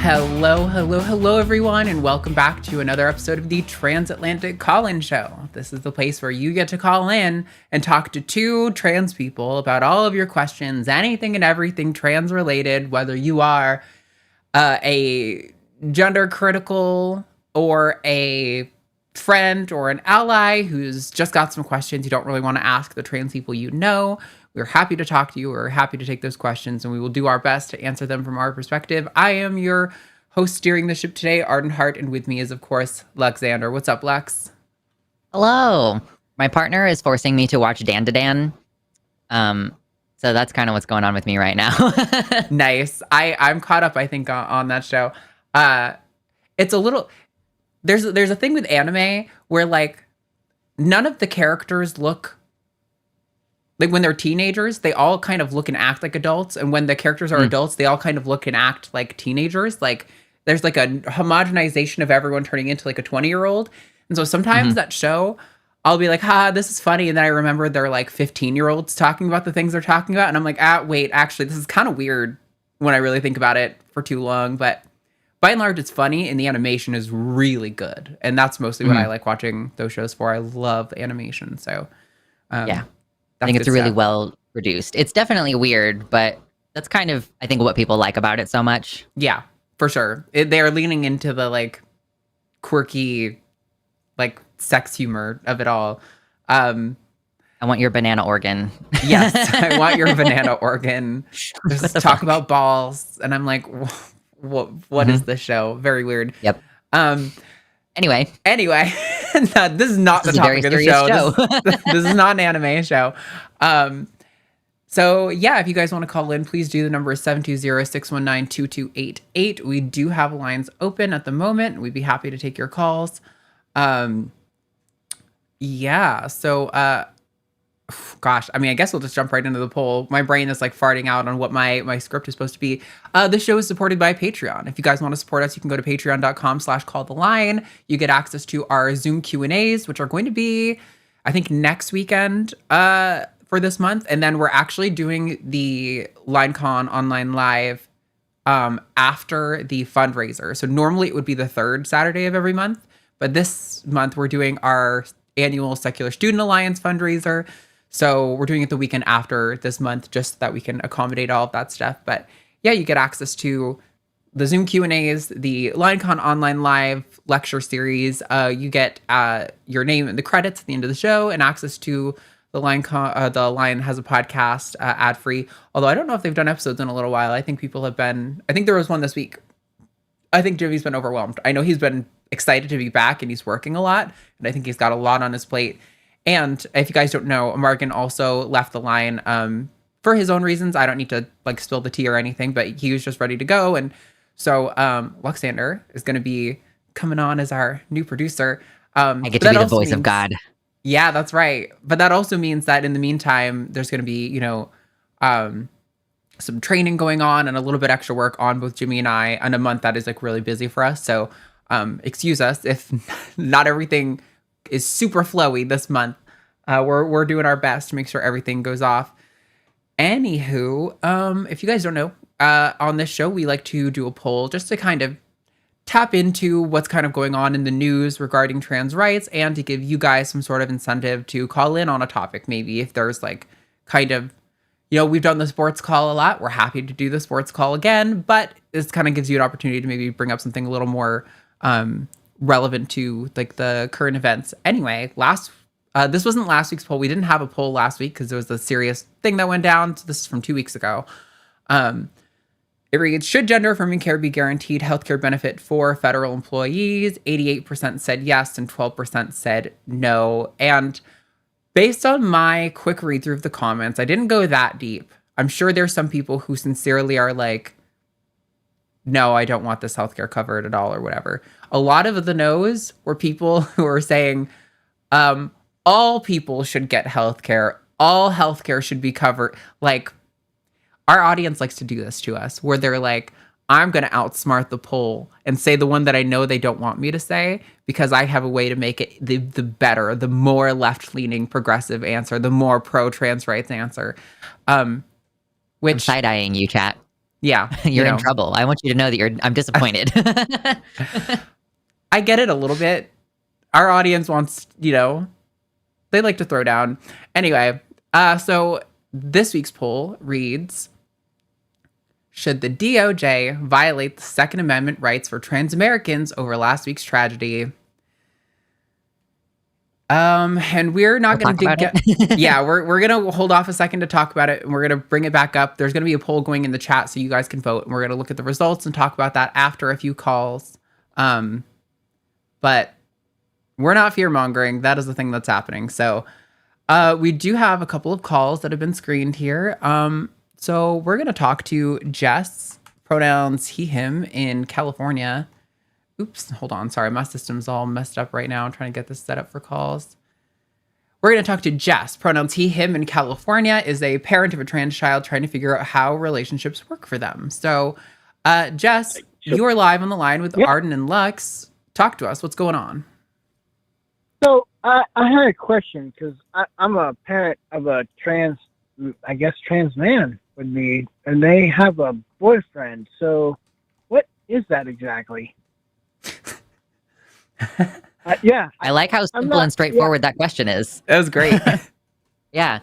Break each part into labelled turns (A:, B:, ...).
A: Hello, hello, hello, everyone, and welcome back to another episode of the Transatlantic Call-In Show. This is the place where you get to call in and talk to two trans people about all of your questions, anything and everything trans-related, whether you are a gender-critical or a friend or an ally who's just got some questions you don't really want to ask the trans people you know. We're happy to talk to you. We're happy to take those questions, and we will do our best to answer them from our perspective. I am your host steering the ship today, Arden Hart, and with me is, of course, Luxander. What's up, Lex?
B: Hello. My partner is forcing me to watch Dan to Dan. So that's kind of what's going on with me right now.
A: Nice. I'm caught up, I think, on that show. It's a little... There's a thing with anime where, like, none of the characters look... Like, when they're teenagers, they all kind of look and act like adults. And when the characters are adults, they all kind of look and act like teenagers. Like, there's, like, a homogenization of everyone turning into, like, a 20-year-old. And so sometimes that show, I'll be like, this is funny. And then I remember they're, like, 15-year-olds talking about the things they're talking about. And I'm like, wait, actually, this is kind of weird when I really think about it for too long. But by and large, it's funny. And the animation is really good. And that's mostly what I like watching those shows for. I love the animation. So,
B: yeah. I think it's really well produced. It's definitely weird, but that's kind of, I think, what people like about it so much.
A: Yeah, for sure. They're leaning into the, like, quirky, like, sex humor of it all.
B: I want your banana organ.
A: Yes, I want your banana organ. Just talk about balls. And I'm like, what is this show? Very weird.
B: Yep. Anyway,
A: this is not the topic of the show. This is not an anime show. So yeah, if you guys want to call in, please do. The number is 720-619-2288. We do have lines open at the moment. We'd be happy to take your calls. Yeah. So, gosh, I mean, I guess we'll just jump right into the poll. My brain is like farting out on what my script is supposed to be. This show is supported by Patreon. If you guys want to support us, you can go to patreon.com/calltheline. You get access to our Zoom Q&As, which are going to be, I think, next weekend for this month. And then we're actually doing the LineCon online live after the fundraiser. So normally it would be the third Saturday of every month. But this month we're doing our annual Secular Student Alliance fundraiser. So we're doing it the weekend after this month, just so that we can accommodate all of that stuff. But yeah, you get access to the Zoom Q&As, the LineCon online live lecture series. You get your name in the credits at the end of the show, and access to the LineCon. The Line has a podcast ad free. Although I don't know if they've done episodes in a little while. I think people have been. I think there was one this week. I think Jimmy's been overwhelmed. I know he's been excited to be back, and he's working a lot, and I think he's got a lot on his plate. And if you guys don't know, Morgan also left the Line for his own reasons. I don't need to like spill the tea or anything, but he was just ready to go. And so Luxander is going to be coming on as our new producer.
B: I get to be the voice of God.
A: Yeah, that's right. But that also means that in the meantime, there's going to be, some training going on and a little bit extra work on both Jimmy and I on a month that is like really busy for us. So excuse us if not everything is super flowy this month. We're doing our best to make sure everything goes off. Anywho, if you guys don't know, on this show, we like to do a poll just to kind of tap into what's kind of going on in the news regarding trans rights, and to give you guys some sort of incentive to call in on a topic. Maybe if there's like kind of, we've done the sports call a lot. We're happy to do the sports call again, but this kind of gives you an opportunity to maybe bring up something a little more relevant to like the current events. Anyway, this wasn't last week's poll. We didn't have a poll last week because there was a serious thing that went down. So this is from 2 weeks ago. It reads, should gender affirming care be guaranteed healthcare benefit for federal employees? 88% said yes and 12% said no. And based on my quick read through of the comments, I didn't go that deep. I'm sure there's some people who sincerely are like, no, I don't want this healthcare covered at all or whatever. A lot of the no's were people who are saying, all people should get healthcare. All healthcare should be covered. Like, our audience likes to do this to us, where they're like, I'm going to outsmart the poll and say the one that I know they don't want me to say, because I have a way to make it the better, the more left-leaning progressive answer, the more pro-trans rights answer.
B: I'm side-eyeing you, chat.
A: Yeah.
B: You're in trouble. I want you to know that I'm disappointed.
A: I get it a little bit. Our audience wants, they like to throw down. Anyway, so this week's poll reads, should the DOJ violate the Second Amendment rights for trans Americans over last week's tragedy? And we're not going to dig. Yeah, we're going to hold off a second to talk about it, and we're going to bring it back up. There's going to be a poll going in the chat so you guys can vote, and we're going to look at the results and talk about that after a few calls. But we're not fear-mongering. That is the thing that's happening. So we do have a couple of calls that have been screened here. So we're going to talk to Jess, pronouns he, him, in California. Oops, hold on. Sorry, my system's all messed up right now. I'm trying to get this set up for calls. We're going to talk to Jess, pronouns he, him, in California, is a parent of a trans child trying to figure out how relationships work for them. So, Jess, you are live on the line with Arden and Lux. Talk to us. What's going on?
C: So, I had a question because I'm a parent of a trans man would be, and they have a boyfriend. So, what is that exactly? Yeah.
B: I like how simple and straightforward that question is.
A: That was great.
B: Yeah.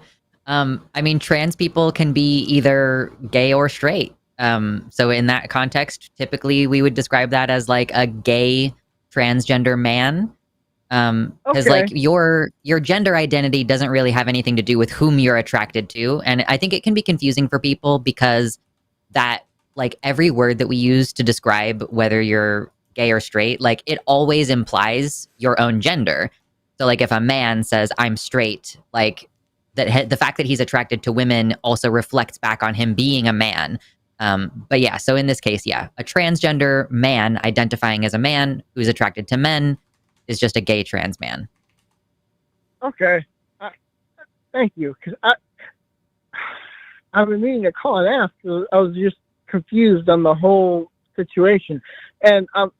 B: I mean, trans people can be either gay or straight. So in that context, typically we would describe that as like a gay transgender man. Because like your gender identity doesn't really have anything to do with whom you're attracted to. And I think it can be confusing for people because that like every word that we use to describe whether you're gay or straight, like it always implies your own gender. So like if a man says I'm straight, like that the fact that he's attracted to women also reflects back on him being a man. But yeah, so in this case, yeah, a transgender man identifying as a man who's attracted to men is just a gay trans man.
C: Okay. Thank you. Because I've been meaning to call and ask. I was just confused on the whole situation. And I'm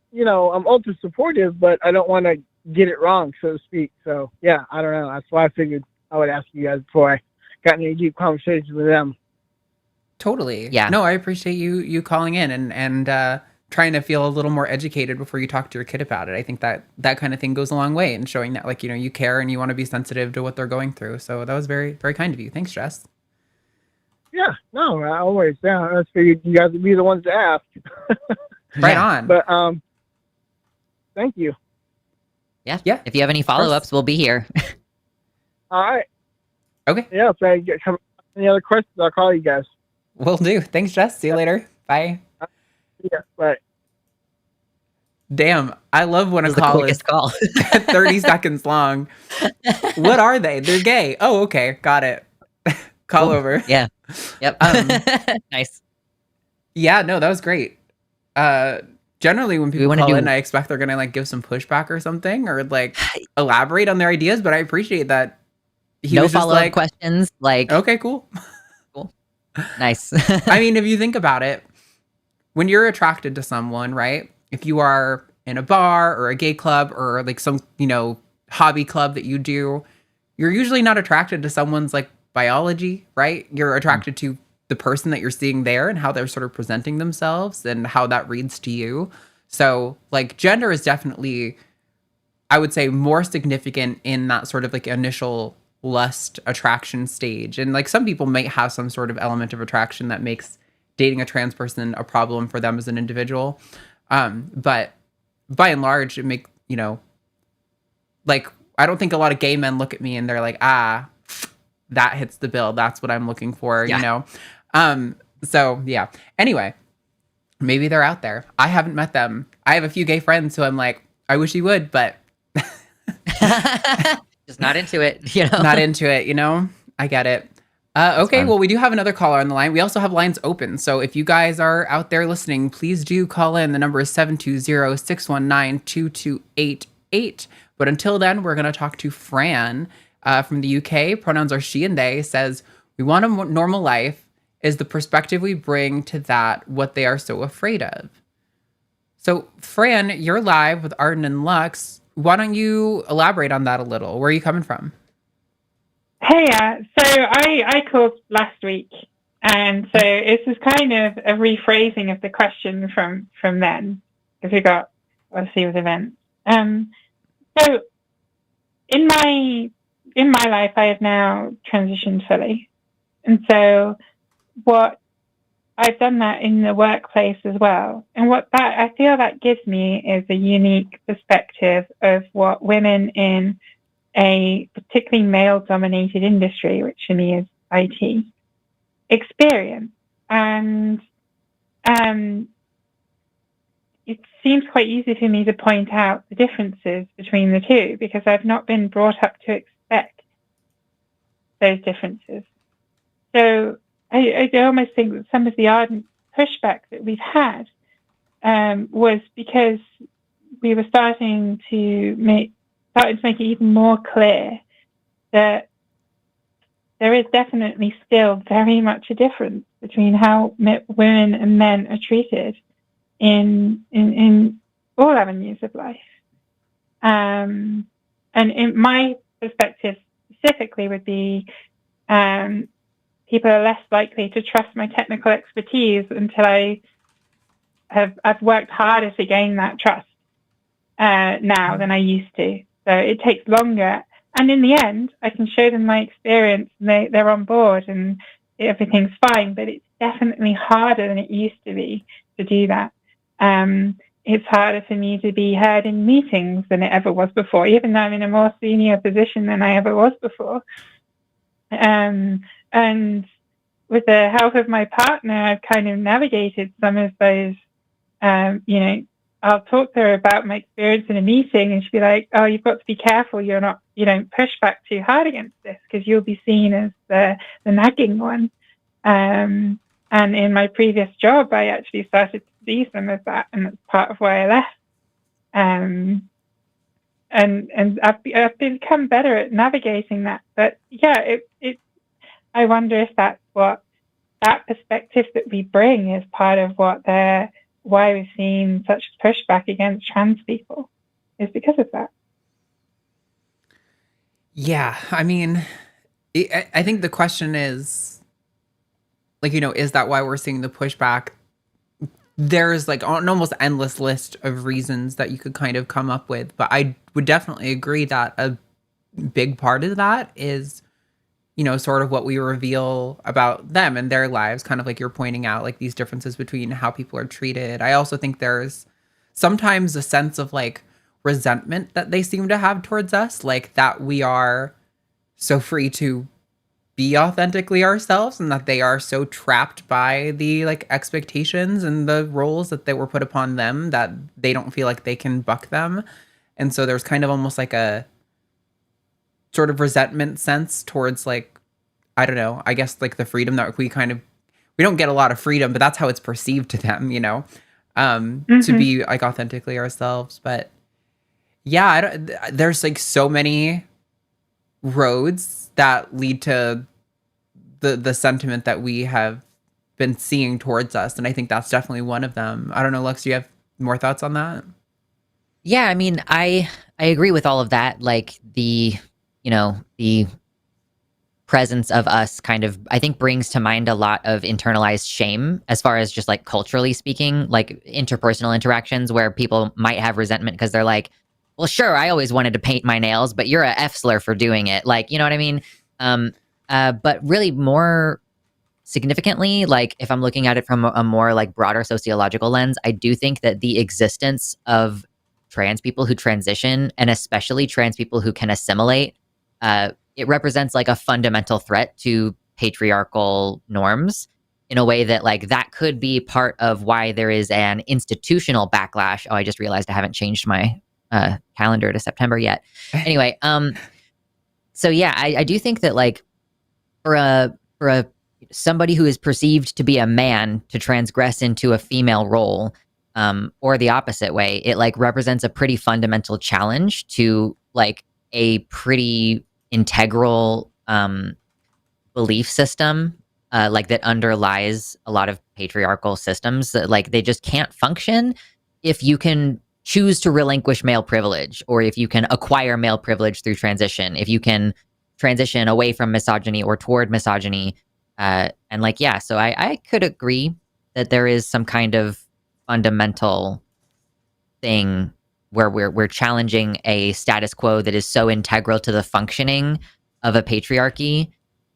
C: ultra supportive, but I don't want to get it wrong, so to speak. So yeah, I don't know. That's why I figured I would ask you guys before I got any deep conversations with them.
A: Totally.
B: Yeah.
A: No, I appreciate you calling in and trying to feel a little more educated before you talk to your kid about it. I think that kind of thing goes a long way in showing that, like, you care and you want to be sensitive to what they're going through. So that was very, very kind of you. Thanks, Jess.
C: Yeah, no, I always, I just figured you guys would be the ones to ask.
A: Right on.
C: But thank you.
B: Yeah. If you have any follow-ups, we'll be here.
C: All right.
A: Okay.
C: Yeah, if I get any other questions, I'll call you guys.
A: Will do. Thanks, Jess. See you later. Bye.
C: Yeah, bye.
A: Damn, I love when a call is 30 seconds long. What are they? They're gay. Oh, okay. Got it. Call over.
B: Yeah. Yep. Nice.
A: Yeah, no, that was great. Generally when people call in, I expect they're gonna like give some pushback or something or like elaborate on their ideas, but I appreciate that
B: he was follow-up like, questions. Like,
A: okay, cool.
B: Nice.
A: I mean, if you think about it, when you're attracted to someone, right? If you are in a bar or a gay club or like some, hobby club that you do, you're usually not attracted to someone's like biology, right? You're attracted to the person that you're seeing there and how they're sort of presenting themselves and how that reads to you. So like gender is definitely, I would say, more significant in that sort of like initial lust attraction stage. And like some people might have some sort of element of attraction that makes dating a trans person a problem for them as an individual. But by and large, it makes, like, I don't think a lot of gay men look at me and they're like, that hits the bill. That's what I'm looking for, So yeah. Anyway, maybe they're out there. I haven't met them. I have a few gay friends who I'm like, I wish you would, but
B: just not into it,
A: Not into it, I get it. Okay, well, we do have another caller on the line. We also have lines open. So if you guys are out there listening, please do call in. The number is 720-619-2288. But until then, we're going to talk to Fran from the UK. Pronouns are she and they. Says, we want a normal life. Is the perspective we bring to that what they are so afraid of? So, Fran, you're live with Arden and Lux. Why don't you elaborate on that a little? Where are you coming from?
D: Hey, so I called last week And so it's this kind of a rephrasing of the question from then, because we got obviously with events. So in my life, I have now transitioned fully, and so what I've done that in the workplace as well. And what that I feel that gives me is a unique perspective of what women in a particularly male-dominated industry, which for me is IT, experience. And it seems quite easy for me to point out the differences between the two because I've not been brought up to expect those differences. So I almost think that some of the ardent pushback that we've had was because we were starting to make it even more clear that there is definitely still very much a difference between how women and men are treated in all avenues of life. And in my perspective specifically would be people are less likely to trust my technical expertise until I've worked harder to gain that trust now than I used to. So it takes longer. And in the end, I can show them my experience and they're on board and everything's fine. But it's definitely harder than it used to be to do that. It's harder for me to be heard in meetings than it ever was before, even though I'm in a more senior position than I ever was before. And with the help of my partner, I've kind of navigated some of those, I'll talk to her about my experience in a meeting and she'll be like, oh, you've got to be careful. You don't push back too hard against this because you'll be seen as the nagging one. And in my previous job, I actually started to see some of that, and that's part of why I left. And I've become better at navigating that. But yeah, I wonder if that's what that perspective that we bring is part of why we've seen such pushback against trans people is because of that.
A: Yeah, I mean, I think the question is, like, is that why we're seeing the pushback? There's like an almost endless list of reasons that you could kind of come up with, but I would definitely agree that a big part of that is, sort of what we reveal about them and their lives, kind of like you're pointing out, like these differences between how people are treated. I also think there's sometimes a sense of like resentment that they seem to have towards us, like that we are so free to be authentically ourselves and that they are so trapped by the like expectations and the roles that they were put upon them that they don't feel like they can buck them. And so there's kind of almost like a sort of resentment sense towards like, I don't know, I guess like the freedom that we don't get a lot of freedom, but that's how it's perceived to them, to be like authentically ourselves. But yeah, there's like so many roads that lead to the sentiment that we have been seeing towards us. And I think that's definitely one of them. I don't know, Lux, do you have more thoughts on that?
B: Yeah, I mean, I agree with all of that. Like the presence of us kind of, I think, brings to mind a lot of internalized shame as far as just like culturally speaking, like interpersonal interactions where people might have resentment because they're like, well, sure, I always wanted to paint my nails, but you're a F-slur for doing it. Like, you know what I mean? But really more significantly, like if I'm looking at it from a more like broader sociological lens, I do think that the existence of trans people who transition, and especially trans people who can assimilate, it represents like a fundamental threat to patriarchal norms in a way that like that could be part of why there is an institutional backlash. Oh, I just realized I haven't changed my calendar to September yet. Anyway, so yeah, I do think that like for a somebody who is perceived to be a man to transgress into a female role, or the opposite way, it like represents a pretty fundamental challenge to like a pretty integral belief system, like that underlies a lot of patriarchal systems that like they just can't function if you can choose to relinquish male privilege, or if you can acquire male privilege through transition, if you can transition away from misogyny or toward misogyny, And like, yeah, so I could agree that there is some kind of fundamental thing where we're challenging a status quo that is so integral to the functioning of a patriarchy,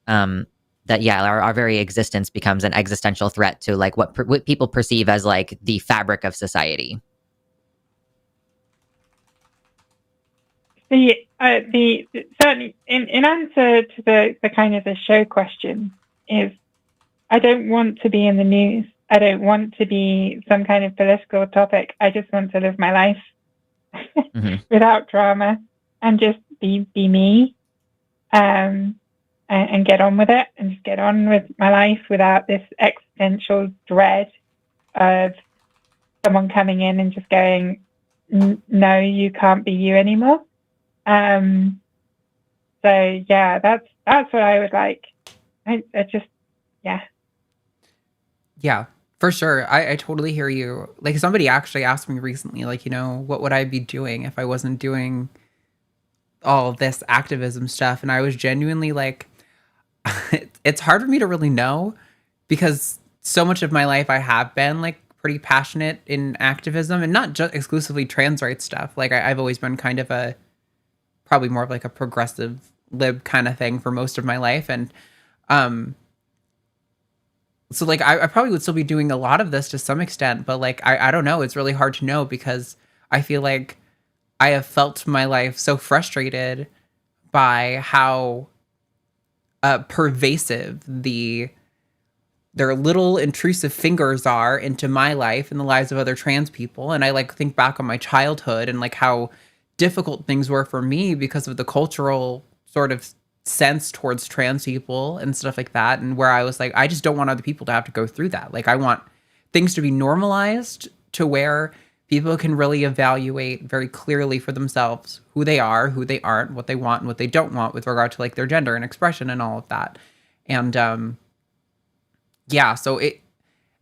B: that yeah, our very existence becomes an existential threat to like what people perceive as like the fabric of society.
D: The certainly in answer to the kind of the show question is, I don't want to be in the news. I don't want to be some kind of political topic. I just want to live my life without drama and just be me, and get on with it, and just get on with my life without this existential dread of someone coming in and just going, no, you can't be you anymore. So yeah, that's what I would like. I just, yeah.
A: Yeah, for sure. I totally hear you. Like, somebody actually asked me recently, like, what would I be doing if I wasn't doing all of this activism stuff? And I was genuinely like, it's hard for me to really know, because so much of my life I have been like pretty passionate in activism, and not just exclusively trans rights stuff. Like, I've always been kind of probably more of like a progressive lib kind of thing for most of my life. And so like I probably would still be doing a lot of this to some extent, but like I don't know, it's really hard to know, because I feel like I have felt my life so frustrated by how pervasive their little intrusive fingers are into my life and the lives of other trans people. And I like think back on my childhood and like how difficult things were for me because of the cultural sort of sense towards trans people and stuff like that, and where I was like, I just don't want other people to have to go through that. Like, I want things to be normalized to where people can really evaluate very clearly for themselves who they are, who they aren't, what they want and what they don't want with regard to like their gender and expression and all of that. And yeah, so I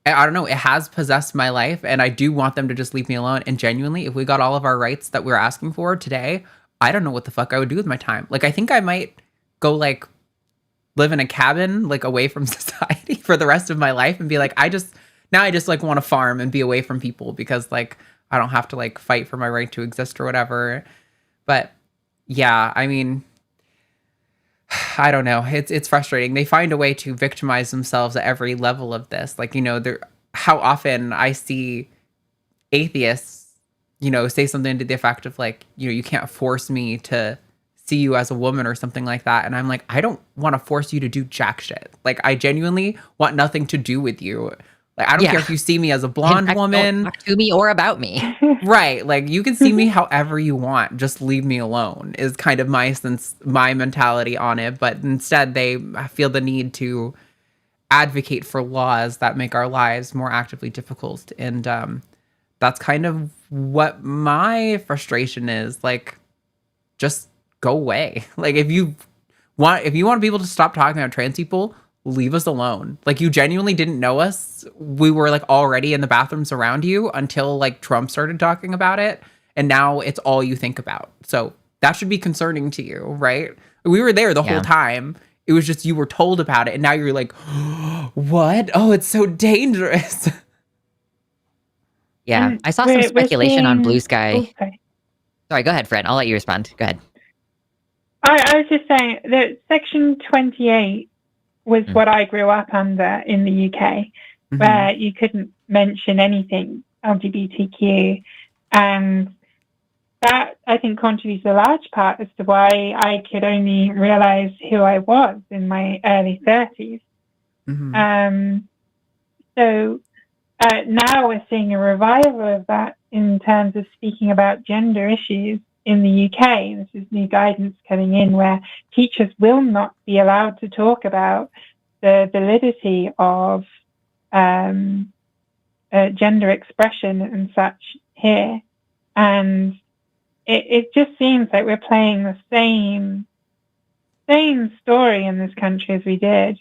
A: don't know, it has possessed my life, and I do want them to just leave me alone. And genuinely, if we got all of our rights that we're asking for today, I don't know what the fuck I would do with my time. Like, I think I might go like live in a cabin like away from society for the rest of my life and be like, I just like want to farm and be away from people, because like I don't have to like fight for my right to exist or whatever. But yeah, I mean, I don't know. It's frustrating. They find a way to victimize themselves at every level of this. Like, how often I see atheists, say something to the effect of like, you can't force me to see you as a woman or something like that. And I'm like, I don't want to force you to do jack shit. Like, I genuinely want nothing to do with you. Like, I don't care if you see me as a blonde woman.
B: Don't talk to me or about me.
A: Right. Like, you can see me however you want. Just leave me alone is kind of my mentality on it. But instead, they feel the need to advocate for laws that make our lives more actively difficult. And that's kind of what my frustration is. Like, just go away. Like, if you want people to stop talking about trans people, leave us alone. Like, you genuinely didn't know us. We were like already in the bathrooms around you until like Trump started talking about it. And now it's all you think about. So that should be concerning to you, right? We were there the whole time. It was just you were told about it. And now you're like, what? Oh, it's so dangerous.
B: Yeah. I saw some speculation on Blue Sky. Sorry, go ahead, Fran. I'll let you respond. Go ahead.
D: I was just saying that Section 28 was what I grew up under in the UK, where you couldn't mention anything LGBTQ. And that, I think, contributes a large part as to why I could only realize who I was in my early 30s. So now we're seeing a revival of that in terms of speaking about gender issues in the UK. This is new guidance coming in where teachers will not be allowed to talk about the validity of gender expression and such here. And it just seems like we're playing the same story in this country as we did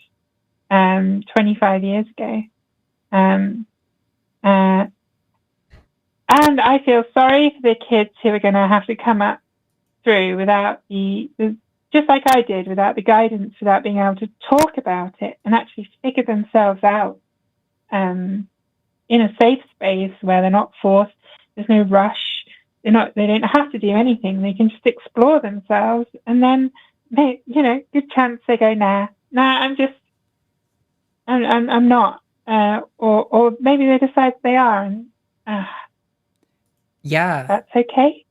D: 25 years ago. And I feel sorry for the kids who are going to have to come up through without the just like I did, without the guidance, without being able to talk about it and actually figure themselves out in a safe space where they're not forced, there's no rush, they don't have to do anything, they can just explore themselves, and then good chance they go, nah, I'm not, or maybe they decide they are, and
A: Yeah.
D: that's okay.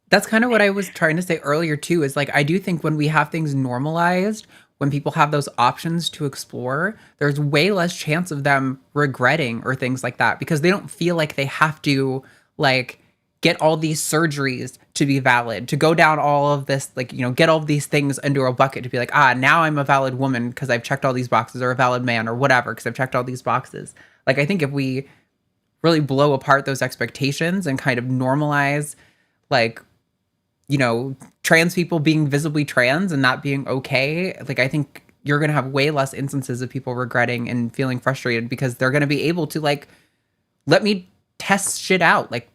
A: That's kind of what I was trying to say earlier too, is like, I do think when we have things normalized, when people have those options to explore, there's way less chance of them regretting or things like that, because they don't feel like they have to like get all these surgeries to be valid, to go down all of this, like, get all of these things into a bucket to be like, now I'm a valid woman because I've checked all these boxes, or a valid man or whatever because I've checked all these boxes. Like, I think if we really blow apart those expectations and kind of normalize, like, trans people being visibly trans and not being okay, like, I think you're going to have way less instances of people regretting and feeling frustrated, because they're going to be able to, like, let me test shit out. Like,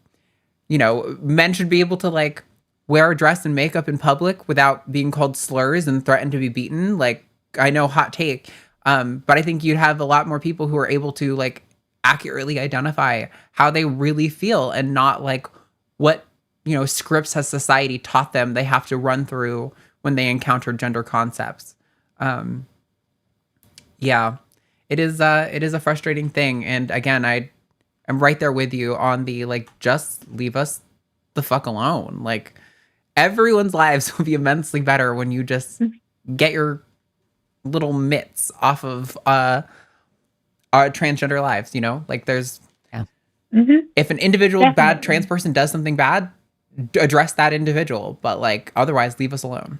A: men should be able to, like, wear a dress and makeup in public without being called slurs and threatened to be beaten. Like, I know, hot take. But I think you'd have a lot more people who are able to, like, accurately identify how they really feel, and not like what scripts has society taught them they have to run through when they encounter gender concepts. Yeah, it is a frustrating thing. And again, I'm right there with you on the, like, just leave us the fuck alone. Like, everyone's lives will be immensely better when you just get your little mitts off of our transgender lives, like, there's if an individual bad trans person does something bad, address that individual, but, like, otherwise leave us alone.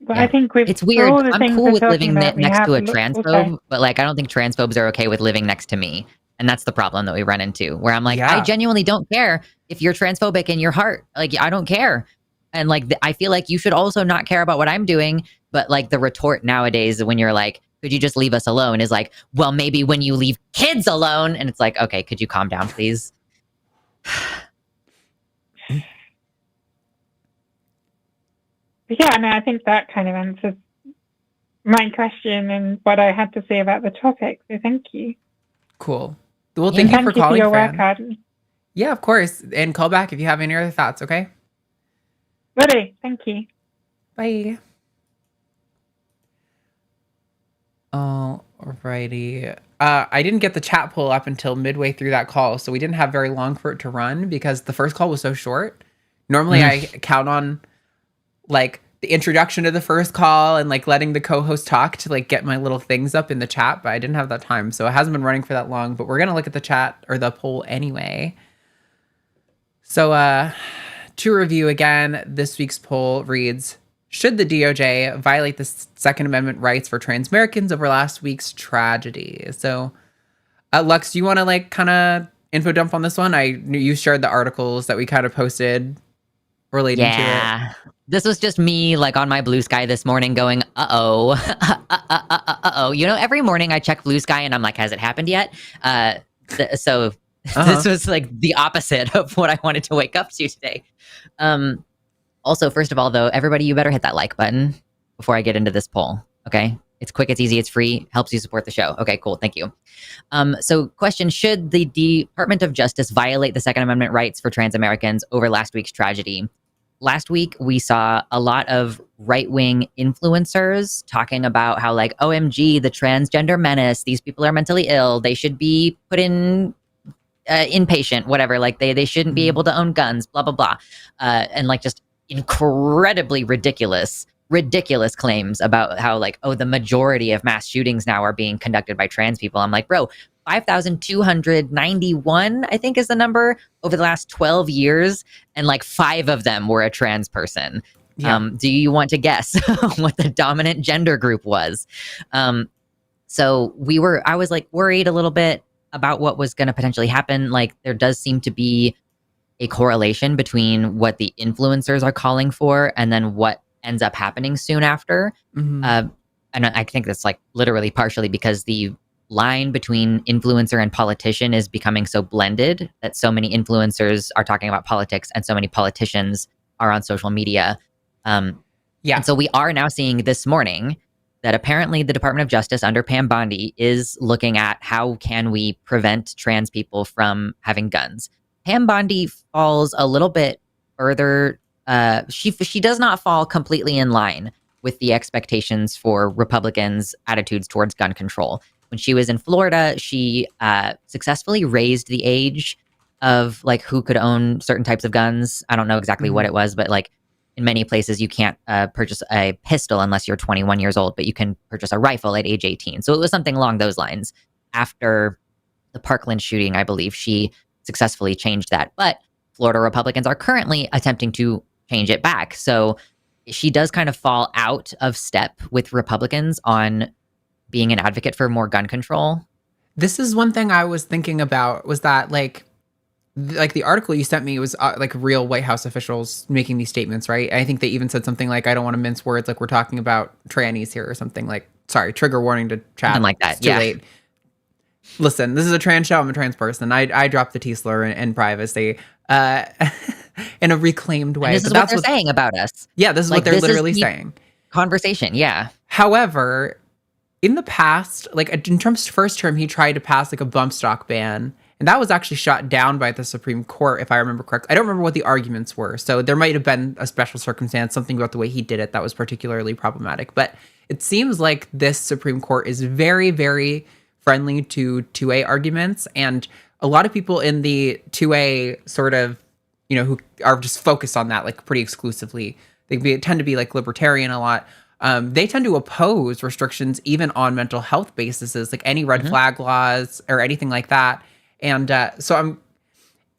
D: But I think
B: it's weird. I'm cool with living next to a transphobe, but, like, I don't think transphobes are okay with living next to me. And that's the problem that we run into, where I'm like, I genuinely don't care if you're transphobic in your heart. Like, I don't care. And, like, I feel like you should also not care about what I'm doing. But, like, the retort nowadays when you're like, could you just leave us alone, is like, well, maybe when you leave kids alone. And it's like, okay, could you calm down, please?
D: Yeah, I think that kind of answers my question and what I had to say about the topic. So thank you.
A: Cool. Well, thank you for calling,
D: your
A: Fran.
D: work, Arden.
A: Yeah, of course. And call back if you have any other thoughts, okay?
D: Ready. Thank you.
A: Bye. Alrighty. I didn't get the chat poll up until midway through that call, so we didn't have very long for it to run because the first call was so short. Normally I count on, like, the introduction to the first call and, like, letting the co-host talk to, like, get my little things up in the chat, but I didn't have that time, so it hasn't been running for that long, but we're gonna look at the chat, or the poll anyway. So to review again, this week's poll reads, should the DOJ violate the Second Amendment rights for trans Americans over last week's tragedy? So Lux, do you want to, like, kind of info dump on this one? You shared the articles that we kind of posted relating to it.
B: This was just me, like, on my Blue Sky this morning going, uh-oh. Every morning I check Blue Sky and I'm like, has it happened yet? This was, like, the opposite of what I wanted to wake up to today. Also, first of all, though, everybody, you better hit that like button before I get into this poll, okay? It's quick, it's easy, it's free, helps you support the show. Okay, cool, thank you. So question, should the Department of Justice violate the Second Amendment rights for trans Americans over last week's tragedy? Last week, we saw a lot of right-wing influencers talking about how, like, OMG, the transgender menace, these people are mentally ill, they should be put in inpatient, whatever, like, they shouldn't be able to own guns, blah, blah, blah. And, like, just incredibly ridiculous claims about how, like, oh, the majority of mass shootings now are being conducted by trans people. I'm like, bro, 5,291, I think is the number, over the last 12 years, and, like, 5 of them were a trans person. Yeah. Do you want to guess what the dominant gender group was? So I was, like, worried a little bit about what was going to potentially happen. Like, there does seem to be a correlation between what the influencers are calling for and then what ends up happening soon after. And I think that's, like, literally partially because the line between influencer and politician is becoming so blended that so many influencers are talking about politics and so many politicians are on social media.
A: Yeah.
B: And so we are now seeing this morning that apparently the Department of Justice under Pam Bondi is looking at how can we prevent trans people from having guns. Pam Bondi falls a little bit further. She does not fall completely in line with the expectations for Republicans' attitudes towards gun control. When she was in Florida, she successfully raised the age of like who could own certain types of guns. I don't know exactly what it was, but like in many places you can't purchase a pistol unless you're 21 years old, but you can purchase a rifle at age 18. So it was something along those lines. After the Parkland shooting, I believe she successfully changed that. But Florida Republicans are currently attempting to change it back. So she does kind of fall out of step with Republicans on being an advocate for more gun control.
A: This is one thing I was thinking about, was that like the article you sent me was like real White House officials making these statements, right? I think they even said something like, I don't want to mince words, like we're talking about trannies here or something, like, sorry, trigger warning to chat.
B: Something like that,
A: it's too late. Listen, this is a trans show. I'm a trans person. I dropped the T slur in privacy in a reclaimed way.
B: And this is what they're saying about us.
A: Yeah, this is
B: like,
A: what they're literally saying.
B: Conversation, yeah.
A: However, in the past, like in Trump's first term, he tried to pass like a bump stock ban. And that was actually shot down by the Supreme Court, if I remember correctly. I don't remember what the arguments were. So there might have been a special circumstance, something about the way he did it that was particularly problematic. But it seems like this Supreme Court is very, very friendly to 2A arguments. And a lot of people in the 2A sort of, you know, who are just focused on that, like pretty exclusively, tend to be like libertarian a lot. They tend to oppose restrictions even on mental health bases, like any red flag laws or anything like that. And so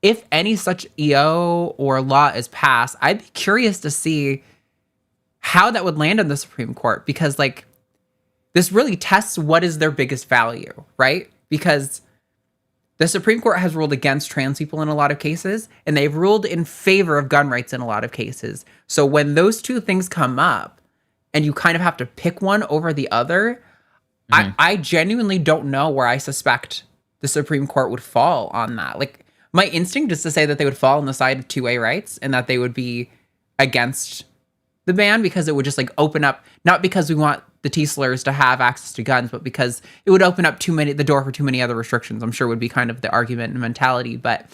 A: if any such EO or law is passed, I'd be curious to see how that would land in the Supreme Court, because like this really tests what is their biggest value, right? Because the Supreme Court has ruled against trans people in a lot of cases, and they've ruled in favor of gun rights in a lot of cases. So when those two things come up and you kind of have to pick one over the other, I genuinely don't know where I suspect the Supreme Court would fall on that. Like, my instinct is to say that they would fall on the side of 2A rights and that they would be against the ban, because it would just like open up, not because we want the T-slurs to have access to guns, but because it would open up the door for too many other restrictions, I'm sure would be kind of the argument and mentality. But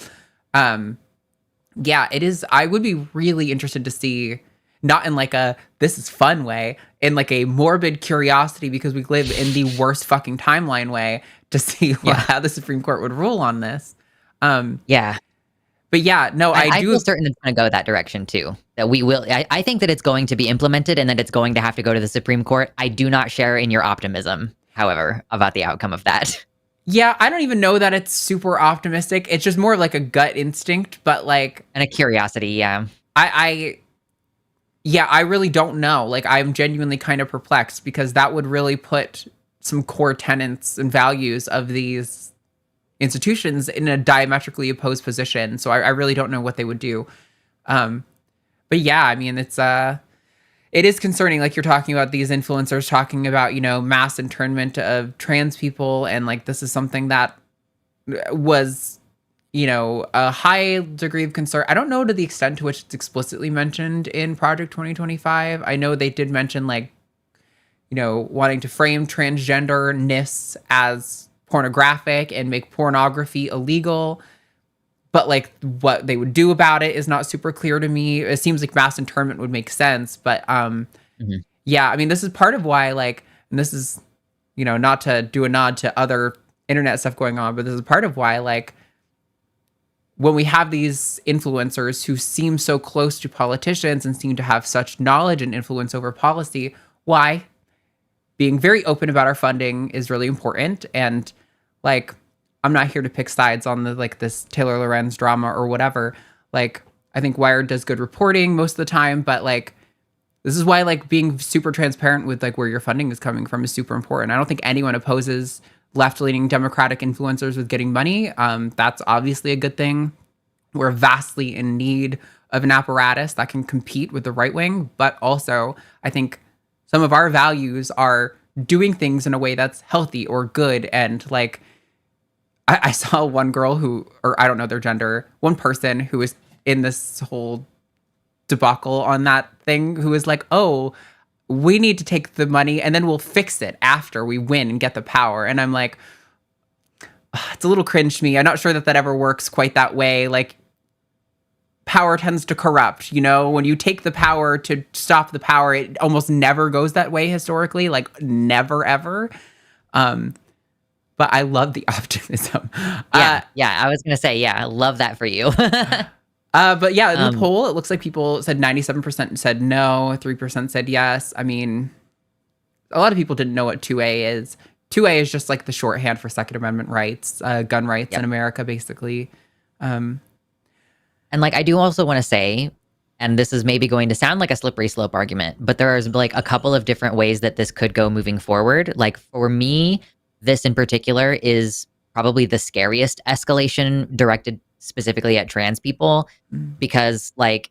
A: yeah, it is. I would be really interested to see, not in like a this is fun way, in like a morbid curiosity, because we live in the worst fucking timeline way, to see how the Supreme Court would rule on this.
B: Yeah.
A: But yeah, no, I do
B: feel certain it's going to go that direction too. That we will. I think that it's going to be implemented and that it's going to have to go to the Supreme Court. I do not share in your optimism, however, about the outcome of that.
A: Yeah, I don't even know that it's super optimistic. It's just more like a gut instinct, but like,
B: and a curiosity. Yeah.
A: I really don't know. Like, I'm genuinely kind of perplexed, because that would really put some core tenets and values of these institutions in a diametrically opposed position. So I really don't know what they would do. But yeah, I mean, it is concerning. Like, you're talking about these influencers talking about, you know, mass internment of trans people. And like, this is something that was, you know, a high degree of concern. I don't know to the extent to which it's explicitly mentioned in Project 2025. I know they did mention, like, you know, wanting to frame transgender-ness as pornographic and make pornography illegal. But like, what they would do about it is not super clear to me. It seems like mass internment would make sense. But yeah, I mean, this is part of why, like, and this is, you know, not to do a nod to other internet stuff going on, but this is part of why, like, when we have these influencers who seem so close to politicians and seem to have such knowledge and influence over policy, why being very open about our funding is really important. And like, I'm not here to pick sides on the, like, this Taylor Lorenz drama or whatever. Like, I think Wired does good reporting most of the time, but like, this is why, like, being super transparent with like where your funding is coming from is super important. I don't think anyone opposes left-leaning Democratic influencers with getting money. That's obviously a good thing. We're vastly in need of an apparatus that can compete with the right wing, but also I think some of our values are doing things in a way that's healthy or good. And like, I saw one girl who, or I don't know their gender, one person who was in this whole debacle on that thing, who was like, oh, we need to take the money and then we'll fix it after we win and get the power. And I'm like, it's a little cringe to me. I'm not sure that ever works quite that way. Like, power tends to corrupt, you know? When you take the power to stop the power, it almost never goes that way historically, like never, ever. But I love the optimism.
B: Yeah, I was going to say, I love that for you.
A: But yeah, in the poll, it looks like people said 97% said no, 3% said yes. I mean, a lot of people didn't know what 2A is. 2A is just like the shorthand for Second Amendment rights, gun rights in America, basically.
B: And like, I do also want to say, and this is maybe going to sound like a slippery slope argument, but there is like a couple of different ways that this could go moving forward. Like for me, this in particular is probably the scariest escalation directed specifically at trans people, because like,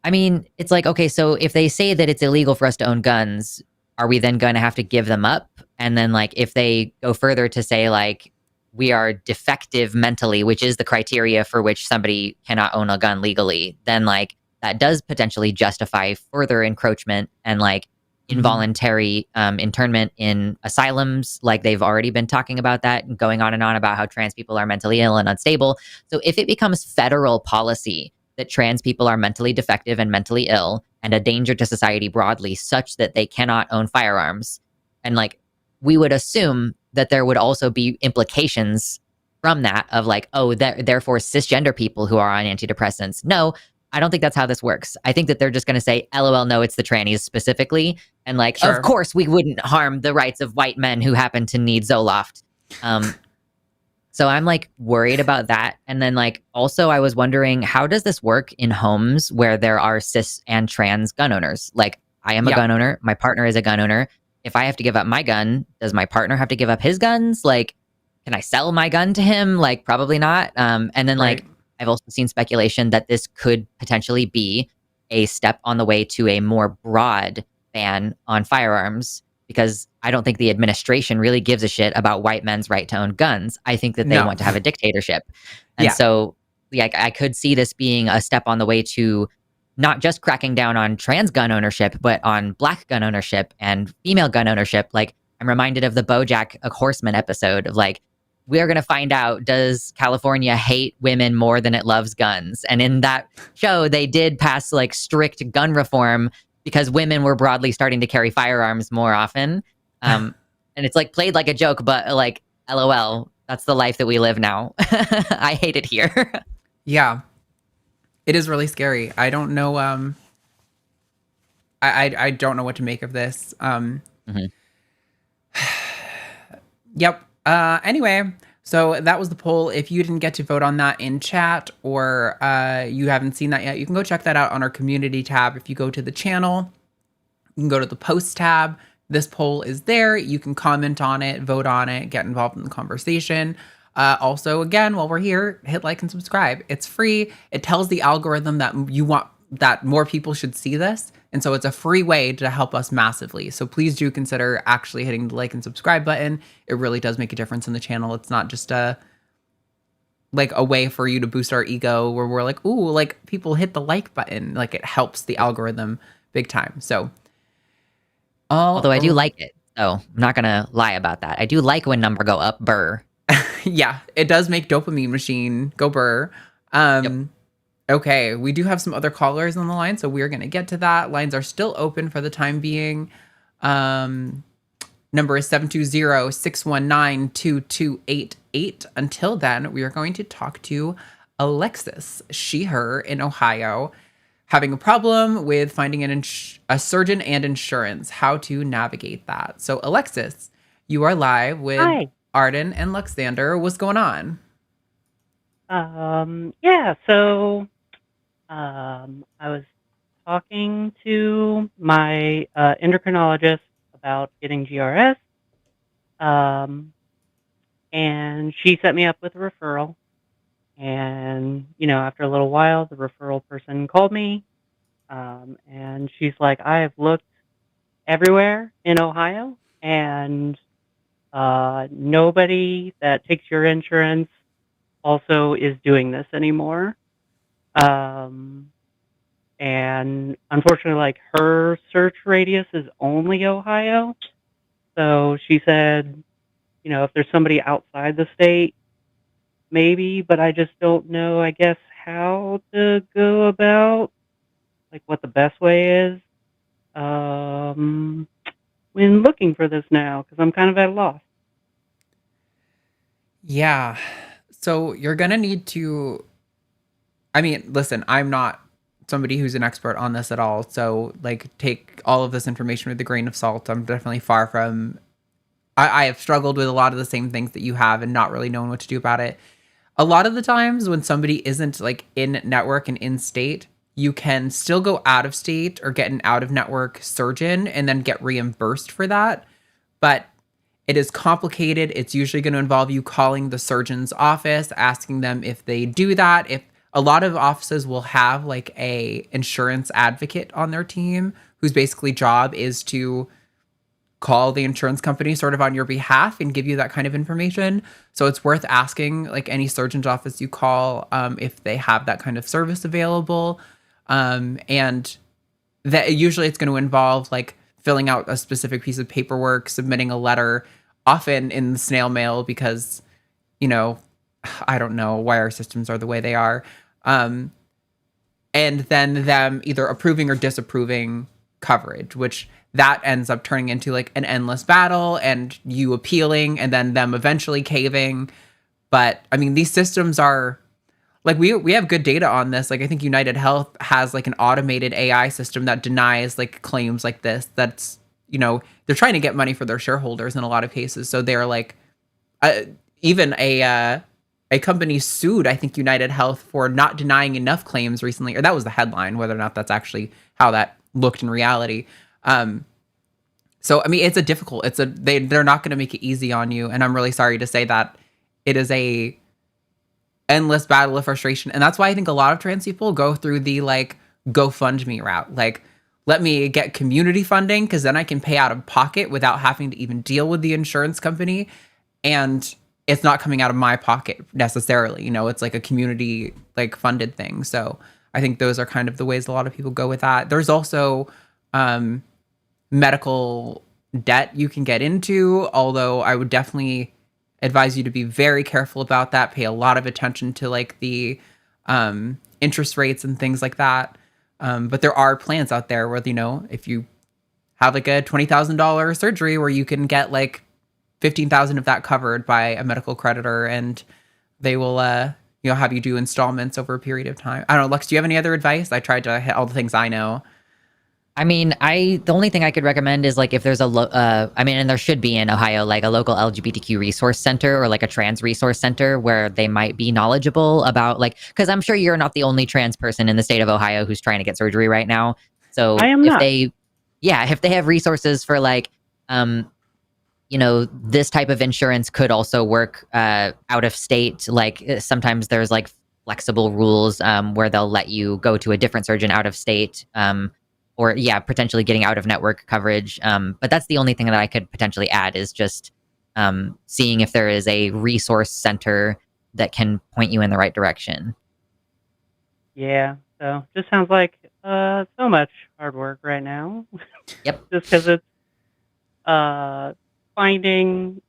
B: I mean, it's like, okay, so if they say that it's illegal for us to own guns, are we then going to have to give them up? And then like, if they go further to say like, we are defective mentally, which is the criteria for which somebody cannot own a gun legally, then like that does potentially justify further encroachment and like involuntary internment in asylums. Like they've already been talking about that and going on and on about how trans people are mentally ill and unstable. So if it becomes federal policy that trans people are mentally defective and mentally ill and a danger to society broadly, such that they cannot own firearms, and like we would assume that there would also be implications from that of like, oh, therefore cisgender people who are on antidepressants. No, I don't think that's how this works. I think that they're just going to say, LOL, no, it's the trannies specifically. And like, of course, we wouldn't harm the rights of white men who happen to need Zoloft. So I'm like worried about that. And then like, also I was wondering, how does this work in homes where there are cis and trans gun owners? Like I am a gun owner. My partner is a gun owner. If I have to give up my gun, does my partner have to give up his guns? Like, can I sell my gun to him? Like, probably not. And then like, I've also seen speculation that this could potentially be a step on the way to a more broad ban on firearms, because I don't think the administration really gives a shit about white men's right to own guns. I think that they want to have a dictatorship. And so like, I could see this being a step on the way to not just cracking down on trans gun ownership, but on Black gun ownership and female gun ownership. Like I'm reminded of the BoJack Horseman episode of like, we are going to find out, does California hate women more than it loves guns? And in that show, they did pass like strict gun reform because women were broadly starting to carry firearms more often. And it's like played like a joke, but like, LOL, that's the life that we live now. I hate it here.
A: Yeah, it is really scary. I don't know. I don't know what to make of this. Yep. Anyway, so that was the poll. If you didn't get to vote on that in chat, or you haven't seen that yet, you can go check that out on our community tab. If you go to the channel, you can go to the post tab. This poll is there. You can comment on it, vote on it, get involved in the conversation. Also, again, while we're here, hit like and subscribe. It's free. It tells the algorithm that you want that more people should see this. And so it's a free way to help us massively. So please do consider actually hitting the like and subscribe button. It really does make a difference in the channel. It's not just a way for you to boost our ego where we're like, ooh, like people hit the like button. Like it helps the algorithm big time. So
B: although I do like it. So I'm not going to lie about that. I do like when number go up, burr.
A: Yeah, it does make dopamine machine go burr. Okay, we do have some other callers on the line, so we're going to get to that. Lines are still open for the time being. Number is 720-619-2288. Until then, we are going to talk to Alexis, she, her, in Ohio, having a problem with finding a surgeon and insurance, how to navigate that. So, Alexis, you are live with Arden and Luxander. What's going on?
E: I was talking to my endocrinologist about getting GRS, and she set me up with a referral. And, after a little while, the referral person called me, and she's like, I have looked everywhere in Ohio, and nobody that takes your insurance also is doing this anymore. And unfortunately, like, her search radius is only Ohio. So she said, if there's somebody outside the state, maybe, but I just don't know, I guess, how to go about, like, what the best way is when looking for this now, because I'm kind of at a loss.
A: Yeah. So you're gonna need to. I mean, listen, I'm not somebody who's an expert on this at all. So, like, take all of this information with a grain of salt. I'm definitely far from. I have struggled with a lot of the same things that you have and not really knowing what to do about it. A lot of the times when somebody isn't like in network and in state, you can still go out of state or get an out of network surgeon and then get reimbursed for that. But it is complicated. It's usually going to involve you calling the surgeon's office, asking them if they do that. If a lot of offices will have like a insurance advocate on their team whose basically job is to call the insurance company sort of on your behalf and give you that kind of information. So it's worth asking like any surgeon's office you call if they have that kind of service available. And that usually it's going to involve like filling out a specific piece of paperwork, submitting a letter, often in the snail mail because, you know, I don't know why our systems are the way they are. And then them either approving or disapproving coverage, which that ends up turning into like an endless battle and you appealing and then them eventually caving. But I mean, these systems are like, we have good data on this. Like, I think United Health has like an automated AI system that denies like claims like this. That's, you know, they're trying to get money for their shareholders in a lot of cases. So they're like, even a company sued, I think, United Health for not denying enough claims recently, or that was the headline, whether or not that's actually how that looked in reality. So I mean, they're not going to make it easy on you, and I'm really sorry to say that it is a endless battle of frustration, and that's why I think a lot of trans people go through the like GoFundMe route, like let me get community funding because then I can pay out of pocket without having to even deal with the insurance company, and it's not coming out of my pocket necessarily. You know, it's like a community like funded thing. So I think those are kind of the ways a lot of people go with that. There's also medical debt you can get into, although I would definitely advise you to be very careful about that. Pay a lot of attention to like the interest rates and things like that. But there are plans out there where, you know, if you have like a $20,000 surgery where you can get like 15,000 of that covered by a medical creditor, and they will have you do installments over a period of time. I don't know, Lux, do you have any other advice? I tried to hit all the things I know.
B: I mean, the only thing I could recommend is like if there's and there should be in Ohio like a local LGBTQ resource center or like a trans resource center where they might be knowledgeable about like, because I'm sure you're not the only trans person in the state of Ohio who's trying to get surgery right now. So
E: I am not.
B: If they have resources for like, this type of insurance could also work out of state. Like sometimes there's like flexible rules where they'll let you go to a different surgeon out of state. Or potentially getting out of network coverage. But that's the only thing that I could potentially add is just seeing if there is a resource center that can point you in the right direction.
E: Yeah, so just sounds like so much hard work right now.
B: Yep.
E: Just because it's finding,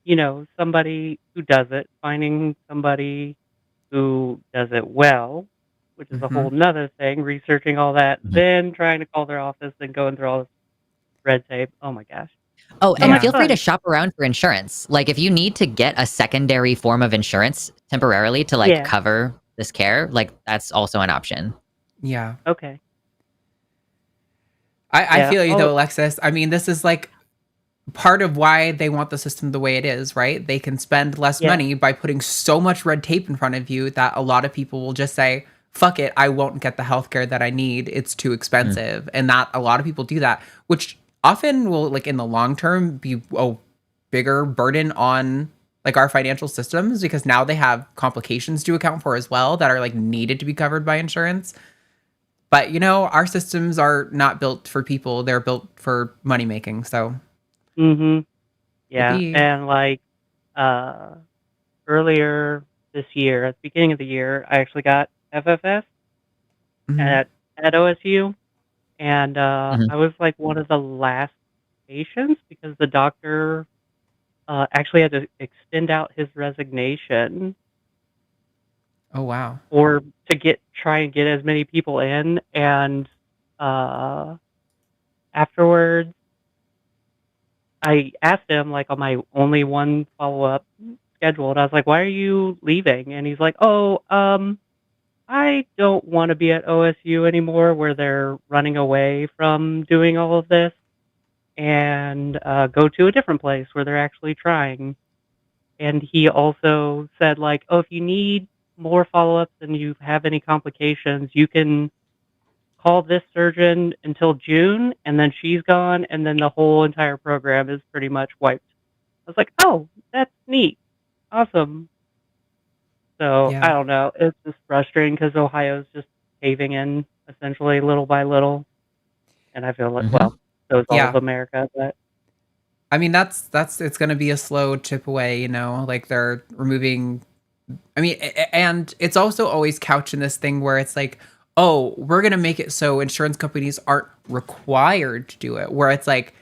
E: somebody who does it, finding somebody who does it well, which is a whole nother thing, researching all that, then trying to call their office, then going through all this red tape. Oh my gosh.
B: Oh,
E: So
B: and
E: much
B: feel free
E: fun.
B: to shop around for insurance. Like if you need to get a secondary form of insurance temporarily to like cover this care, like that's also an option.
A: Yeah.
E: Okay.
A: I feel you though, Alexis. I mean, this is like part of why they want the system the way it is, right? They can spend less money by putting so much red tape in front of you that a lot of people will just say, fuck it, I won't get the healthcare that I need. It's too expensive. And that a lot of people do that, which often will like in the long term be a bigger burden on like our financial systems because now they have complications to account for as well that are like needed to be covered by insurance. But our systems are not built for people. They're built for money making. So
E: yeah. And like earlier this year, at the beginning of the year, I actually got FFS at OSU. And I was like one of the last patients because the doctor actually had to extend out his resignation
A: Oh, wow.
E: or to try and get as many people in. And afterwards, I asked him, like, on my only one follow-up scheduled, I was like, why are you leaving? And he's like, oh, I don't want to be at OSU anymore where they're running away from doing all of this and go to a different place where they're actually trying. And he also said, like, oh, if you need more follow-ups and you have any complications, you can call this surgeon until June, and then she's gone, and then the whole entire program is pretty much wiped. I was like, oh, that's neat. Awesome. So, I
A: Yeah.
E: don't know. It's just frustrating because Ohio's just caving in, essentially, little by little. And I feel like, well, so is all of
A: Yeah.
E: America, but
A: I mean, that's it's going to be a slow chip away, you know, like they're removing. I mean, and it's also always couched in this thing where it's like, oh, we're going to make it so insurance companies aren't required to do it, where it's like,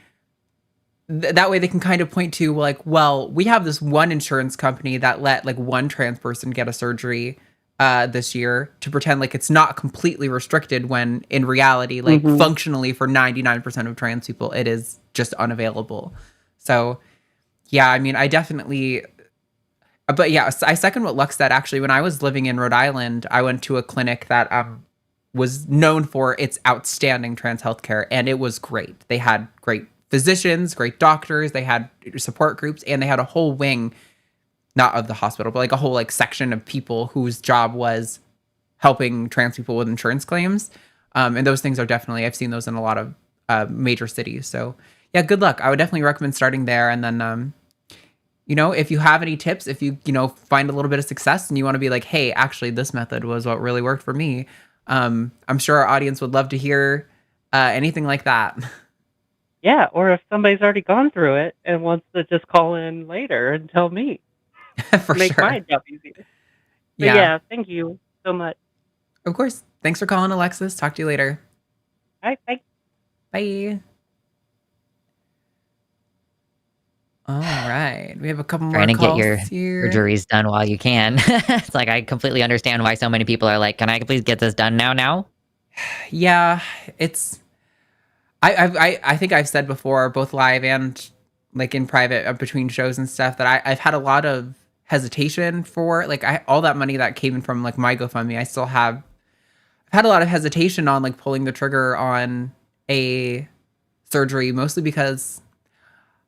A: that way they can kind of point to like, well, we have this one insurance company that let like one trans person get a surgery this year to pretend like it's not completely restricted when in reality, like functionally for 99% of trans people, it is just unavailable. So yeah, I mean, I definitely, but yeah, I second what Lux said. Actually, when I was living in Rhode Island, I went to a clinic that was known for its outstanding trans healthcare, and it was great. They had great physicians, great doctors, they had support groups, and they had a whole wing, not of the hospital, but like a whole like section of people whose job was helping trans people with insurance claims. And those things are definitely, I've seen those in a lot of major cities. So yeah, good luck. I would definitely recommend starting there. And then, you know, if you have any tips, if you find a little bit of success and you want to be like, hey, actually this method was what really worked for me. I'm sure our audience would love to hear anything like that.
E: yeah, or if somebody's already gone through it and wants to just call in later and tell me,
A: For
E: make
A: sure.
E: my job easier. But
A: Yeah.
E: yeah, thank you so much.
A: Of course. Thanks for calling, Alexis. Talk to you later.
E: Bye. Bye.
A: Bye. All right. We have a couple more
B: Trying to get
A: calls
B: your
A: here.
B: surgeries done while you can. It's like I completely understand why so many people are like, "Can I please get this done now?"
A: Yeah, it's. I think I've said before, both live and like in private between shows and stuff, that I've had a lot of hesitation for like all that money that came in from like my GoFundMe. I still have. I've had a lot of hesitation on like pulling the trigger on a surgery, mostly because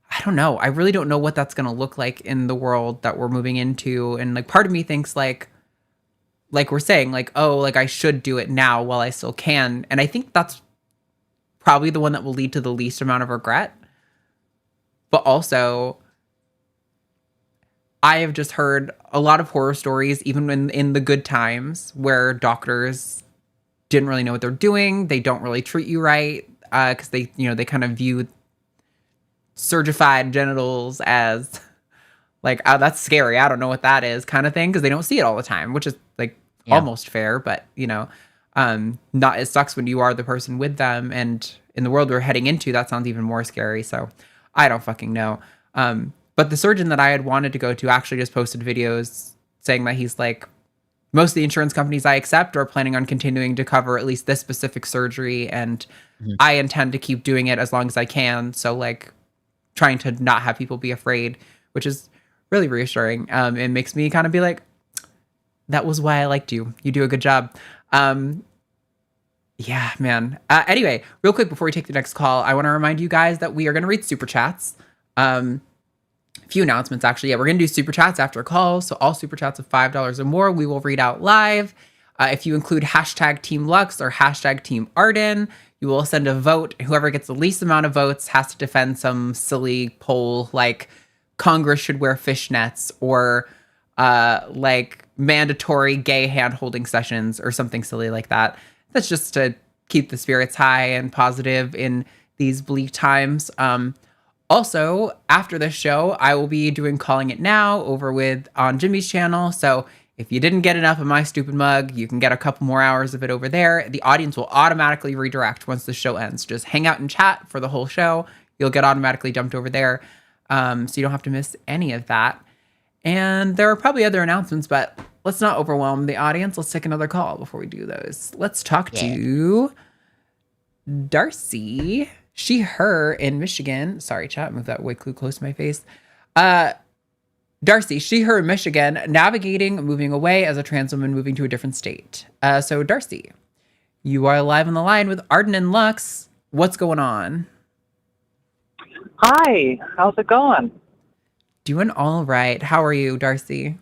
A: I don't know. I really don't know what that's going to look like in the world that we're moving into. And like part of me thinks like we're saying like, oh, like I should do it now while I still can. And I think that's probably the one that will lead to the least amount of regret. But also, I have just heard a lot of horror stories, even when in the good times, where doctors didn't really know what they're doing. They don't really treat you right because they kind of view surgified genitals as like, oh, that's scary. I don't know what that is kind of thing because they don't see it all the time, which is like almost fair. But, not, it sucks when you are the person with them. And in the world we're heading into, that sounds even more scary. So I don't fucking know. But the surgeon that I had wanted to go to actually just posted videos saying that he's like, most of the insurance companies I accept are planning on continuing to cover at least this specific surgery. And I intend to keep doing it as long as I can. So like trying to not have people be afraid, which is really reassuring. It makes me kind of be like, that was why I liked you. You do a good job. Yeah, man. Anyway, real quick before we take the next call, I want to remind you guys that we are going to read super chats. A few announcements, actually. Yeah, we're going to do super chats after a call. So all super chats of $5 or more, we will read out live. If you include hashtag Team Lux or hashtag Team Arden, you will send a vote. Whoever gets the least amount of votes has to defend some silly poll like Congress should wear fishnets or like mandatory gay hand-holding sessions or something silly like that. That's just to keep the spirits high and positive in these bleak times. Also, after this show, I will be doing Calling It Now over on Jimmy's channel. So if you didn't get enough of my stupid mug, you can get a couple more hours of it over there. The audience will automatically redirect once the show ends. Just hang out and chat for the whole show. You'll get automatically dumped over there. So you don't have to miss any of that. And there are probably other announcements, but let's not overwhelm the audience. Let's take another call before we do those. Let's talk to Darcy. She, her in Michigan. Sorry, chat, move that way close to my face. Darcy, she, her in Michigan, navigating moving away as a trans woman moving to a different state. So Darcy, you are live on the line with Arden and Lux. What's going on?
F: Hi, how's it going?
A: Doing all right. How are you, Darcy?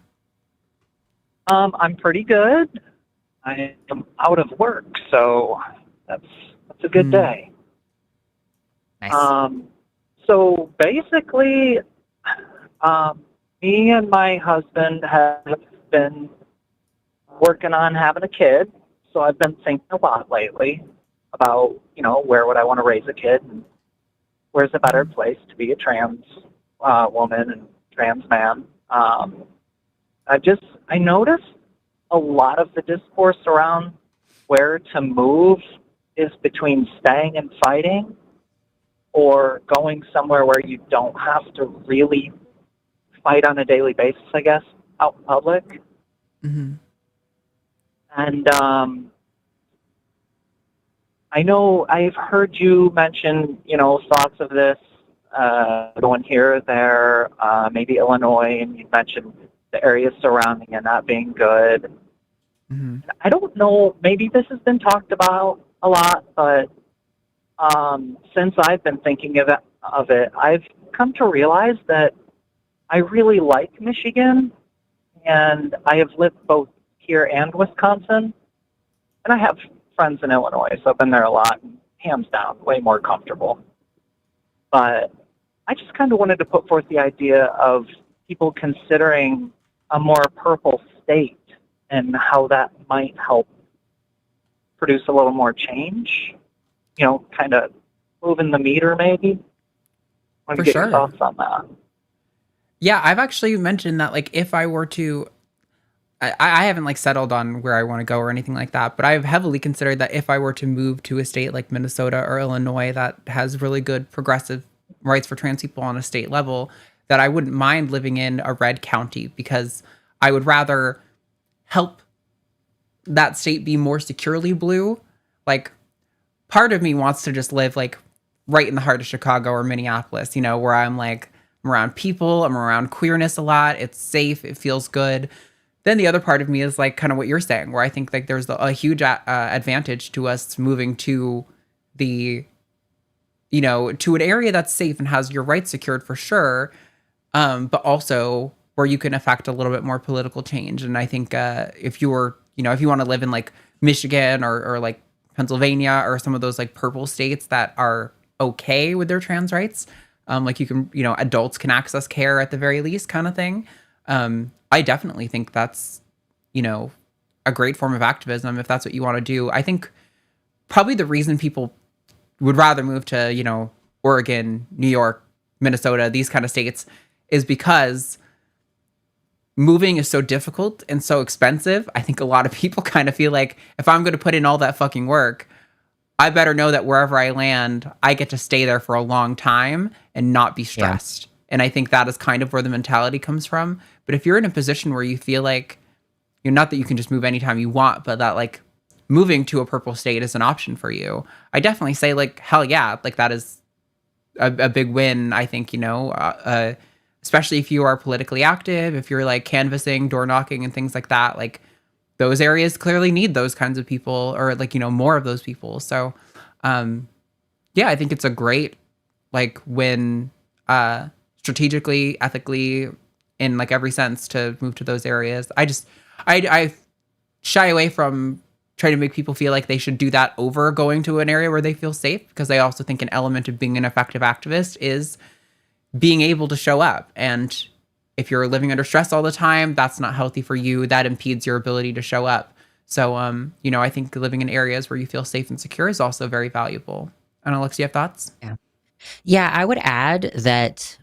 F: I'm pretty good. I am out of work, so that's a good day.
B: Nice.
F: So basically, me and my husband have been working on having a kid. So I've been thinking a lot lately about, where would I want to raise a kid, and where's a better place to be a trans woman and trans man. I noticed a lot of the discourse around where to move is between staying and fighting or going somewhere where you don't have to really fight on a daily basis, I guess, out in public.
A: Mm-hmm.
F: And I know I've heard you mention, thoughts of this going here or there, maybe Illinois, and you mentioned the areas surrounding and that being good.
A: Mm-hmm.
F: I don't know, maybe this has been talked about a lot, but since I've been thinking of it, I've come to realize that I really like Michigan, and I have lived both here and Wisconsin, and I have friends in Illinois, so I've been there a lot, and hands down, way more comfortable. But I just kind of wanted to put forth the idea of people considering a more purple state and how that might help produce a little more change, kind of moving the meter maybe. I want to get your thoughts on that.
A: Yeah, I've actually mentioned that, like, if I were to, I haven't, like, settled on where I want to go or anything like that, but I've heavily considered that if I were to move to a state like Minnesota or Illinois that has really good progressive rights for trans people on a state level, that I wouldn't mind living in a red county, because I would rather help that state be more securely blue. Like, part of me wants to just live, like, right in the heart of Chicago or Minneapolis, where I'm around people, I'm around queerness a lot, it's safe, it feels good. Then the other part of me is, like, kind of what you're saying, where I think, like, there's a huge advantage to us moving to the, to an area that's safe and has your rights secured for sure, but also where you can affect a little bit more political change. And I think if you were, if you want to live in, like, Michigan or like Pennsylvania or some of those, like, purple states that are okay with their trans rights, like, you can, adults can access care at the very least, kind of thing. I definitely think that's, a great form of activism if that's what you want to do. I think probably the reason people would rather move to, Oregon, New York, Minnesota, these kind of states, is because moving is so difficult and so expensive. I think a lot of people kind of feel like, if I'm going to put in all that fucking work, I better know that wherever I land, I get to stay there for a long time and not be stressed. Yeah. And I think that is kind of where the mentality comes from. But if you're in a position where you feel like, not that you can just move anytime you want, but that, like, moving to a purple state is an option for you, I definitely say, like, hell yeah, like, that is a big win, I think, especially if you are politically active, if you're, like, canvassing, door knocking and things like that, like, those areas clearly need those kinds of people, or, like, more of those people. So, yeah, I think it's a great, like, win, strategically, ethically, in, like, every sense to move to those areas. I shy away from trying to make people feel like they should do that over going to an area where they feel safe, because I also think an element of being an effective activist is being able to show up. And if you're living under stress all the time, that's not healthy for you. That impedes your ability to show up. So, I think living in areas where you feel safe and secure is also very valuable. And Alexis, you have thoughts?
B: Yeah, I would add that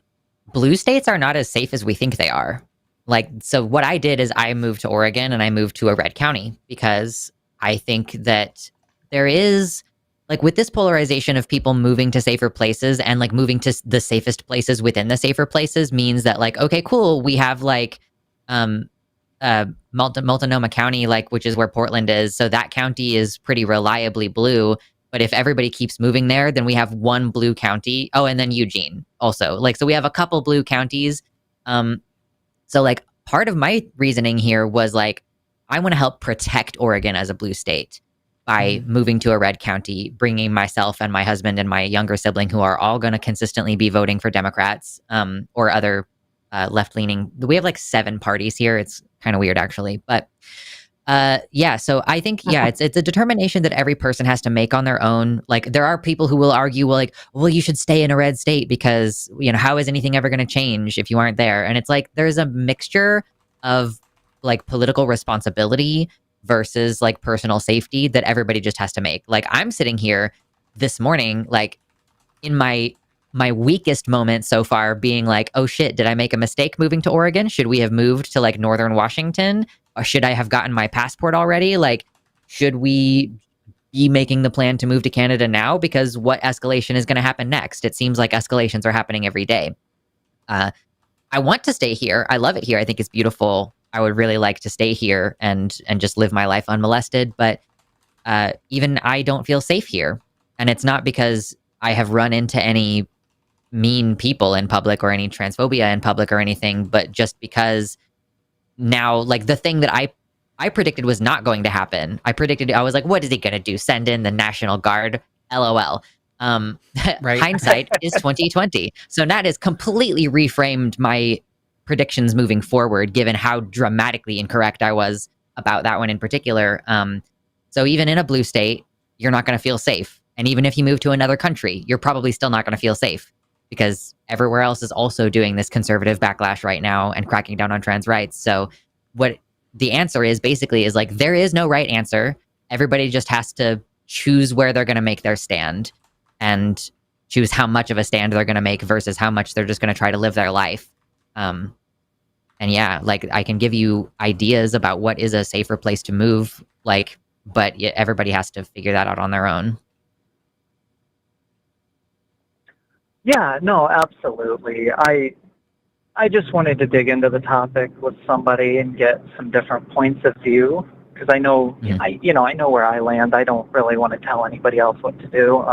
B: blue states are not as safe as we think they are. Like, so what I did is I moved to Oregon and I moved to a red county because I think that there is, like, with this polarization of people moving to safer places and like moving to the safest places within the safer places means that, like, okay, cool, we have like Multnomah County, like, which is where Portland is, so that county is pretty reliably blue. But if everybody keeps moving there, then we have one blue county. Oh, and then Eugene also, like, so we have a couple blue counties. So, like, part of my reasoning here was, like, I want to help protect Oregon as a blue state by moving to a red county, bringing myself and my husband and my younger sibling, who are all going to consistently be voting for Democrats or other left-leaning. We have, like, 7 parties here. It's kind of weird, actually. But, yeah, so I think, yeah, it's a determination that every person has to make on their own. Like, there are people who will argue, well, like, well, you should stay in a red state because, you know, how is anything ever going to change if you aren't there? And it's like, there's a mixture of, like, political responsibility versus, like, personal safety that everybody just has to make. Like, I'm sitting here this morning, like, in my weakest moment so far being like, oh shit, did I make a mistake moving to Oregon? Should we have moved to, like, Northern Washington? Or should I have gotten my passport already? Like, should we be making the plan to move to Canada now? Because what escalation is going to happen next? It seems like escalations are happening every day. I want to stay here. I love it here. I think it's beautiful. I would really like to stay here and just live my life unmolested. But even I don't feel safe here. And it's not because I have run into any mean people in public or any transphobia in public or anything, but just because now, like, the thing that I predicted was not going to happen. I was like, what is he going to do? Send in the National Guard? LOL. Right. Hindsight is 2020. So that has completely reframed my predictions moving forward, given how dramatically incorrect I was about that one in particular. So even in a blue state, you're not going to feel safe. And even if you move to another country, you're probably still not going to feel safe because everywhere else is also doing this conservative backlash right now and cracking down on trans rights. So what the answer is basically is, like, there is no right answer. Everybody just has to choose where they're going to make their stand and choose how much of a stand they're going to make versus how much they're just going to try to live their life. And yeah, like, I can give you ideas about what is a safer place to move, like, but everybody has to figure that out on their own.
F: Yeah, no, absolutely. I just wanted to dig into the topic with somebody and get some different points of view because I know, I know where I land. I don't really want to tell anybody else what to do.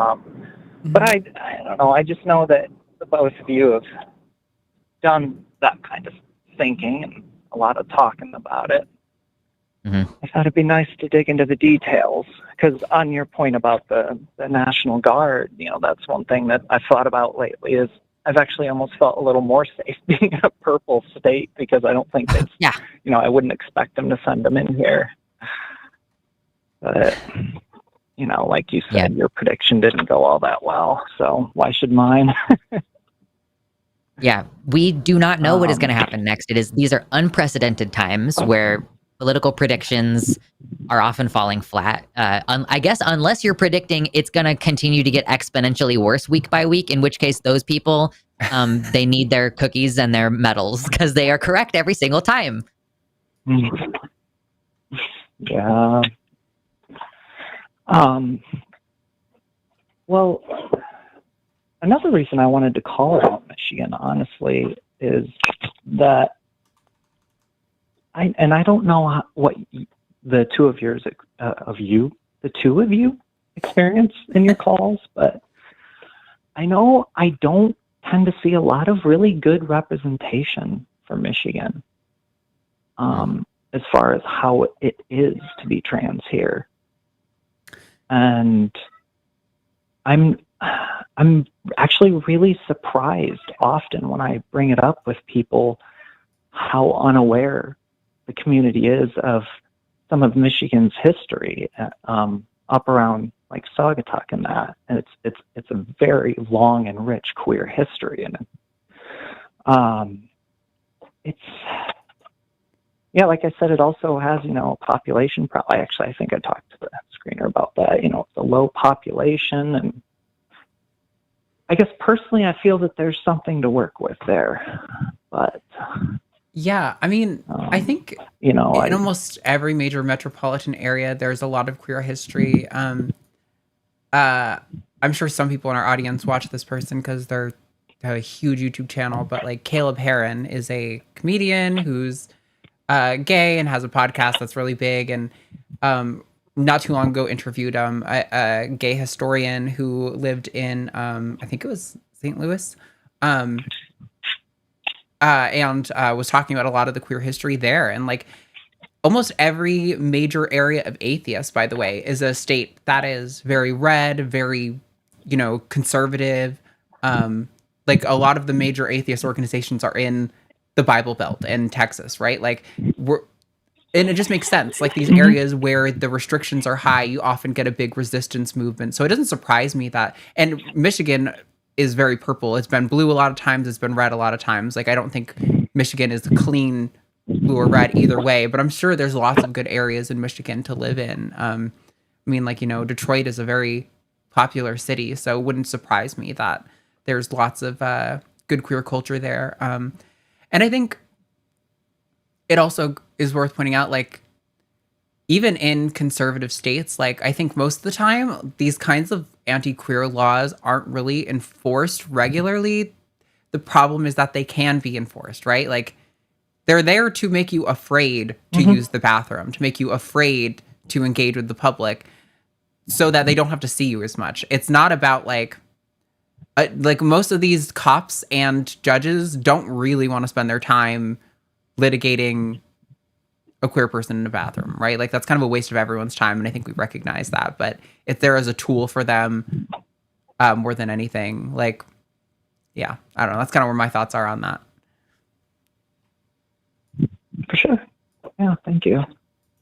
F: But I don't know. I just know that the both of you have done that kind of thinking and a lot of talking about it. I thought it'd be nice to dig into the details because on your point about the National Guard, that's one thing that I've thought about lately is I've actually almost felt a little more safe being in a purple state because I don't think it's, I wouldn't expect them to send them in here. But, like you said, your prediction didn't go all that well, so why should mine?
B: Yeah, we do not know what is going to happen next. These are unprecedented times where political predictions are often falling flat. I guess unless you're predicting it's going to continue to get exponentially worse week by week, in which case those people, they need their cookies and their medals because they are correct every single time.
F: Yeah. Well, another reason I wanted to call out Michigan, honestly, is that I don't know what the two of you experience in your calls, but I know I don't tend to see a lot of really good representation for Michigan as far as how it is to be trans here. And I'm actually really surprised often when I bring it up with people how unaware the community is of some of Michigan's history up around like Saugatuck and that. And it's a very long and rich queer history. And it's, like I said, it also has, a population problem. I think I talked to the screener about that, it's a low population. And I guess personally, I feel that there's something to work with there, but
A: Yeah, I mean, I think
F: You know,
A: in almost every major metropolitan area, there's a lot of queer history. I'm sure some people in our audience watch this person because they have a huge YouTube channel, but like Caleb Heron is a comedian who's gay and has a podcast that's really big. And not too long ago, interviewed a gay historian who lived in I think it was St. Louis, and was talking about a lot of the queer history there. And like almost every major area of atheists, by the way, is a state that is very red, very, conservative. Like a lot of the major atheist organizations are in the Bible Belt and Texas, right? Like and it just makes sense. Like these areas where the restrictions are high, you often get a big resistance movement. So it doesn't surprise me that, and Michigan is very purple. It's been blue a lot of times. It's been red a lot of times. Like I don't think Michigan is clean blue or red either way, but I'm sure there's lots of good areas in Michigan to live in. I mean, like, Detroit is a very popular city, so it wouldn't surprise me that there's lots of good queer culture there. And I think it also is worth pointing out, like, even in conservative states, like, I think most of the time, these kinds of anti-queer laws aren't really enforced regularly. The problem is that they can be enforced, right? Like, they're there to make you afraid to use the bathroom, to make you afraid to engage with the public so that they don't have to see you as much. It's not about like most of these cops and judges don't really want to spend their time litigating a queer person in a bathroom, right? Like that's kind of a waste of everyone's time. And I think we recognize that, but it's there as a tool for them more than anything. Like, yeah, I don't know. That's kind of where my thoughts are on that.
F: For sure. Yeah, thank you.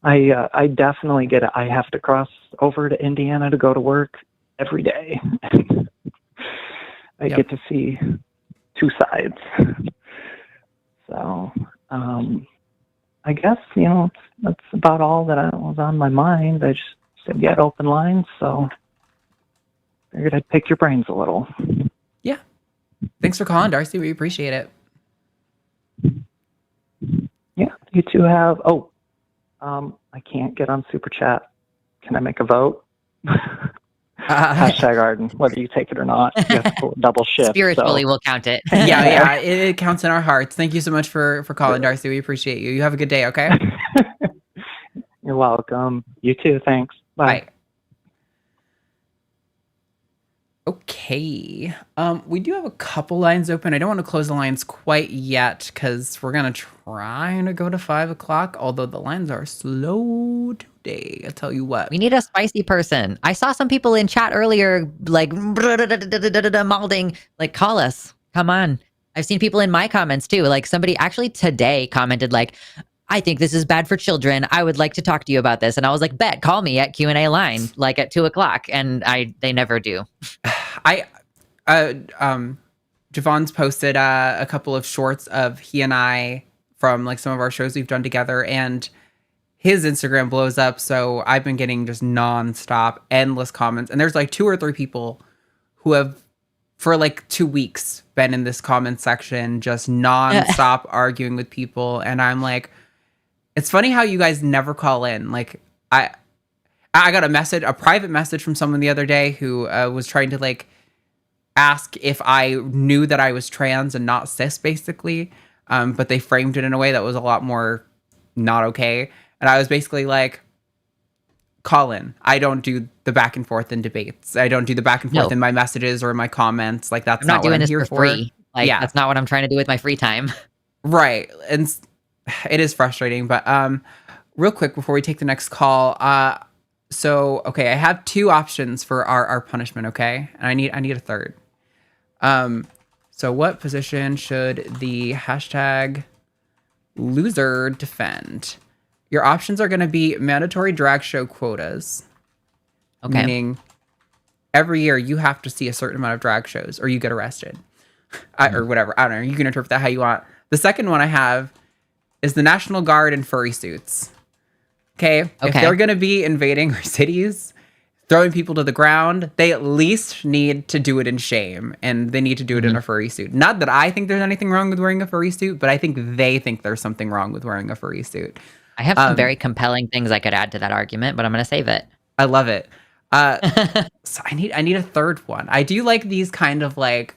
F: I definitely get it. I have to cross over to Indiana to go to work every day. I get to see two sides. So, I guess, that's about all that was on my mind. I just said, you had open lines, so figured I'd pick your brains a little.
A: Yeah. Thanks for calling, Darcy. We appreciate it.
F: Yeah, you two have, I can't get on Super Chat. Can I make a vote? Hashtag Arden, whether you take it or not. You have to double shift.
B: Spiritually, we'll count it.
A: Yeah, it counts in our hearts. Thank you so much for calling, Darcy. We appreciate you. You have a good day, okay?
F: You're welcome. You too, thanks. Bye.
A: Okay. We do have a couple lines open. I don't want to close the lines quite yet because we're going to try to go to 5 o'clock, although the lines are slow today. I'll tell you what.
B: We need a spicy person. I saw some people in chat earlier, like, malding, like, call us. Come on. I've seen people in my comments too. Like somebody actually today commented like, I think this is bad for children. I would like to talk to you about this. And I was like, bet, call me at Q&A line, like at 2 o'clock. And they never do.
A: Javon's posted a couple of shorts of he and I from like some of our shows we've done together, and his Instagram blows up. So I've been getting just nonstop, endless comments. And there's like 2 or 3 people who have for like 2 weeks been in this comment section, just nonstop arguing with people. And I'm like, it's funny how you guys never call in. Like I got a private message from someone the other day who was trying to like ask if I knew that I was trans and not cis, basically. But they framed it in a way that was a lot more not okay. And I was basically like, call in. I don't do the back and forth in debates. I don't do the back and forth in my messages or in my comments. Like that's not what I'm here for.
B: Free. Like that's not what I'm trying to do with my free time.
A: Right. And it is frustrating, but real quick before we take the next call, so okay, I have 2 options for our punishment, okay? And I need a third. So what position should the hashtag loser defend? Your options are going to be mandatory drag show quotas. Okay. Meaning every year you have to see a certain amount of drag shows or you get arrested. Or whatever. I don't know. You can interpret that how you want. The second one I have is the National Guard in furry suits. Okay. If they're going to be invading our cities, throwing people to the ground, they at least need to do it in shame, and they need to do it in a furry suit. Not that I think there's anything wrong with wearing a furry suit, but I think they think there's something wrong with wearing a furry suit.
B: I have some very compelling things I could add to that argument, but I'm going to save it.
A: I love it. So I need a third one. I do like these kind of like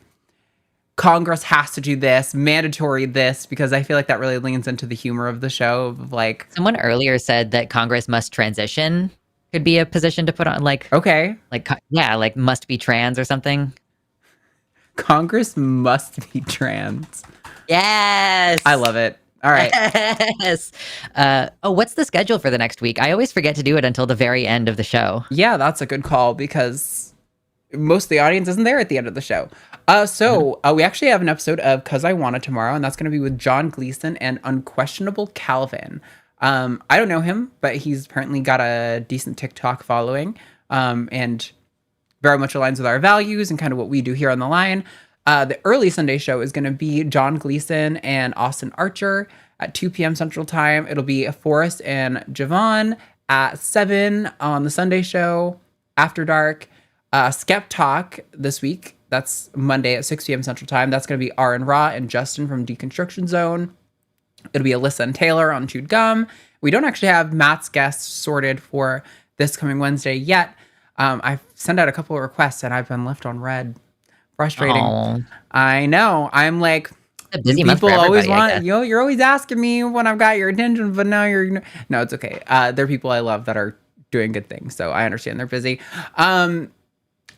A: Congress has to do this, mandatory this, because I feel like that really leans into the humor of the show. Of like,
B: someone earlier said that Congress must transition could be a position to put on, like,
A: okay,
B: like, yeah, like must be trans or something.
A: Congress must be trans.
B: Yes,
A: I love it. All right.
B: Yes. What's the schedule for the next week? I always forget to do it until the very end of the show.
A: Yeah, that's a good call because most of the audience isn't there at the end of the show. We actually have an episode of Cus I Wanna tomorrow, and that's going to be with John Gleason and Unquestionable Calvin. I don't know him, but he's apparently got a decent TikTok following, and very much aligns with our values and kind of what we do here on the line. The early Sunday show is going to be John Gleason and Austin Archer at 2 p.m. Central Time. It'll be Forrest and Javon at 7 on the Sunday show after dark. Skeptalk this week. That's Monday at 6 p.m. Central Time. That's going to be R and Ra and Justin from Deconstruction Zone. It'll be Alyssa and Taylor on Chewed Gum. We don't actually have Matt's guests sorted for this coming Wednesday yet. I've sent out a couple of requests and I've been left on red. Frustrating.
B: Aww.
A: I know. I'm like,
B: a busy month for
A: people always
B: everybody,
A: want, you're always asking me when I've got your attention, but now no, it's okay. There are people I love that are doing good things. So I understand they're busy. And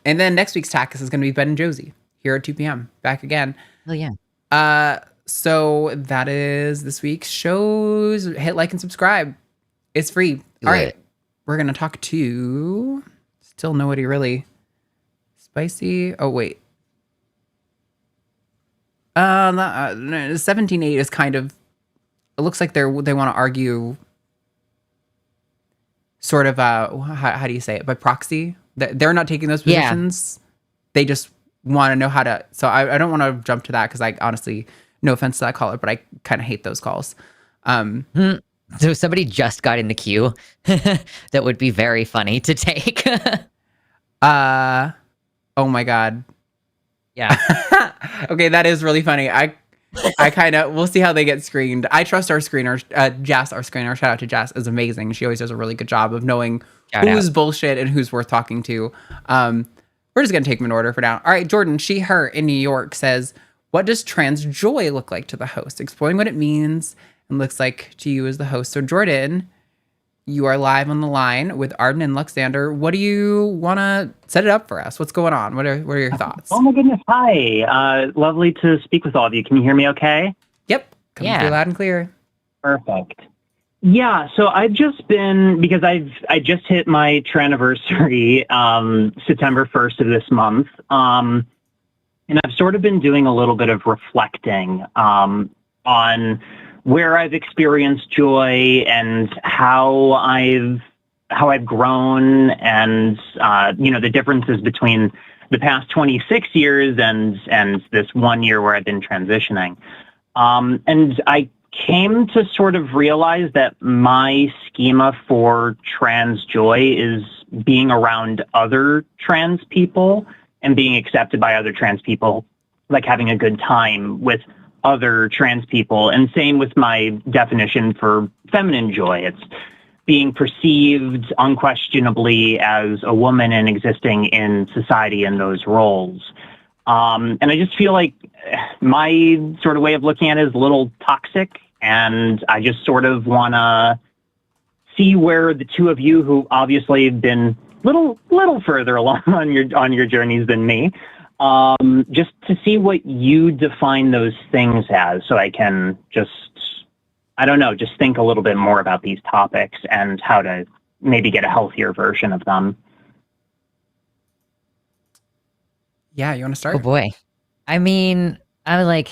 A: then next week's TACIS is going to be Ben and Josie here at 2 p.m. Back again.
B: Oh, yeah.
A: So that is this week's shows. Hit like and subscribe. It's free. All right. We're going to talk to still nobody really spicy. Oh, wait. 17-8 is kind of, it looks like they want to argue sort of, how do you say it? By proxy? They're not taking those positions. Yeah. They just want to know how to, so I don't want to jump to that because I honestly, no offense to that caller, but I kind of hate those calls.
B: So somebody just got in the queue. That would be very funny to take.
A: Oh my God.
B: Yeah.
A: Okay, that is really funny. I kind of, we'll see how they get screened. I trust our screener, Jess, our screener. Shout out to Jess, is amazing. She always does a really good job of knowing who's bullshit and who's worth talking to. We're just going to take them in order for now. All right, Jordan, she, her in New York says, what does trans joy look like to the host? Exploring what it means and looks like to you as the host. So Jordan, you are live on the line with Arden and Luxander. What do you want to set it up for us? What's going on? What are your thoughts?
G: Oh my goodness. Hi. Lovely to speak with all of you. Can you hear me okay?
A: Yep. Coming through loud and clear.
G: Perfect. Yeah, so I've just been, because I just hit my Traniversary September 1st of this month, and I've sort of been doing a little bit of reflecting on where I've experienced joy and how I've grown, and the differences between the past 26 years and this 1 year where I've been transitioning. And I came to sort of realize that my schema for trans joy is being around other trans people and being accepted by other trans people, like having a good time with other trans people. And same with my definition for feminine joy. It's being perceived unquestionably as a woman and existing in society in those roles. And I just feel like my sort of way of looking at it is a little toxic. And I just sort of want to see where the two of you, who obviously have been little further along on your journeys than me, just to see what you define those things as, so I can just think a little bit more about these topics and how to maybe get a healthier version of them.
A: Yeah, you want to start?
B: Oh boy. I mean, I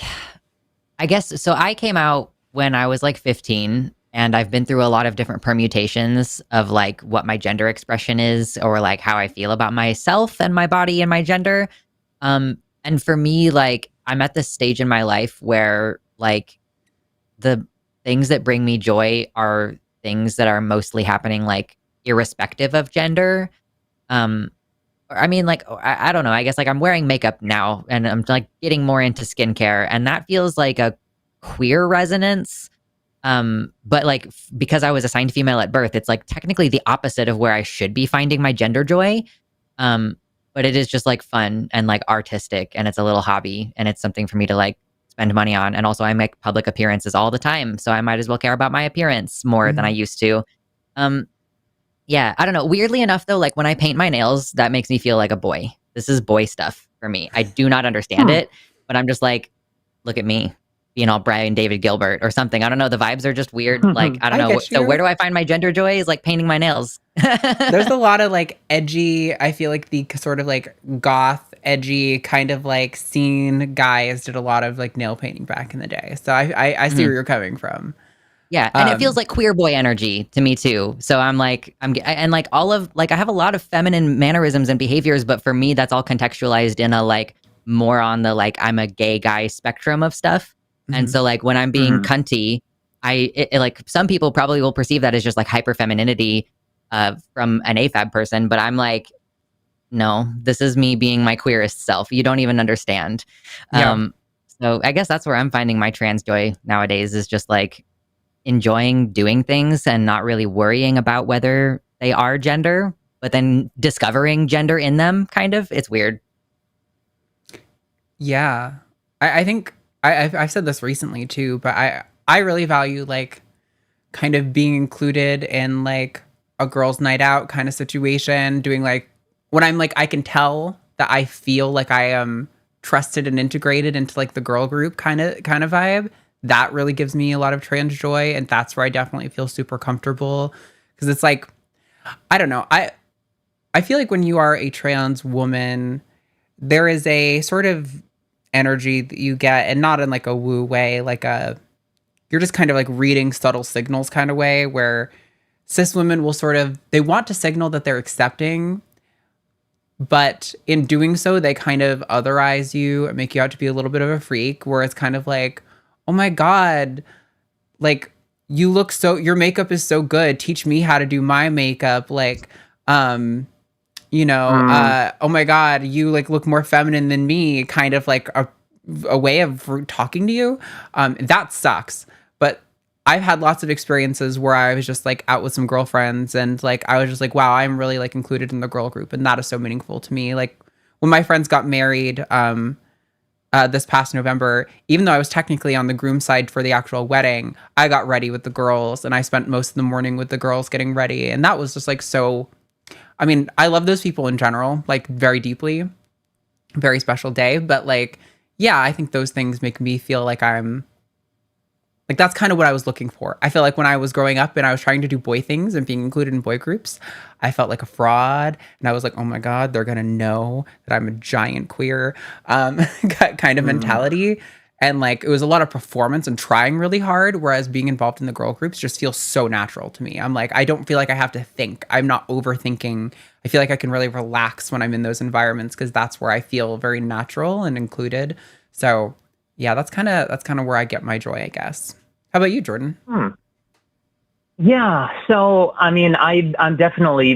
B: guess, so I came out when I was like 15, and I've been through a lot of different permutations of like what my gender expression is, or like how I feel about myself and my body and my gender. And for me, like, I'm at this stage in my life where like the things that bring me joy are things that are mostly happening like irrespective of gender. I mean, like, I don't know. I guess like I'm wearing makeup now and I'm like getting more into skincare, and that feels like a queer resonance. But like because I was assigned female at birth, it's like technically the opposite of where I should be finding my gender joy. But it is just like fun and like artistic, and it's a little hobby, and it's something for me to like spend money on. And also I make public appearances all the time, so I might as well care about my appearance more than I used to. Yeah, I don't know. Weirdly enough, though, like when I paint my nails, that makes me feel like a boy. This is boy stuff for me. I do not understand it, but I'm just like, look at me being all Brian David Gilbert or something. I don't know. The vibes are just weird. Like, I don't know. So where do I find my gender joy? Is like painting my nails.
A: There's a lot of like edgy, I feel like the sort of like goth, edgy kind of like scene guys did a lot of like nail painting back in the day. So I see where you're coming from.
B: Yeah, and it feels like queer boy energy to me too. So I'm like, and like all of like I have a lot of feminine mannerisms and behaviors, but for me that's all contextualized in a like more on the like I'm a gay guy spectrum of stuff. And so like when I'm being cunty, like some people probably will perceive that as just like hyper femininity from an AFAB person, but I'm like, no, this is me being my queerest self. You don't even understand.
A: Yeah.
B: So I guess that's where I'm finding my trans joy nowadays, is just like enjoying doing things and not really worrying about whether they are gender, but then discovering gender in them, kind of. It's weird.
A: Yeah. I think I've said this recently too, but I really value like kind of being included in like a girls' night out kind of situation, doing like when I'm like I can tell that I feel like I am trusted and integrated into like the girl group kind of vibe. That really gives me a lot of trans joy, and that's where I definitely feel super comfortable, because it's like, I don't know, I feel like when you are a trans woman, there is a sort of energy that you get, and not in like a woo way, like you're just kind of like reading subtle signals kind of way, where cis women will sort of, they want to signal that they're accepting, but in doing so, they kind of otherize you and make you out to be a little bit of a freak, where it's kind of like, oh my God, like you look so, your makeup is so good. Teach me how to do my makeup. Like, oh my God, you like look more feminine than me, kind of like a way of talking to you. That sucks. But I've had lots of experiences where I was just like out with some girlfriends, and like I was just like, wow, I'm really like included in the girl group, and that is so meaningful to me. Like when my friends got married, this past November, even though I was technically on the groom side for the actual wedding, I got ready with the girls, and I spent most of the morning with the girls getting ready. And that was just like so, I mean, I love those people in general, like very deeply, very special day. But like, yeah, I think those things make me feel like I'm, like that's kind of what I was looking for. I feel like when I was growing up and I was trying to do boy things and being included in boy groups, I felt like a fraud. And I was like, oh my God, they're going to know that I'm a giant queer kind of mentality. And like, it was a lot of performance and trying really hard. Whereas being involved in the girl groups just feels so natural to me. I'm like, I don't feel like I have to think. I'm not overthinking. I feel like I can really relax when I'm in those environments, because that's where I feel very natural and included. So yeah, that's kind of where I get my joy, I guess. How about you, Jordan?
G: Yeah, so I mean, I'm definitely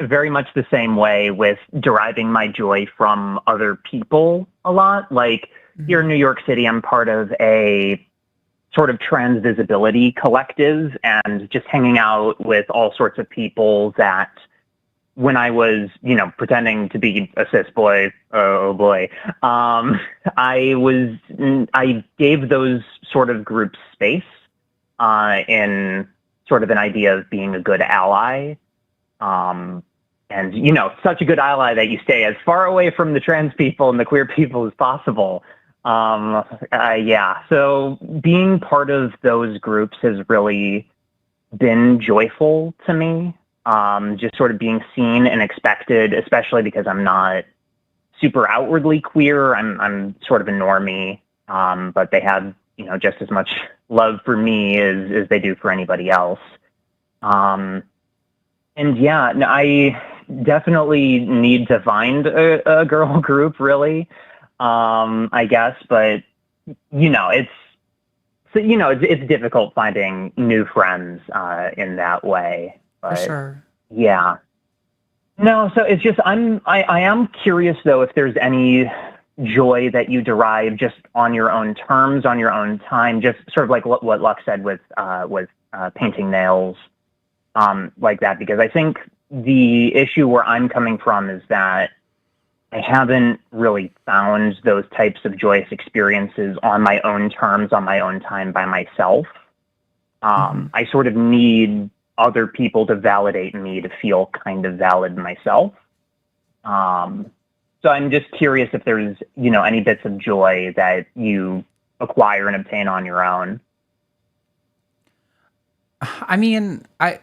G: very much the same way with deriving my joy from other people a lot. Like here in New York City, I'm part of a sort of trans visibility collective, and just hanging out with all sorts of people that when I was, pretending to be a cis boy, I gave those sort of groups space in sort of an idea of being a good ally. And, such a good ally that you stay as far away from the trans people and the queer people as possible. So being part of those groups has really been joyful to me. Just sort of being seen and expected, especially because I'm not super outwardly queer. I'm sort of a normie, but they have, just as much love for me as they do for anybody else. I definitely need to find a girl group, really, I guess, but it's difficult finding new friends in that way. But,
A: For sure.
G: Yeah. No, so it's just I am curious though if there's any joy that you derive just on your own terms, on your own time, just sort of like what Lux said with painting nails, like that, because I think the issue where I'm coming from is that I haven't really found those types of joyous experiences on my own terms, on my own time by myself. I sort of need other people to validate me to feel kind of valid myself. So I'm just curious if there's, any bits of joy that you acquire and obtain on your own.
A: I mean, I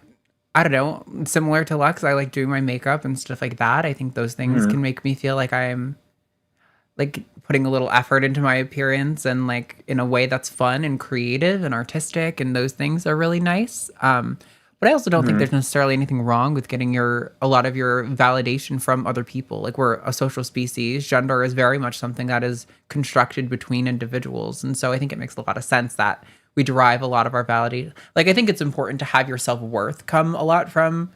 A: don't know. Similar to Lux, I like doing my makeup and stuff like that. I think those things can make me feel like I'm like putting a little effort into my appearance and like in a way that's fun and creative and artistic, and those things are really nice. But I also don't think there's necessarily anything wrong with getting a lot of your validation from other people. Like, we're a social species. Gender is very much something that is constructed between individuals. And so I think it makes a lot of sense that we derive a lot of our validation. Like, I think it's important to have your self-worth come a lot from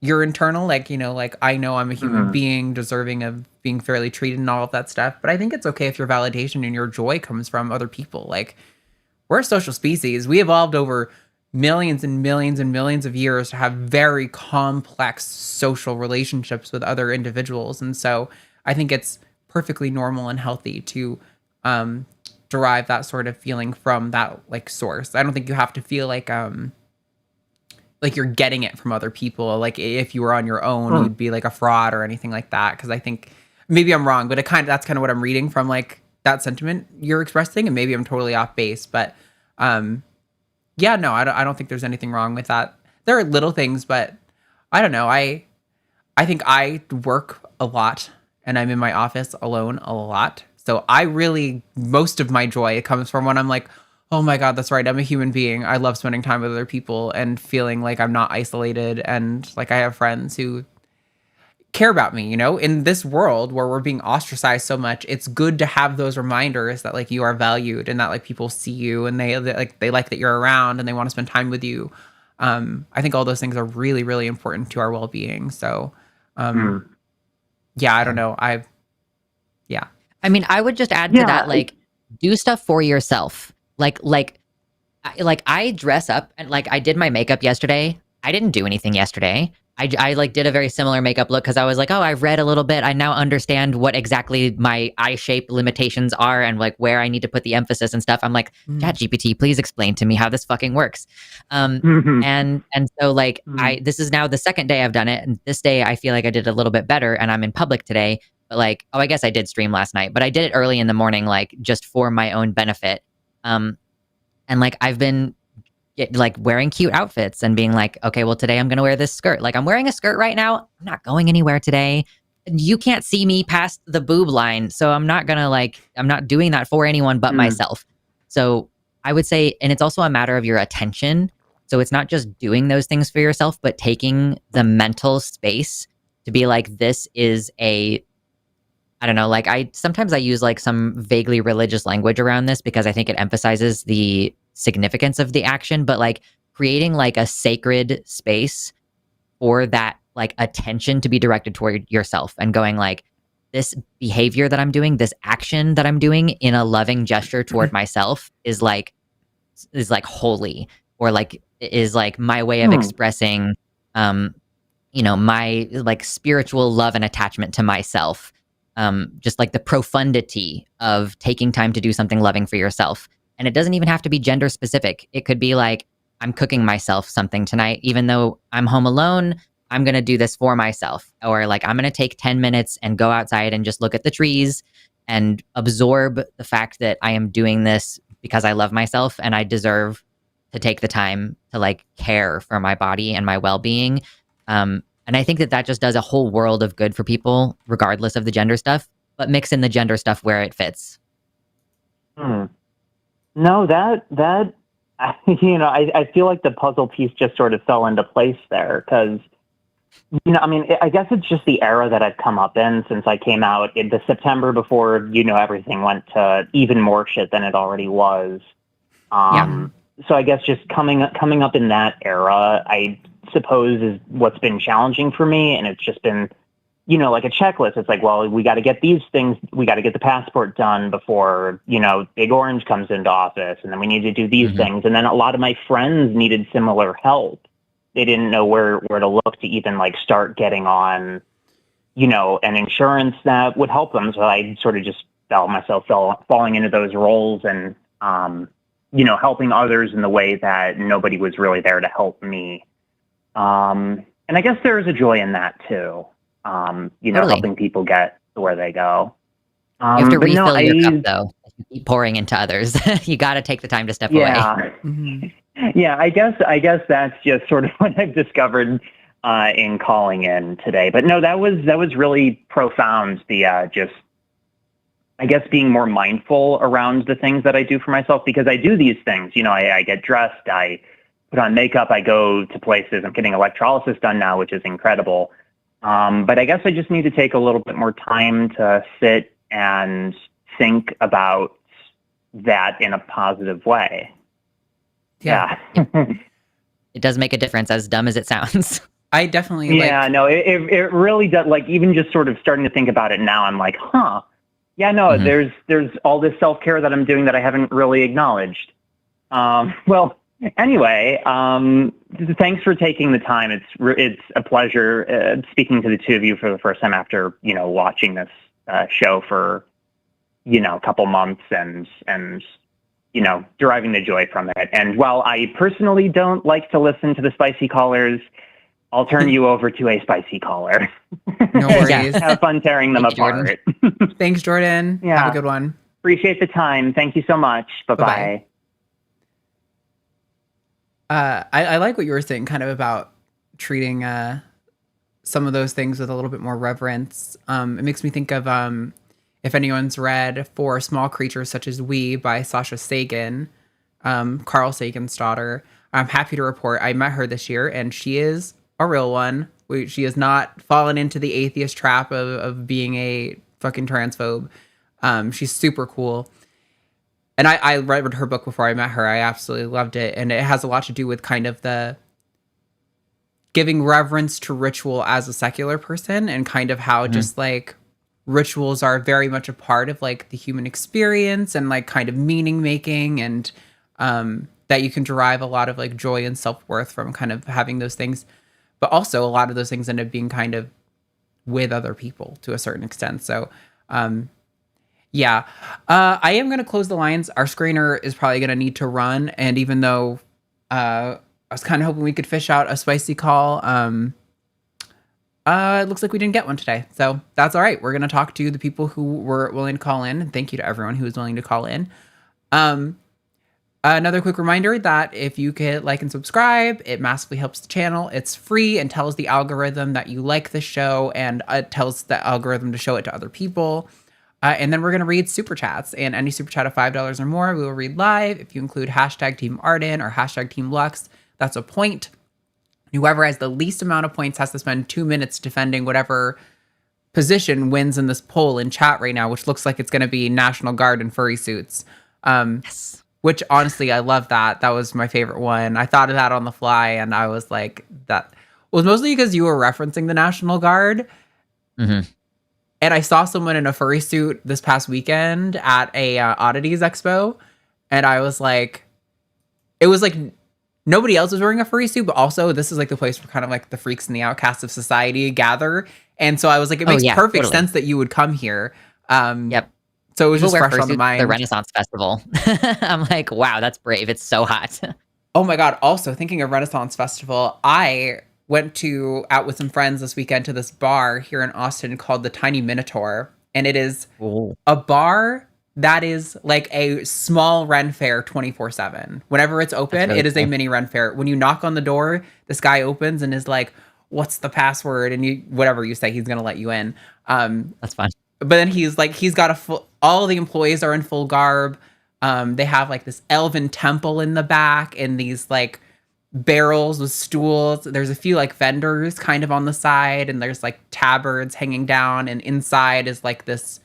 A: your internal, like, I know I'm a human being deserving of being fairly treated and all of that stuff. But I think it's okay if your validation and your joy comes from other people. Like, we're a social species. We evolved over millions and millions and millions of years to have very complex social relationships with other individuals. And so I think it's perfectly normal and healthy to derive that sort of feeling from that like source. I don't think you have to feel like you're getting it from other people. Like, if you were on your own, you'd be like a fraud or anything like that. Cause I think maybe I'm wrong, but that's kind of what I'm reading from like that sentiment you're expressing. And maybe I'm totally off base, but yeah, no, I don't think there's anything wrong with that. There are little things, but I don't know. I think I work a lot and I'm in my office alone a lot. So most of my joy comes from when I'm like, oh my God, that's right. I'm a human being. I love spending time with other people and feeling like I'm not isolated and like I have friends who care about me, in this world where we're being ostracized so much. It's good to have those reminders that like you are valued and that like people see you and they like that you're around and they want to spend time with you. I think all those things are really, really important to our well-being. So, yeah, I don't know. Yeah.
B: I mean, I would just add to that, like, do stuff for yourself. Like I dress up and like I did my makeup yesterday. I didn't do anything yesterday. I like did a very similar makeup look because I was like, oh, I've read a little bit. I now understand what exactly my eye shape limitations are and like where I need to put the emphasis and stuff. I'm like, ChatGPT, please explain to me how this fucking works. And so like this is now the second day I've done it, and this day I feel like I did a little bit better, and I'm in public today. But like, I guess I did stream last night, but I did it early in the morning, like just for my own benefit. And like I've been like wearing cute outfits and being like, okay, well, today I'm going to wear this skirt. Like, I'm wearing a skirt right now. I'm not going anywhere today. You can't see me past the boob line. So I'm not doing that for anyone but myself. So I would say, and it's also a matter of your attention. So it's not just doing those things for yourself, but taking the mental space to be like, this is I don't know, like sometimes I use like some vaguely religious language around this because I think it emphasizes the significance of the action, but like creating like a sacred space for that like attention to be directed toward yourself and going like, this behavior that I'm doing, this action that I'm doing in a loving gesture toward myself is like holy, or like is like my way of expressing my like spiritual love and attachment to myself. Just like the profundity of taking time to do something loving for yourself. And it doesn't even have to be gender specific. It could be like, I'm cooking myself something tonight, even though I'm home alone, I'm going to do this for myself. Or like, I'm going to take 10 minutes and go outside and just look at the trees and absorb the fact that I am doing this because I love myself and I deserve to take the time to like care for my body and my well-being. And I think that just does a whole world of good for people, regardless of the gender stuff, but mix in the gender stuff where it fits.
G: No, that I feel like the puzzle piece just sort of fell into place there because, I mean, I guess it's just the era that I've come up in since I came out in the September before, everything went to even more shit than it already was. So I guess just coming up in that era, I suppose is what's been challenging for me. And it's just been, like a checklist. It's like, well, we got to get these things. We got to get the passport done before, Big Orange comes into office. And then we need to do these things. And then a lot of my friends needed similar help. They didn't know where to look to even like start getting on, an insurance that would help them. So I sort of just felt myself falling into those roles and, helping others in the way that nobody was really there to help me. And I guess there is a joy in that too. Totally. Helping people get to where they go.
B: You have to refill your cup though. If you keep pouring into others, you got to take the time to step away.
G: Yeah, I guess that's just sort of what I've discovered in calling in today. But no, that was really profound. The just, I guess, being more mindful around the things that I do for myself, because I do these things. I get dressed, I put on makeup, I go to places. I'm getting electrolysis done now, which is incredible. But I guess I just need to take a little bit more time to sit and think about that in a positive way. Yeah.
B: It does make a difference, as dumb as it sounds.
A: I definitely
G: it really does. Like, even just sort of starting to think about it now, I'm like, there's all this self-care that I'm doing that I haven't really acknowledged. Well, anyway, thanks for taking the time. It's a pleasure speaking to the two of you for the first time after watching this show for a couple months and deriving the joy from it. And while I personally don't like to listen to the spicy callers, I'll turn you over to a spicy caller.
A: No worries.
G: Have fun tearing them apart.
A: Thanks, Jordan.
G: Yeah.
A: Have a good one.
G: Appreciate the time. Thank you so much. Bye-bye.
A: I like what you were saying kind of about treating some of those things with a little bit more reverence. It makes me think of if anyone's read For Small Creatures Such as We by Sasha Sagan, Carl Sagan's daughter. I'm happy to report I met her this year, and she is a real one. She has not fallen into the atheist trap of being a fucking transphobe. She's super cool. And I read her book before I met her. I absolutely loved it. And it has a lot to do with kind of the giving reverence to ritual as a secular person, and kind of how just like rituals are very much a part of like the human experience and like kind of meaning making, and that you can derive a lot of like joy and self-worth from kind of having those things. But also a lot of those things end up being kind of with other people to a certain extent. So, I am going to close the lines. Our screener is probably going to need to run. And even though I was kind of hoping we could fish out a spicy call, it looks like we didn't get one today. So that's all right. We're going to talk to the people who were willing to call in. And thank you to everyone who was willing to call in. Another quick reminder that if you could like and subscribe, it massively helps the channel. It's free and tells the algorithm that you like the show, and it tells the algorithm to show it to other people. And then we're going to read super chats, and any super chat of $5 or more, we will read live. If you include hashtag Team Arden or hashtag Team Lux, that's a point. Whoever has the least amount of points has to spend 2 minutes defending whatever position wins in this poll in chat right now, which looks like it's going to be National Guard and furry suits.
B: Yes.
A: Which honestly, I love that. That was my favorite one. I thought of that on the fly, and I was like, that was mostly because you were referencing the National Guard.
B: Mm-hmm.
A: And I saw someone in a furry suit this past weekend at a Oddities Expo, and I was like, it was like nobody else was wearing a furry suit, but also this is like the place where kind of like the freaks and the outcasts of society gather. And so I was like, it makes perfect sense that you would come here.
B: Yep.
A: So it was just fresh on the mind.
B: The Renaissance Festival. I'm like, wow, that's brave. It's so hot.
A: Oh my God. Also, thinking of Renaissance Festival, I went out with some friends this weekend to this bar here in Austin called the Tiny Minotaur. And it is a bar that is like a small Ren Fair 24/7. Whenever it's open, really it is cool. A mini Ren Fair. When you knock on the door, this guy opens and is like, what's the password? And whatever you say, he's going to let you in.
B: That's fine.
A: But then he's got all the employees are in full garb. They have like this elven temple in the back and these like barrels with stools. There's a few like vendors kind of on the side, and there's like tabards hanging down, and inside is like this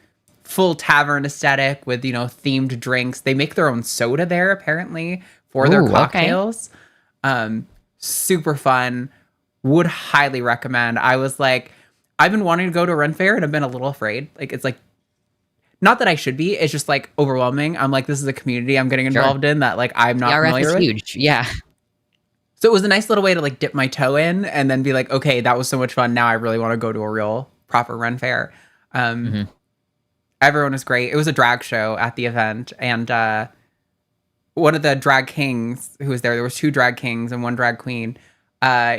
A: full tavern aesthetic with, themed drinks. They make their own soda there apparently for their cocktails. Okay. Super fun. Would highly recommend. I was like, I've been wanting to go to a Ren Fair and I've been a little afraid. Like, it's like, not that I should be, it's just like overwhelming. I'm like, this is a community I'm getting involved in that like I'm not
B: The RF
A: familiar
B: is
A: with.
B: huge. Yeah.
A: So it was a nice little way to like dip my toe in and then be like, okay, that was so much fun. Now I really want to go to a real proper Ren Fair. Everyone was great. It was a drag show at the event, and one of the drag kings who was there was 2 drag kings and 1 drag queen.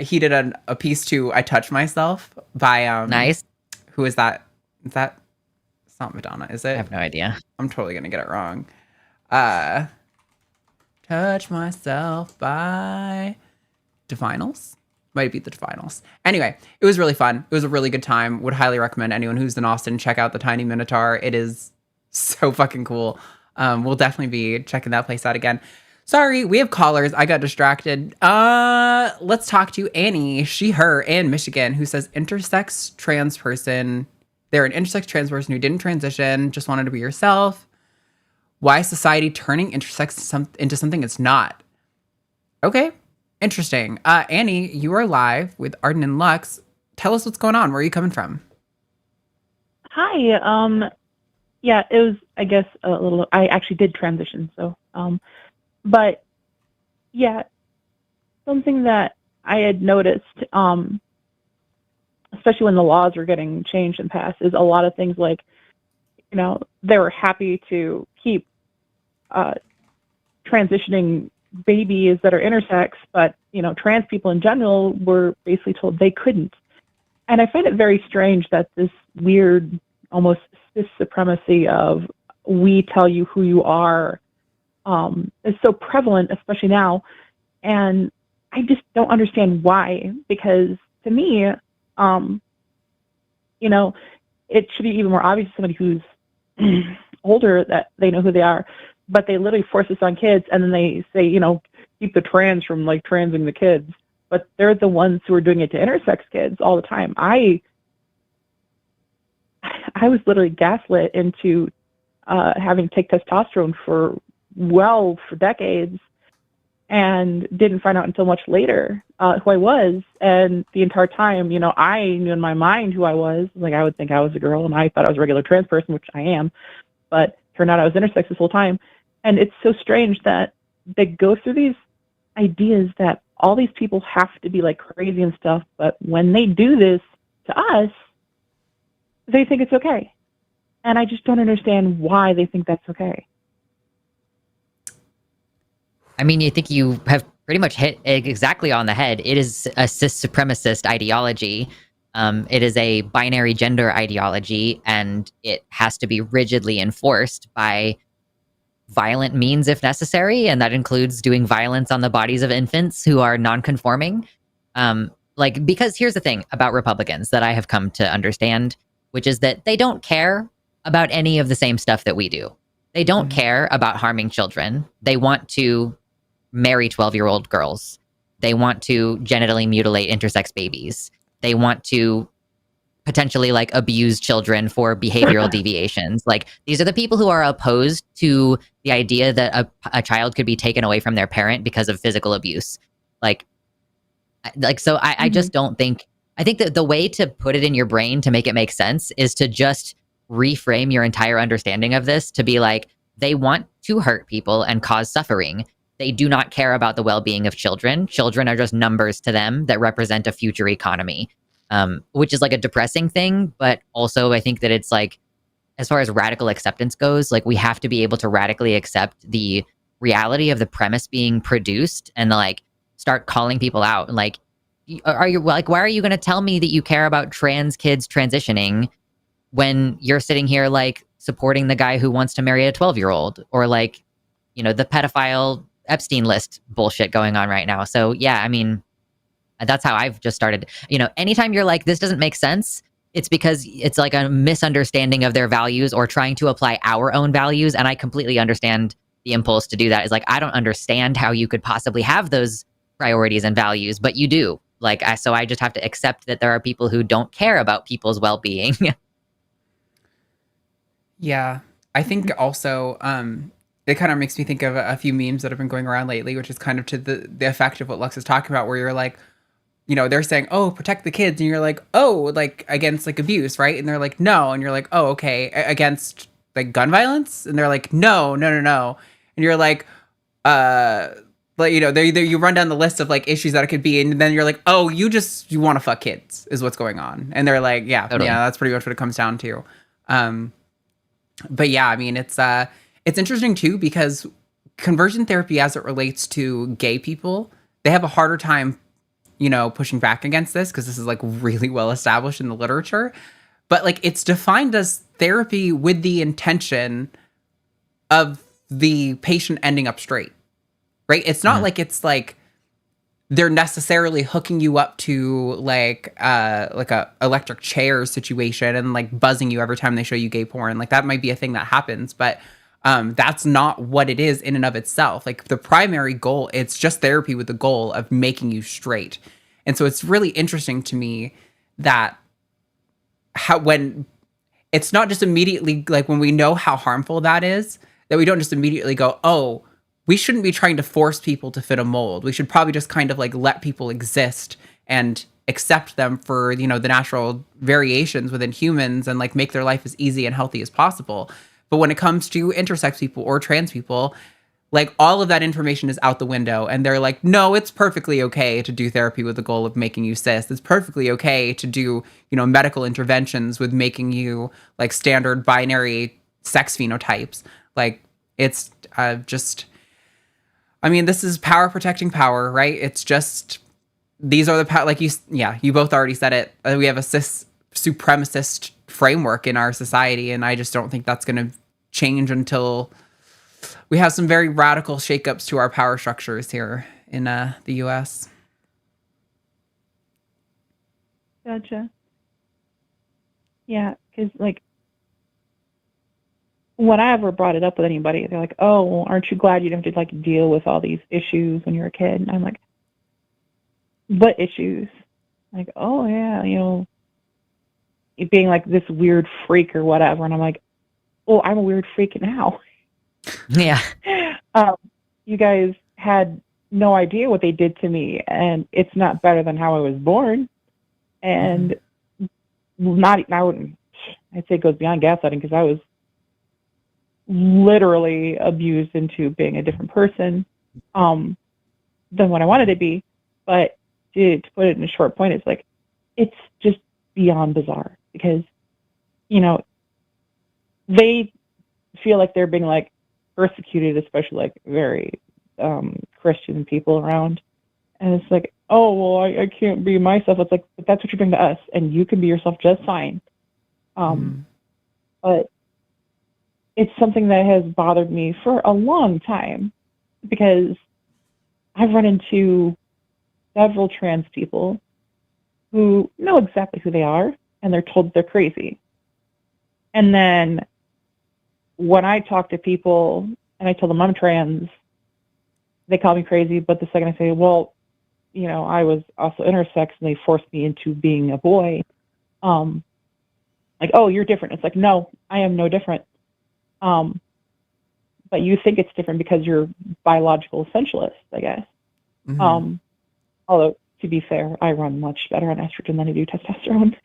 A: He did a piece to "I Touch Myself" by
B: Nice.
A: Who is that? Is that? It's not Madonna, is it?
B: I have no idea.
A: I'm totally gonna get it wrong. "Touch Myself" by Divinals. Might be the Divinals. Anyway, it was really fun. It was a really good time. Would highly recommend anyone who's in Austin check out the Tiny Minotaur. It is so fucking cool. We'll definitely be checking that place out again. Sorry, we have callers. I got distracted. Let's talk to Annie, she, her, in Michigan, who says intersex trans person. They're an intersex trans person who didn't transition, just wanted to be yourself. Why is society turning intersex into something it's not? Okay. Interesting. Annie, you are live with Arden and Lux. Tell us what's going on. Where are you coming from?
H: Hi. Yeah, it was, I guess, a little, I actually did transition. So, but yeah, something that I had noticed, especially when the laws were getting changed and passed, is a lot of things like, you know, they were happy to keep transitioning babies that are intersex, but, you know, trans people in general were basically told they couldn't. And I find it very strange that this weird, almost cis supremacy of we tell you who you are is so prevalent, especially now. And I just don't understand why, because to me, you know, it should be even more obvious to somebody who's older that they know who they are, but they literally force this on kids, and then they say, you know, keep the trans from like transing the kids, but they're the ones who are doing it to intersex kids all the time. I was literally gaslit into having to take testosterone for decades, and didn't find out until much later who I was. And the entire time, you know, I knew in my mind who I was. Like, I would think I was a girl, and I thought I was a regular trans person, which I am, but turned out I was intersex this whole time. And it's so strange that they go through these ideas that all these people have to be like crazy and stuff, but when they do this to us, they think it's okay. And I just don't understand why they think that's okay.
B: I mean, you think you have pretty much hit exactly on the head. It is a cis supremacist ideology. It is a binary gender ideology, and it has to be rigidly enforced by violent means if necessary, and that includes doing violence on the bodies of infants who are non-conforming. Because here's the thing about Republicans that I have come to understand, which is that they don't care about any of the same stuff that we do. They don't care about harming children. They want to marry 12-year-old girls. They want to genitally mutilate intersex babies. They want to potentially like abuse children for behavioral deviations. Like, these are the people who are opposed to the idea that a child could be taken away from their parent because of physical abuse. So I just don't think, I think that the way to put it in your brain to make it make sense is to just reframe your entire understanding of this to be like, they want to hurt people and cause suffering. They do not care about the well-being of children. Children are just numbers to them that represent a future economy. Which is like a depressing thing, but also I think that it's like, as far as radical acceptance goes, like, we have to be able to radically accept the reality of the premise being produced and like start calling people out. And like, are you like, why are you going to tell me that you care about trans kids transitioning when you're sitting here like supporting the guy who wants to marry a 12-year-old, or like, you know, the pedophile Epstein list bullshit going on right now? So yeah, I mean, that's how I've just started. You know, anytime you're like, this doesn't make sense, it's because it's like a misunderstanding of their values or trying to apply our own values. And I completely understand the impulse to do that. Is like, I don't understand how you could possibly have those priorities and values, but you do. Like, so I just have to accept that there are people who don't care about people's well-being.
A: Yeah. I think also, it kind of makes me think of a few memes that have been going around lately, which is kind of to the effect of what Lux is talking about, where you're like, they're saying, oh, protect the kids. And you're like, oh, like against like abuse, right? And they're like, no. And you're like, oh, okay. Against like gun violence? And they're like, no, no, no, no. And you're like, like, you run down the list of like issues that it could be. And then you're like, oh, you want to fuck kids is what's going on. And they're like, yeah,
B: Totally.
A: yeah, that's pretty much what it comes down to. But yeah, I mean, it's interesting too, because conversion therapy as it relates to gay people, they have a harder time pushing back against this because this is like really well established in the literature. But like it's defined as therapy with the intention of the patient ending up straight, right? It's not like it's like they're necessarily hooking you up to like a electric chair situation and like buzzing you every time they show you gay porn. Like that might be a thing that happens, but that's not what it is in and of itself. Like the primary goal, it's just therapy with the goal of making you straight. And so it's really interesting to me that when it's not just immediately like when we know how harmful that is, that we don't just immediately go, oh, we shouldn't be trying to force people to fit a mold. We should probably just kind of like let people exist and accept them for, the natural variations within humans and like make their life as easy and healthy as possible. But when it comes to intersex people or trans people, like all of that information is out the window and they're like, no, it's perfectly okay to do therapy with the goal of making you cis. It's perfectly okay to do, medical interventions with making you like standard binary sex phenotypes. Like it's just, I mean, this is power protecting power, right? It's just, these are the power, like you both already said it. We have a cis supremacist framework in our society. And I just don't think that's going to change until we have some very radical shakeups to our power structures here in the U.S.
H: Gotcha. Yeah, because like when I ever brought it up with anybody, they're like, "Oh, well, aren't you glad you didn't have to like deal with all these issues when you were a kid?" And I'm like, "What issues?" Like, "Oh yeah, you being like this weird freak or whatever." And I'm like, "Oh, I'm a weird freak now."
B: Yeah.
H: You guys had no idea what they did to me, and it's not better than how I was born. And I'd say it goes beyond gaslighting because I was literally abused into being a different person than what I wanted to be. But to put it in a short point, it's like, it's just beyond bizarre because, they feel like they're being like persecuted, especially like very Christian people around. And it's like, oh, well, I can't be myself. It's like, but that's what you're doing to us, and you can be yourself just fine. But it's something that has bothered me for a long time because I've run into several trans people who know exactly who they are, and they're told they're crazy. And then when I talk to people and I tell them I'm trans, they call me crazy. But the second I say, well, I was also intersex and they forced me into being a boy, like, oh, you're different. It's like, no, I am no different. But you think it's different because you're biological essentialist, I guess. Although, to be fair, I run much better on estrogen than I do testosterone.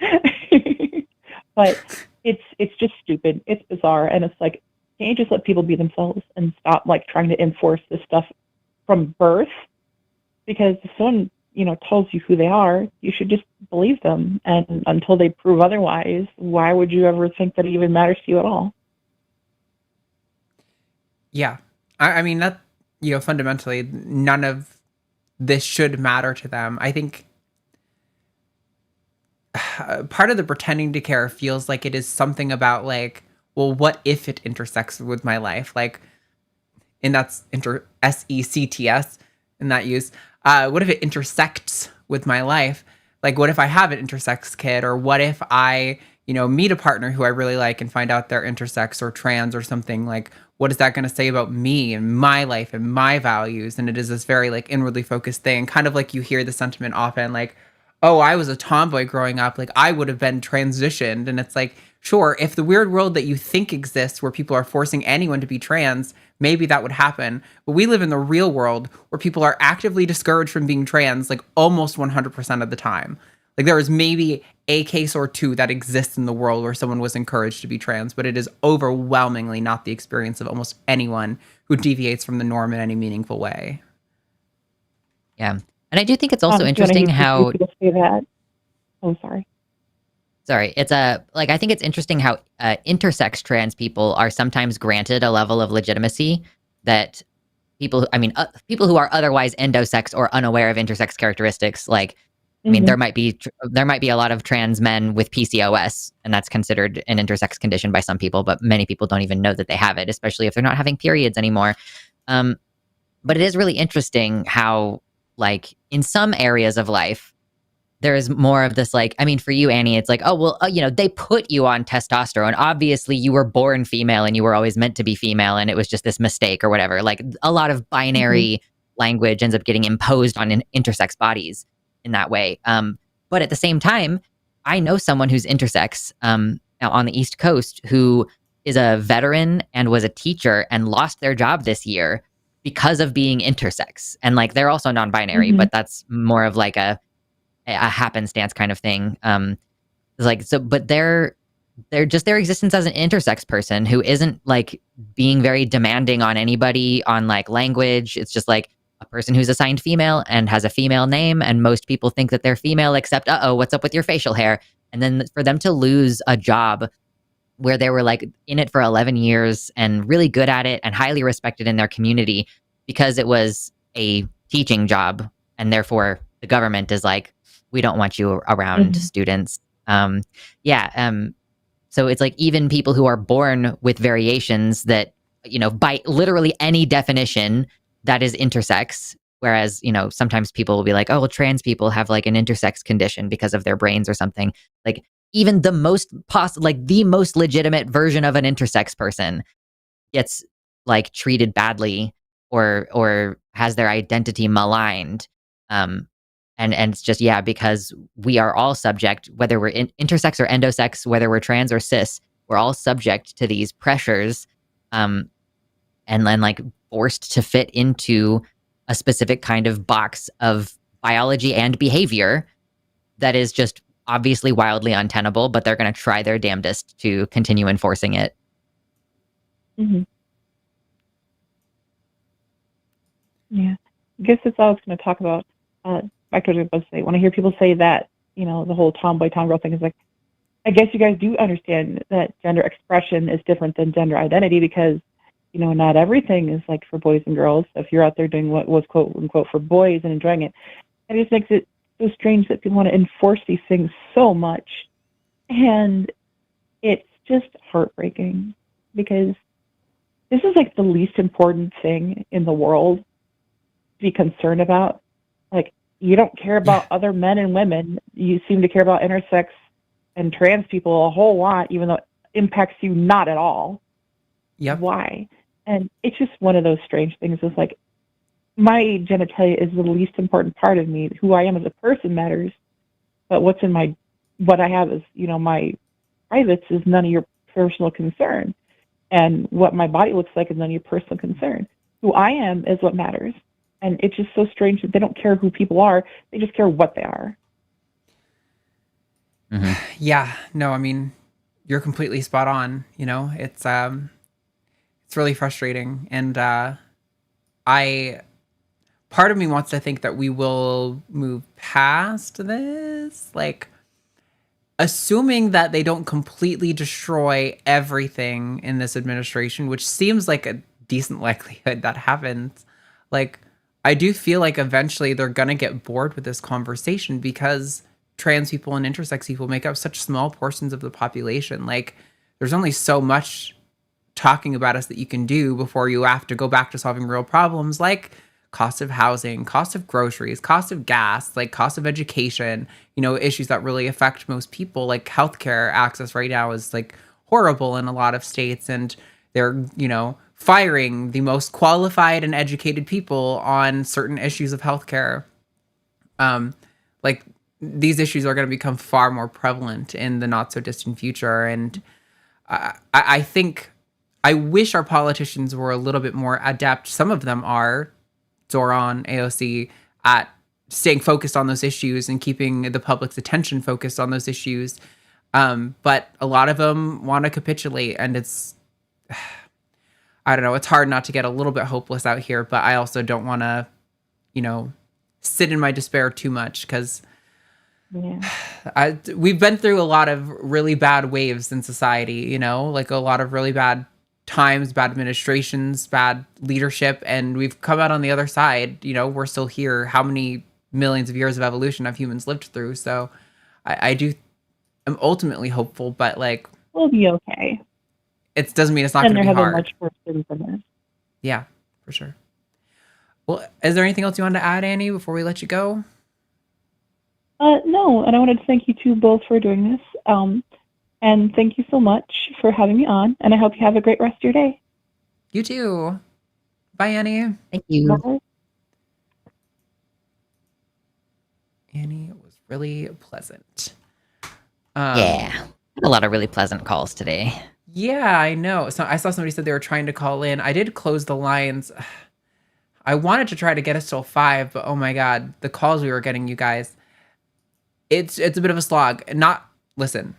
H: But it's just stupid. It's bizarre. And it's like, can't you just let people be themselves and stop like trying to enforce this stuff from birth? Because if someone, tells you who they are, you should just believe them. And until they prove otherwise, why would you ever think that it even matters to you at all?
A: Yeah. I mean, that, fundamentally, none of this should matter to them. I think part of the pretending to care feels like it is something about like, well, what if it intersects with my life? Like, and that's SECTS in that use. What if it intersects with my life? Like, what if I have an intersex kid? Or what if I, meet a partner who I really like and find out they're intersex or trans or something? Like, what is that going to say about me and my life and my values? And it is this very like inwardly focused thing, kind of like you hear the sentiment often like, oh, I was a tomboy growing up, like I would have been transitioned. And it's like, sure, if the weird world that you think exists where people are forcing anyone to be trans, maybe that would happen. But we live in the real world where people are actively discouraged from being trans like almost 100% of the time. Like there is maybe a case or two that exists in the world where someone was encouraged to be trans, but it is overwhelmingly not the experience of almost anyone who deviates from the norm in any meaningful way.
B: Yeah. And I do think it's also
H: Do you wanna
B: interesting
H: hear
B: how
H: people say that? Oh, sorry.
B: Sorry, it's like I think it's interesting how intersex trans people are sometimes granted a level of legitimacy that people, I mean, people who are otherwise endosex or unaware of intersex characteristics, like, I mean,
H: Mhm.
B: there might be a lot of trans men with PCOS, and that's considered an intersex condition by some people, but many people don't even know that they have it, especially if they're not having periods anymore. But it is really interesting how, like, in some areas of life, there is more of this, like, I mean, for you, Annie, it's like, oh, well, you know, they put you on testosterone. Obviously, you were born female and you were always meant to be female, and it was just this mistake or whatever. Like, a lot of binary language ends up getting imposed on intersex bodies in that way. But at the same time, I know someone who's intersex now on the East Coast who is a veteran and was a teacher and lost their job this year because of being intersex. And like, they're also non-binary, but that's more of like a happenstance kind of thing. Like, so, but they're just their existence as an intersex person who isn't like being very demanding on anybody on like language. It's just like a person who's assigned female and has a female name, and most people think that they're female, except, what's up with your facial hair? And then for them to lose a job where they were like in it for 11 years and really good at it and highly respected in their community because it was a teaching job, and therefore the government is like, we don't want you around students. So it's like even people who are born with variations that, you know, by literally any definition that is intersex, whereas, you know, sometimes people will be like, oh, well, trans people have like an intersex condition because of their brains or something. Like even the most the most legitimate version of an intersex person gets like treated badly or has their identity maligned. And it's just, because we are all subject, whether we're intersex or endosex, whether we're trans or cis, we're all subject to these pressures, and then like forced to fit into a specific kind of box of biology and behavior that is just obviously wildly untenable, but they're going to try their damnedest to continue enforcing it.
H: Yeah. I guess that's all I was going to talk about. Back to what I was about to say. When I hear people say that, you know, the whole tomboy, tomgirl thing is like, I guess you guys do understand that gender expression is different than gender identity because, you know, not everything is like for boys and girls. So if you're out there doing what was quote unquote for boys and enjoying it, it just makes it so strange that people want to enforce these things so much. And it's just heartbreaking because this is like the least important thing in the world to be concerned about. Like, you don't care about other men and women. You seem to care about intersex and trans people a whole lot, even though it impacts you not at all.
A: Yep.
H: Why? And it's just one of those strange things. It's like, my genitalia is the least important part of me. Who I am as a person matters, but what I have is, you know, my privates is none of your personal concern. And what my body looks like is none of your personal concern. Who I am is what matters. And it's just so strange that they don't care who people are. They just care what they are.
A: Yeah, no, I mean, you're completely spot on. You know, it's really frustrating. And part of me wants to think that we will move past this. Like, assuming that they don't completely destroy everything in this administration, which seems like a decent likelihood that happens. Like, I do feel like eventually they're going to get bored with this conversation because trans people and intersex people make up such small portions of the population. Like, there's only so much talking about us that you can do before you have to go back to solving real problems like cost of housing, cost of groceries, cost of gas, like cost of education, you know, issues that really affect most people. Like healthcare access right now is like horrible in a lot of states, and they're, you know, firing the most qualified and educated people on certain issues of healthcare. Like these issues are going to become far more prevalent in the not so distant future. And I think I wish our politicians were a little bit more adept. Some of them are, Zoran, AOC, at staying focused on those issues and keeping the public's attention focused on those issues. But a lot of them want to capitulate, and it's, I don't know, it's hard not to get a little bit hopeless out here, but I also don't want to, sit in my despair too much, because we've been through a lot of really bad waves in society, like a lot of really bad times, bad administrations, bad leadership, and we've come out on the other side. We're still here. How many millions of years of evolution have humans lived through? So I'm ultimately hopeful, but
H: we'll be okay.
A: It doesn't mean it's not going to be hard.
H: Much worse things than this.
A: Yeah, for sure. Well, is there anything else you wanted to add, Annie, before we let you go?
H: No, and I wanted to thank you two both for doing this. And thank you so much for having me on, and I hope you have a great rest of your day.
A: You too. Bye, Annie.
B: Thank you.
H: Bye.
A: Annie was really pleasant.
B: Yeah. A lot of really pleasant calls today.
A: Yeah, I know. So I saw somebody said they were trying to call in. I did close the lines. I wanted to try to get us till 5, but oh my God, the calls we were getting, you guys. It's a bit of a slog. Listen,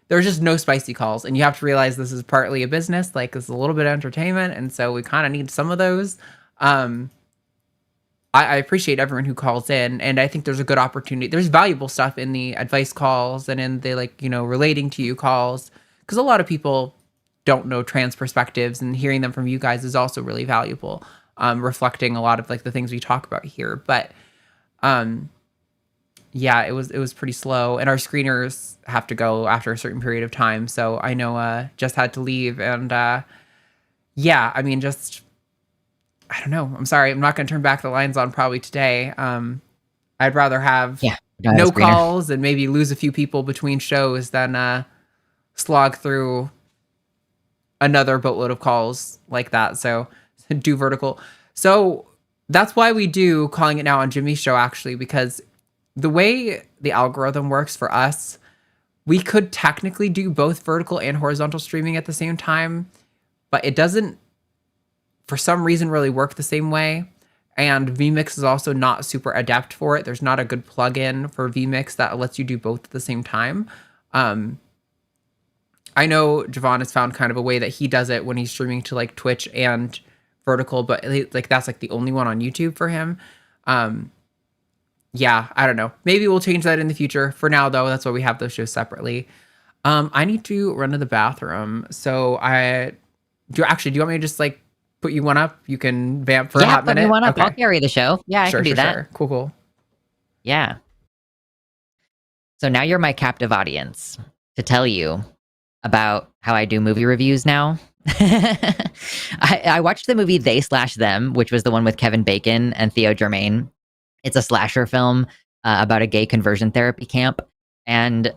A: there's just no spicy calls, and you have to realize this is partly a business, it's a little bit of entertainment, and so we kind of need some of those. I appreciate everyone who calls in, and I think there's a good opportunity. There's valuable stuff in the advice calls and in the relating to you calls, because a lot of people don't know trans perspectives, and hearing them from you guys is also really valuable, reflecting a lot of the things we talk about here. But yeah, it was pretty slow, and our screeners have to go after a certain period of time. So I know Jess had to leave, and yeah, I mean, just I don't know. I'm sorry, I'm not going to turn back the lines on probably today. I'd rather have no calls and maybe lose a few people between shows than slog through another boatload of calls like that. So do vertical. So that's why we do Calling It Now on Jimmy's show, actually, because the way the algorithm works for us, we could technically do both vertical and horizontal streaming at the same time, but it doesn't, for some reason, really work the same way. And vMix is also not super adept for it. There's not a good plugin for vMix that lets you do both at the same time. I know Javon has found kind of a way that he does it when he's streaming to Twitch and vertical, but that's the only one on YouTube for him. Yeah, I don't know. Maybe we'll change that in the future. For now, though, that's why we have those shows separately. I need to run to the bathroom. So do you want me to just put you one up? You can vamp for a hot minute?
B: Yeah, put me one up.
A: Okay.
B: I'll carry the show. Yeah, I can do that.
A: Sure. Cool.
B: Yeah. So now you're my captive audience to tell you about how I do movie reviews now. I watched the movie They/Them, which was the one with Kevin Bacon and Theo Germain. It's a slasher film about a gay conversion therapy camp. And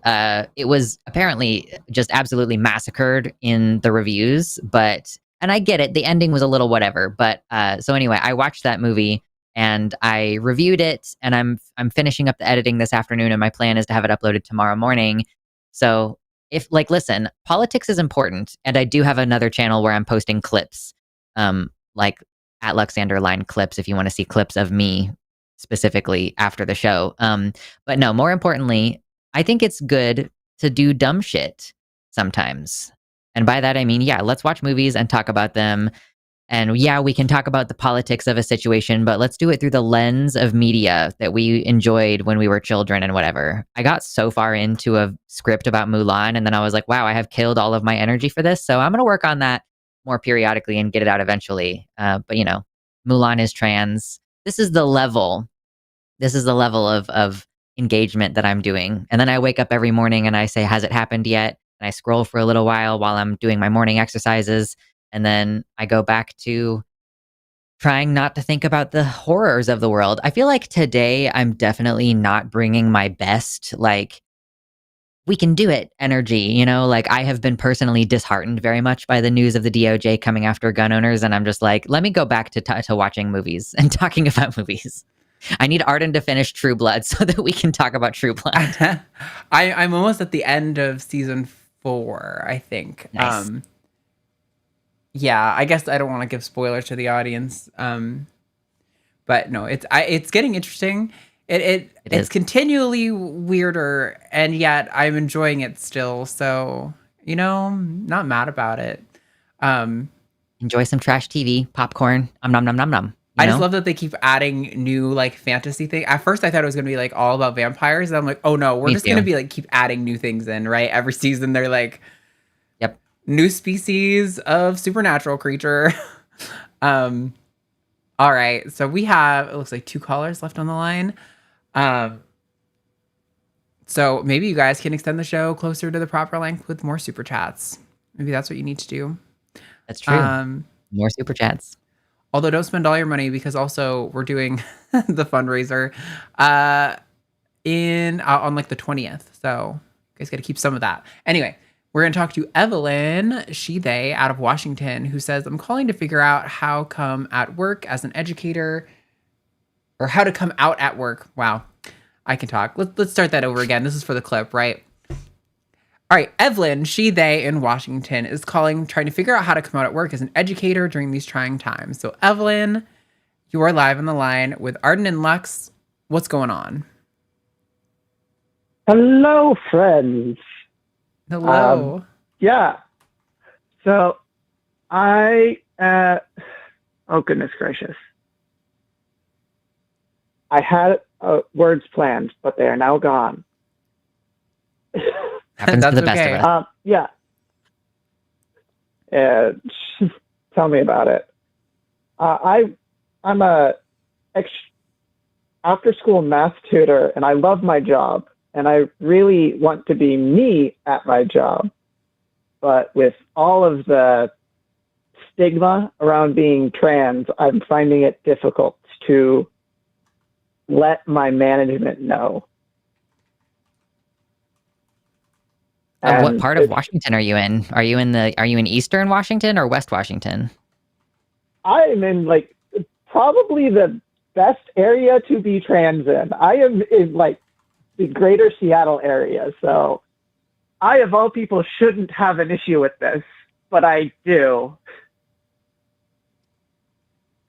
B: it was apparently just absolutely massacred in the reviews. And I get it. The ending was a little whatever. But so anyway, I watched that movie and I reviewed it. And I'm finishing up the editing this afternoon. And my plan is to have it uploaded tomorrow morning. So listen, politics is important. And I do have another channel where I'm posting clips, at Luxander Line clips, if you want to see clips of me specifically after the show. But no, more importantly, I think it's good to do dumb shit sometimes. And by that, I mean, yeah, let's watch movies and talk about them. And yeah, we can talk about the politics of a situation, but let's do it through the lens of media that we enjoyed when we were children and whatever. I got so far into a script about Mulan, and then I was like, wow, I have killed all of my energy for this. So I'm going to work on that more periodically and get it out eventually. But Mulan is trans. This is the level of engagement that I'm doing. And then I wake up every morning and I say, has it happened yet? And I scroll for a little while I'm doing my morning exercises. And then I go back to trying not to think about the horrors of the world. I feel like today I'm definitely not bringing my best, we can do it energy, I have been personally disheartened very much by the news of the DOJ coming after gun owners. And I'm just let me go back to watching movies and talking about movies. I need Arden to finish True Blood so that we can talk about True Blood.
A: I'm almost at the end of season 4, I think.
B: Nice.
A: Yeah, I guess I don't want to give spoilers to the audience. But no, it's getting interesting. It's
B: is.
A: continually weirder, and yet I'm enjoying it still. So, not mad about it.
B: Enjoy some trash TV, popcorn, nom nom nom nom.
A: I just love that they keep adding new like fantasy thing. At first, I thought it was gonna be like all about vampires, and I'm like, oh no, we're just gonna be like keep adding new things in, right? Every season, they're like,
B: yep,
A: new species of supernatural creature. All right, so we have, it looks like 2 callers left on the line. So maybe you guys can extend the show closer to the proper length with more super chats. Maybe that's what you need to do.
B: That's true. More super chats.
A: Although don't spend all your money, because also we're doing the fundraiser on like the 20th. So you guys got to keep some of that. Anyway, we're going to talk to Evelyn, they, out of Washington, who says, I'm calling to figure out how come at work as an educator, or how to come out at work. Wow, I can talk. Let's start that over again. This is for the clip, right? All right, Evelyn, they, in Washington, is calling, trying to figure out how to come out at work as an educator during these trying times. So, Evelyn, you are live on the line with Arden and Lux. What's going on?
C: Hello, friends.
A: Hello.
C: Yeah. So, oh goodness gracious. I had words planned, but they are now gone.
B: Happens to the best of us.
C: Yeah. Tell me about it. I'm a after-school math tutor, and I love my job, and I really want to be me at my job. But with all of the stigma around being trans, I'm finding it difficult to let my management know.
B: What part of Washington are you in? Are you in Eastern Washington or West Washington?
C: I'm in like probably the best area to be trans in. I am in like the greater Seattle area. So I, of all people, shouldn't have an issue with this, but I do.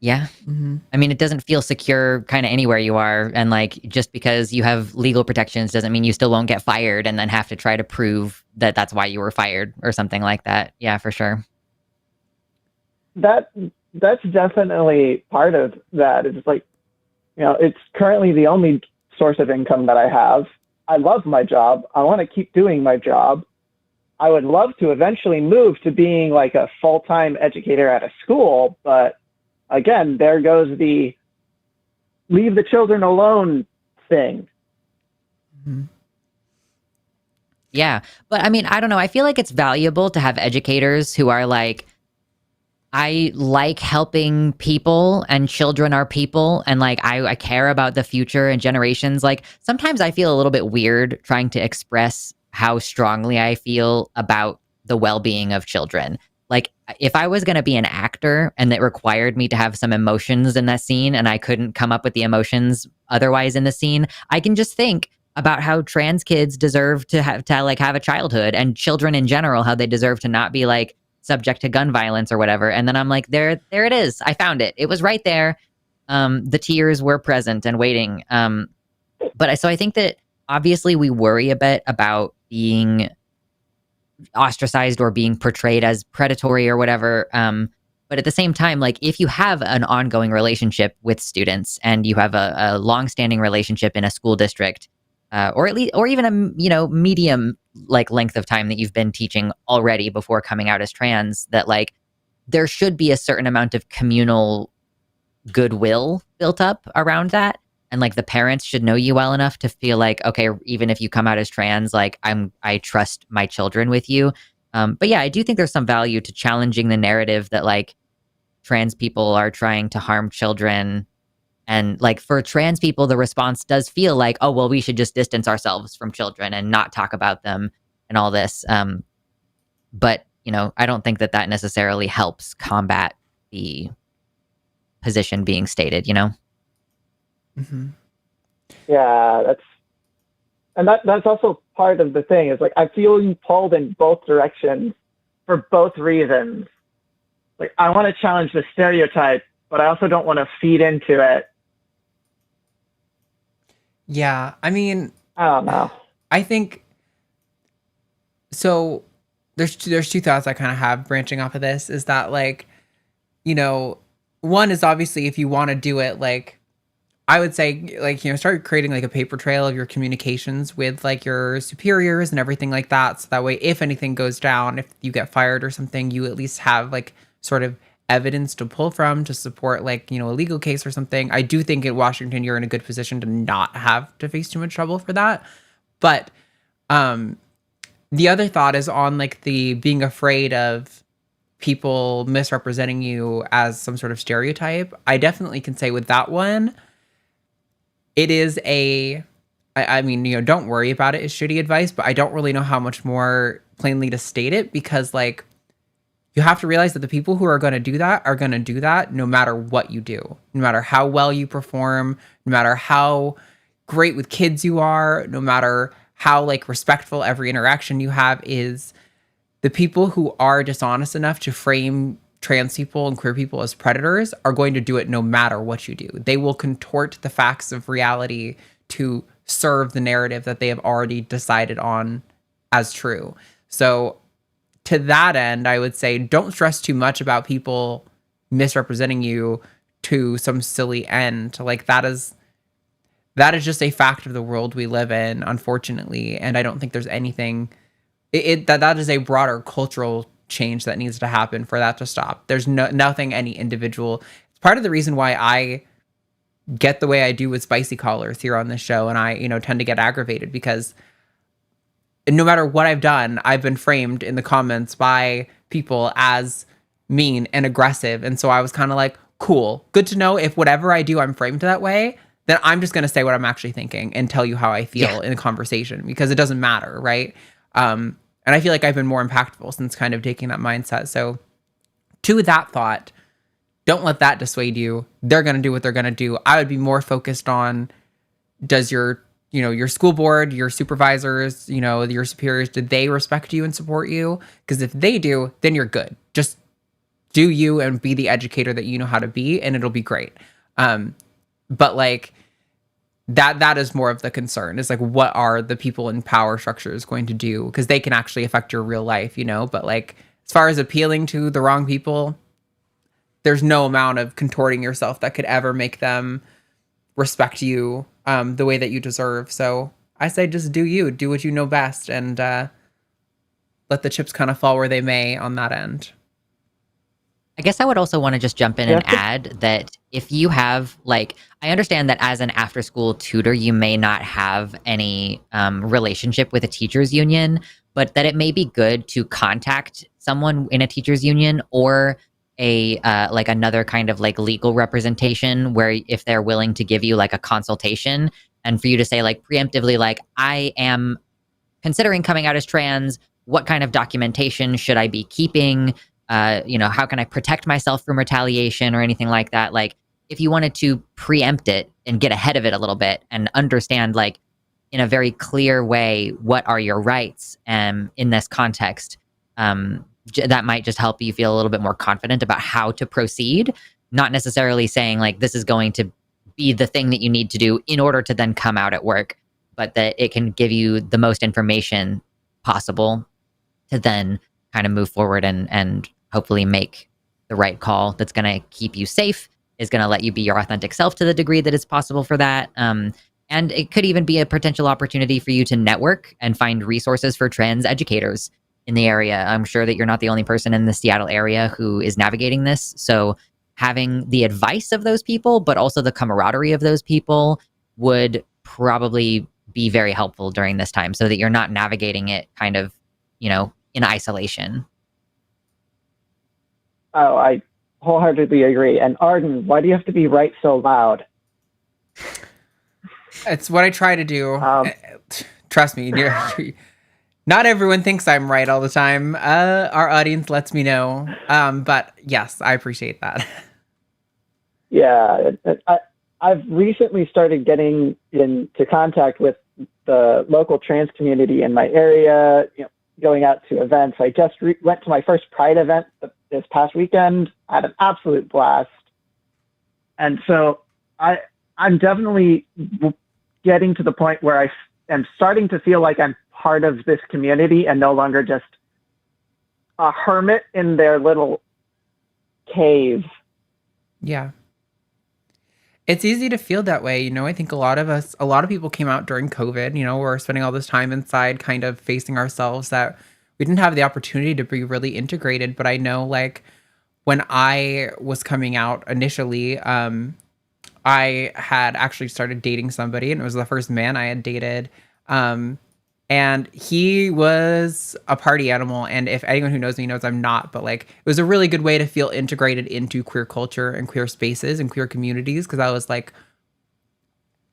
B: Yeah. Mm-hmm. I mean, it doesn't feel secure kind of anywhere you are. And like, just because you have legal protections doesn't mean you still won't get fired and then have to try to prove that that's why you were fired or something like that. Yeah, for sure.
C: That's definitely part of that. It's like, it's currently the only source of income that I have. I love my job. I want to keep doing my job. I would love to eventually move to being like a full-time educator at a school, but again, there goes the leave the children alone thing.
B: Mm-hmm. Yeah. But I mean, I don't know. I feel like it's valuable to have educators who are like, I like helping people, and children are people, and like I care about the future and generations. Like sometimes I feel a little bit weird trying to express how strongly I feel about the well-being of children. Like if I was going to be an actor and it required me to have some emotions in that scene and I couldn't come up with the emotions otherwise in the scene, I can just think about how trans kids deserve to have a childhood, and children in general, how they deserve to not be like subject to gun violence or whatever. And then I'm like, there it is. I found it. It was right there. The tears were present and waiting. So I think that obviously we worry a bit about being ostracized or being portrayed as predatory or whatever. But at the same time, like if you have an ongoing relationship with students and you have a long-standing relationship in a school district, or at least, or even a medium like length of time that you've been teaching already before coming out as trans, that like there should be a certain amount of communal goodwill built up around that. And like the parents should know you well enough to feel like, okay, even if you come out as trans, like I trust my children with you. But yeah, I do think there's some value to challenging the narrative that like trans people are trying to harm children. And like for trans people, the response does feel like, oh, well, we should just distance ourselves from children and not talk about them and all this. But, I don't think that necessarily helps combat the position being stated,
A: Mm-hmm.
F: Yeah, that's also part of the thing. Is like I feel you pulled in both directions for both reasons. Like I want to challenge the stereotype, but I also don't want to feed into it.
A: Yeah, I mean,
F: I don't know.
A: I think so. There's two thoughts I kind of have branching off of this. Is that like, you know, one is obviously if you want to do it, like I would say, like, you know, start creating like a paper trail of your communications with like your superiors and everything like that. So that way, if anything goes down, if you get fired or something, you at least have like sort of evidence to pull from to support like, you know, a legal case or something. I do think in Washington, you're in a good position to not have to face too much trouble for that. But the other thought is on like the being afraid of people misrepresenting you as some sort of stereotype. I definitely can say with that one, it is I mean, you know, don't worry about it is shitty advice, but I don't really know how much more plainly to state it because, like, you have to realize that the people who are going to do that no matter what you do, no matter how well you perform, no matter how great with kids you are, no matter how, like, respectful every interaction you have is, the people who are dishonest enough to frame trans people and queer people as predators are going to do it no matter what you do. They will contort the facts of reality to serve the narrative that they have already decided on as true. So to that end, I would say don't stress too much about people misrepresenting you to some silly end. Like that is just a fact of the world we live in, unfortunately. And I don't think there's anything that is a broader cultural change that needs to happen for that to stop. There's nothing any individual. It's part of the reason why I get the way I do with spicy callers here on this show, and I, you know, tend to get aggravated because no matter what I've done, I've been framed in the comments by people as mean and aggressive, and so I was kind of like, cool, good to know if whatever I do, I'm framed that way. Then I'm just going to say what I'm actually thinking and tell you how I feel in a conversation because it doesn't matter, right? And I feel like I've been more impactful since kind of taking that mindset. So to that thought, don't let that dissuade you. They're going to do what they're going to do. I would be more focused on, does your, you know, your school board, your supervisors, you know, your superiors, did they respect you and support you? Because if they do, then you're good. Just do you and be the educator that you know how to be, and it'll be great. But like, that is more of the concern is like, what are the people in power structures going to do? Because they can actually affect your real life, you know? But like, as far as appealing to the wrong people, there's no amount of contorting yourself that could ever make them respect you the way that you deserve. So I say just do you. Do what you know best and let the chips kind of fall where they may on that end.
B: I guess I would also want to just jump in and add that if you have, like, I understand that as an after-school tutor, you may not have any relationship with a teachers union, but that it may be good to contact someone in a teachers union or a like another kind of like legal representation where if they're willing to give you like a consultation and for you to say like preemptively, like, I am considering coming out as trans, what kind of documentation should I be keeping? You know, how can I protect myself from retaliation or anything like that? Like, if you wanted to preempt it and get ahead of it a little bit and understand, like, in a very clear way, what are your rights in this context, that might just help you feel a little bit more confident about how to proceed, not necessarily saying, like, this is going to be the thing that you need to do in order to then come out at work, but that it can give you the most information possible to then kind of move forward and hopefully make the right call that's going to keep you safe, is going to let you be your authentic self to the degree that it's possible for that. And it could even be a potential opportunity for you to network and find resources for trans educators in the area. I'm sure that you're not the only person in the Seattle area who is navigating this. So having the advice of those people, but also the camaraderie of those people would probably be very helpful during this time so that you're not navigating it kind of, you know, in isolation.
F: Oh, I wholeheartedly agree. And Arden, why do you have to be right so loud?
A: It's what I try to do. Trust me, not everyone thinks I'm right all the time. Our audience lets me know. But yes, I appreciate that.
F: Yeah,
C: I've recently started getting into contact with the local trans community in my area, going out to events. I just went to my first Pride event this past weekend. I had an absolute blast. And so I'm definitely getting to the point where I am starting to feel like I'm part of this community and no longer just a hermit in their little cave.
A: Yeah. It's easy to feel that way. I think a lot of people came out during COVID, we're spending all this time inside kind of facing ourselves that we didn't have the opportunity to be really integrated. But I know like when I was coming out initially, I had actually started dating somebody and it was the first man I had dated. And he was a party animal. And if anyone who knows me knows I'm not, but like, it was a really good way to feel integrated into queer culture and queer spaces and queer communities. Cause I was like,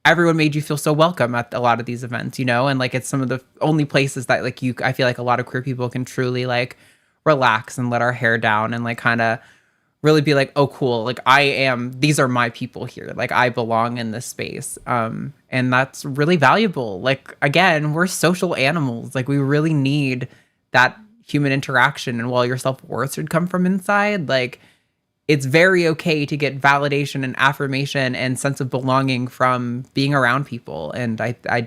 A: everyone made you feel so welcome at a lot of these events, and like, it's some of the only places that like I feel like a lot of queer people can truly like relax and let our hair down and like kind of really be like, oh, cool. Like these are my people here. Like I belong in this space. And that's really valuable. Like, again, we're social animals. Like we really need that human interaction. And while your self-worth should come from inside, like it's very okay to get validation and affirmation and sense of belonging from being around people. And I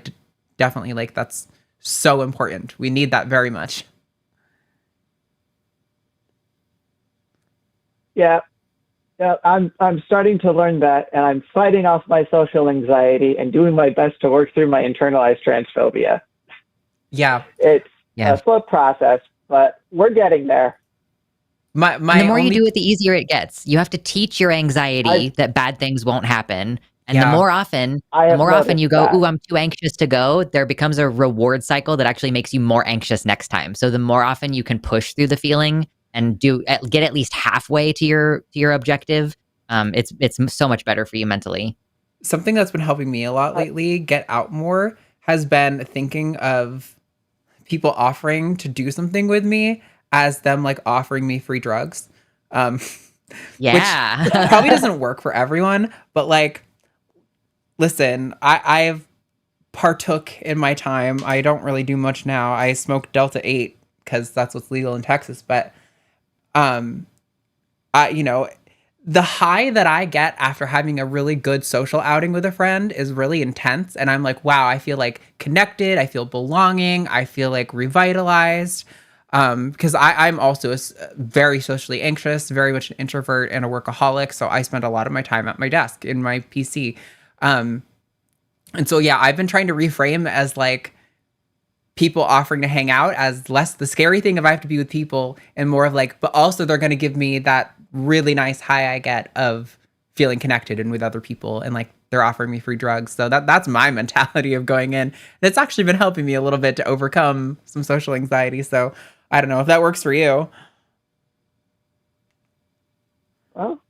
A: definitely like, that's so important. We need that very much.
C: Yeah, I'm starting to learn that, and I'm fighting off my social anxiety and doing my best to work through my internalized transphobia.
A: Yeah,
C: it's a slow process, but we're getting there.
B: The more you do it, the easier it gets. You have to teach your anxiety that bad things won't happen. And the more often you go, ooh, I'm too anxious to go, there becomes a reward cycle that actually makes you more anxious next time. So the more often you can push through the feeling and get at least halfway to your objective, it's so much better for you mentally.
A: Something that's been helping me a lot lately, get out more, has been thinking of people offering to do something with me as them like offering me free drugs.
B: Yeah.
A: Which probably doesn't work for everyone, but like, listen, I've partook in my time. I don't really do much now. I smoke Delta 8 because that's what's legal in Texas, but the high that I get after having a really good social outing with a friend is really intense. And I'm like, wow, I feel like connected. I feel belonging. I feel like revitalized. Because I'm also very socially anxious, very much an introvert and a workaholic. So I spend a lot of my time at my desk in my PC. And so, yeah, I've been trying to reframe as like, people offering to hang out as less the scary thing if I have to be with people and more of like, but also they're going to give me that really nice high I get of feeling connected and with other people. And like, they're offering me free drugs. So that's my mentality of going in. And it's actually been helping me a little bit to overcome some social anxiety. So I don't know if that works for you.
C: Well,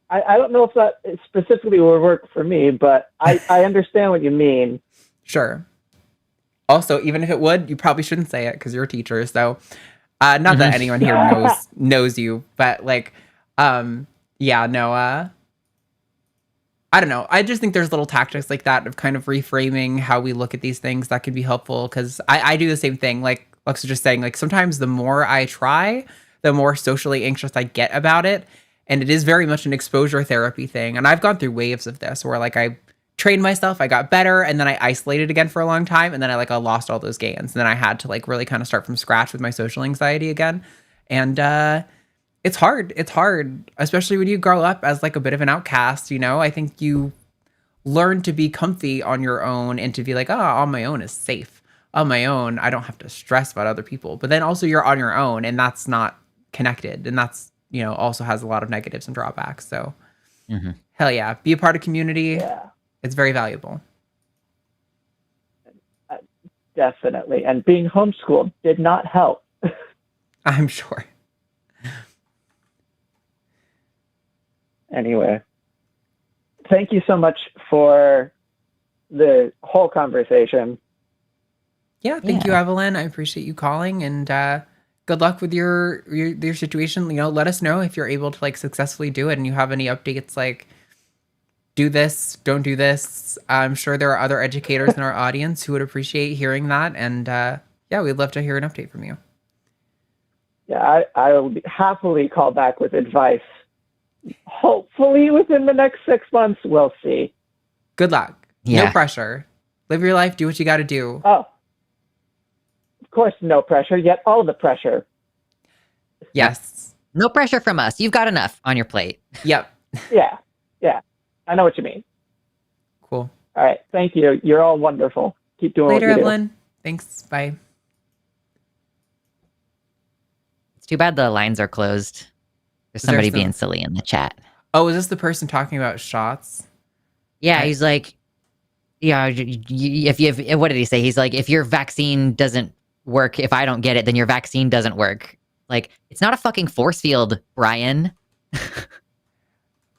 C: I don't know if that specifically will work for me, but I understand what you mean.
A: Sure. Also, even if it would, you probably shouldn't say it because you're a teacher. So, not that anyone here knows you, but like, I don't know. I just think there's little tactics like that of kind of reframing how we look at these things that could be helpful. Because I do the same thing. Like Lux was just saying, like sometimes the more I try, the more socially anxious I get about it. And it is very much an exposure therapy thing. And I've gone through waves of this where like I trained myself, I got better, and then I isolated again for a long time, and then I lost all those gains, and then I had to like really kind of start from scratch with my social anxiety again. And it's hard, especially when you grow up as like a bit of an outcast. I think you learn to be comfy on your own and to be like, oh, on my own is safe, on my own I don't have to stress about other people. But then also you're on your own, and that's not connected, and that's also has a lot of negatives and drawbacks. So hell yeah, be a part of community.
C: Yeah.
A: It's very valuable.
C: Definitely. And being homeschooled did not help.
A: I'm sure.
C: Anyway, thank you so much for the whole conversation.
A: Yeah, thank you, Evelyn. I appreciate you calling, and good luck with your situation. Let us know if you're able to like successfully do it and you have any updates. Like, do this, don't do this. I'm sure there are other educators in our audience who would appreciate hearing that. And yeah, we'd love to hear an update from you.
F: Yeah, I will happily call back with advice. Hopefully within the next 6 months, we'll see.
A: Good luck.
B: Yeah.
A: No pressure. Live your life. Do what you got to do.
F: Oh, of course, no pressure, yet all the pressure.
A: Yes.
B: No pressure from us. You've got enough on your plate.
A: Yep.
F: Yeah. I know what you mean.
A: Cool.
F: All right. Thank you. You're all wonderful. Keep doing
A: Later,
F: what you
A: Evelyn. Thanks. Bye.
B: It's too bad the lines are closed. There's somebody being silly in the chat.
A: Oh, is this the person talking about shots?
B: Yeah, he's like, yeah, if what did he say? He's like, if your vaccine doesn't work, if I don't get it, then your vaccine doesn't work. Like, it's not a fucking force field, Brian.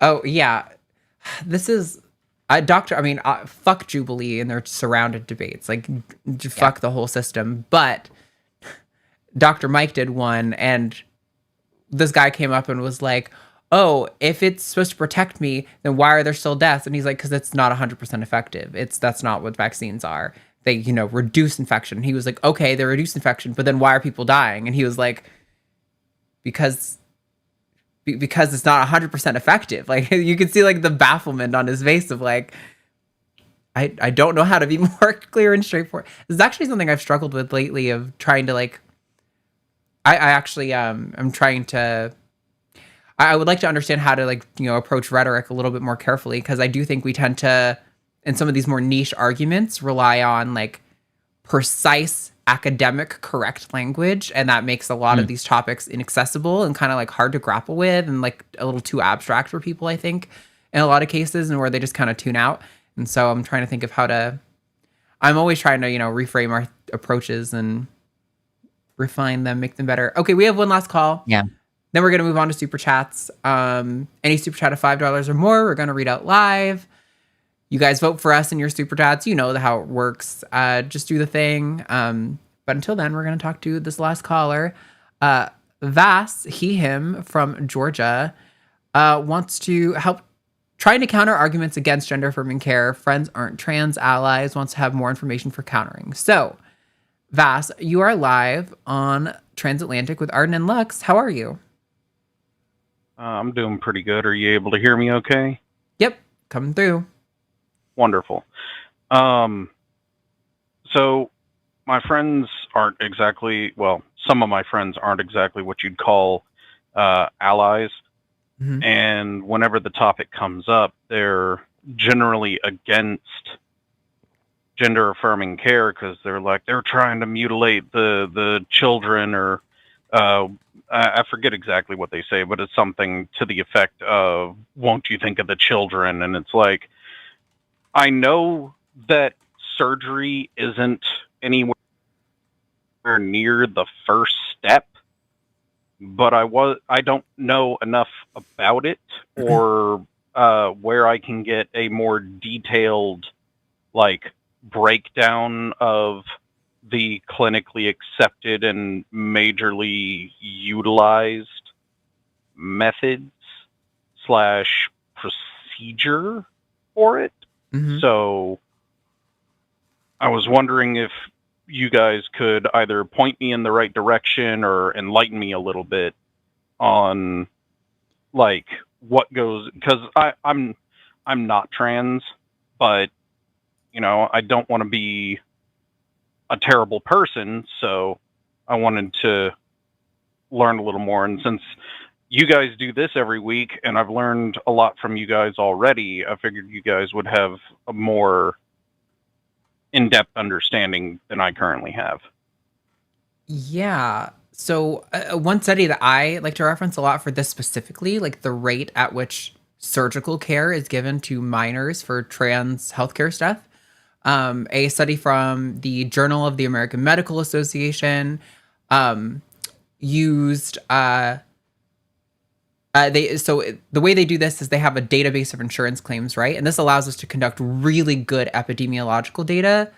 A: Oh, yeah. This is fuck Jubilee and their surrounded debates. Like, fuck the whole system. But Dr. Mike did one, and this guy came up and was like, oh, if it's supposed to protect me, then why are there still deaths? And he's like, because it's not 100% effective. That's not what vaccines are. They, reduce infection. And he was like, okay, they reduce infection, but then why are people dying? And he was like, because it's not 100% effective. Like, you could see like the bafflement on his face of like, I don't know how to be more clear and straightforward. This is actually something I've struggled with lately, of trying to like, I actually I'm trying to, I would like to understand how to like, approach rhetoric a little bit more carefully, because I do think we tend to, in some of these more niche arguments, rely on like precise academic correct language, and that makes a lot of these topics inaccessible and kind of like hard to grapple with, and like a little too abstract for people, I think, in a lot of cases, and where they just kind of tune out. And so I'm trying to think of I'm always trying to, reframe our approaches and refine them, make them better. Okay, we have one last call.
B: Yeah.
A: Then we're going to move on to super chats. Any super chat of $5 or more, we're going to read out live. You guys vote for us in your super chats. You know how it works. Just do the thing. But until then, we're going to talk to this last caller. Vas, him from Georgia, wants to help trying to counter arguments against gender affirming care. Friends aren't trans allies, wants to have more information for countering. So, Vas, you are live on Transatlantic with Arden and Lux. How are you?
I: I'm doing pretty good. Are you able to hear me okay?
A: Yep, coming through.
I: Wonderful. So my friends aren't exactly, some of my friends aren't exactly what you'd call allies. Mm-hmm. And whenever the topic comes up, they're generally against gender affirming care, because they're trying to mutilate the children, or I forget exactly what they say, but it's something to the effect of, won't you think of the children? And it's like, I know that surgery isn't anywhere near the first step, but I don't know enough about it, or where I can get a more detailed breakdown of the clinically accepted and majorly utilized methods / procedure for it. Mm-hmm. So I was wondering if you guys could either point me in the right direction or enlighten me a little bit on what goes, because I'm not trans, but I don't want to be a terrible person, so I wanted to learn a little more. And since you guys do this every week, and I've learned a lot from you guys already, I figured you guys would have a more in-depth understanding than I currently have.
A: Yeah. So one study that I like to reference a lot for this specifically, like the rate at which surgical care is given to minors for trans healthcare stuff. A study from the Journal of the American Medical Association used the way they do this is they have a database of insurance claims, right? And this allows us to conduct really good epidemiological data,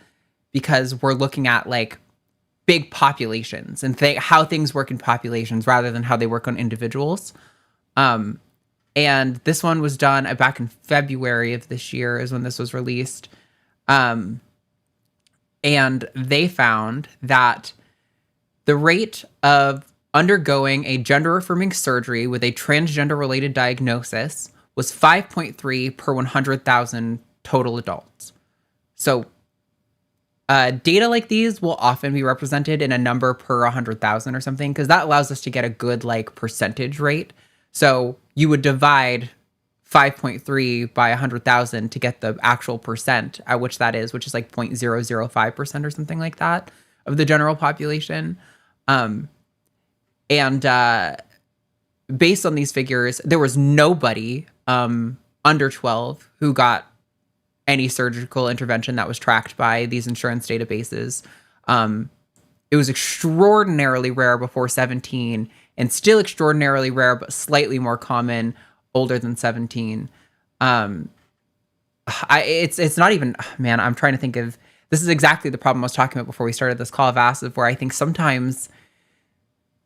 A: because we're looking at big populations and how things work in populations rather than how they work on individuals. And this one was done back in February of this year is when this was released. And they found that the rate of undergoing a gender-affirming surgery with a transgender-related diagnosis was 5.3 per 100,000 total adults. So data like these will often be represented in a number per 100,000 or something, because that allows us to get a good like percentage rate. So you would divide 5.3 by 100,000 to get the actual percent at which that is, which is like 0.005% or something like that of the general population. And based on these figures, there was nobody under 12 who got any surgical intervention that was tracked by these insurance databases. It was extraordinarily rare before 17 and still extraordinarily rare, but slightly more common older than 17. It's not even, man, I'm trying to think of, this is exactly the problem I was talking about before we started this call of acid, where I think sometimes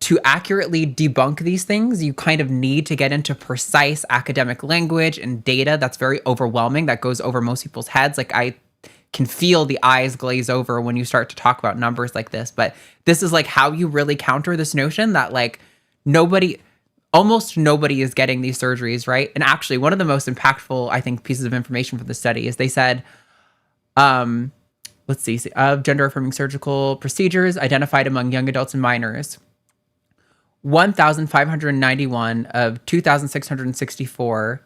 A: to accurately debunk these things, you kind of need to get into precise academic language and data that's very overwhelming, that goes over most people's heads. Like I can feel the eyes glaze over when you start to talk about numbers like this, but this is like how you really counter this notion that like almost nobody is getting these surgeries, right? And actually one of the most impactful, I think, pieces of information from the study is they said, let's see, of gender-affirming surgical procedures identified among young adults and minors, 1,591 of 2,664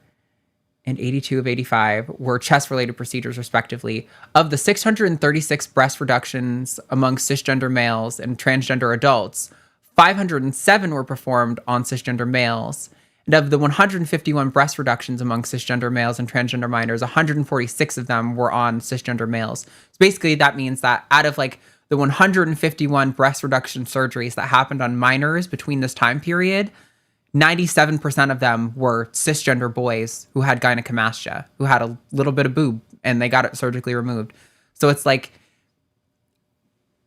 A: and 82 of 85 were chest-related procedures, respectively. Of the 636 breast reductions among cisgender males and transgender adults, 507 were performed on cisgender males. And of the 151 breast reductions among cisgender males and transgender minors, 146 of them were on cisgender males. So basically, that means that out of like the 151 breast reduction surgeries that happened on minors between this time period, 97% of them were cisgender boys who had gynecomastia, who had a little bit of boob, and they got it surgically removed. So it's like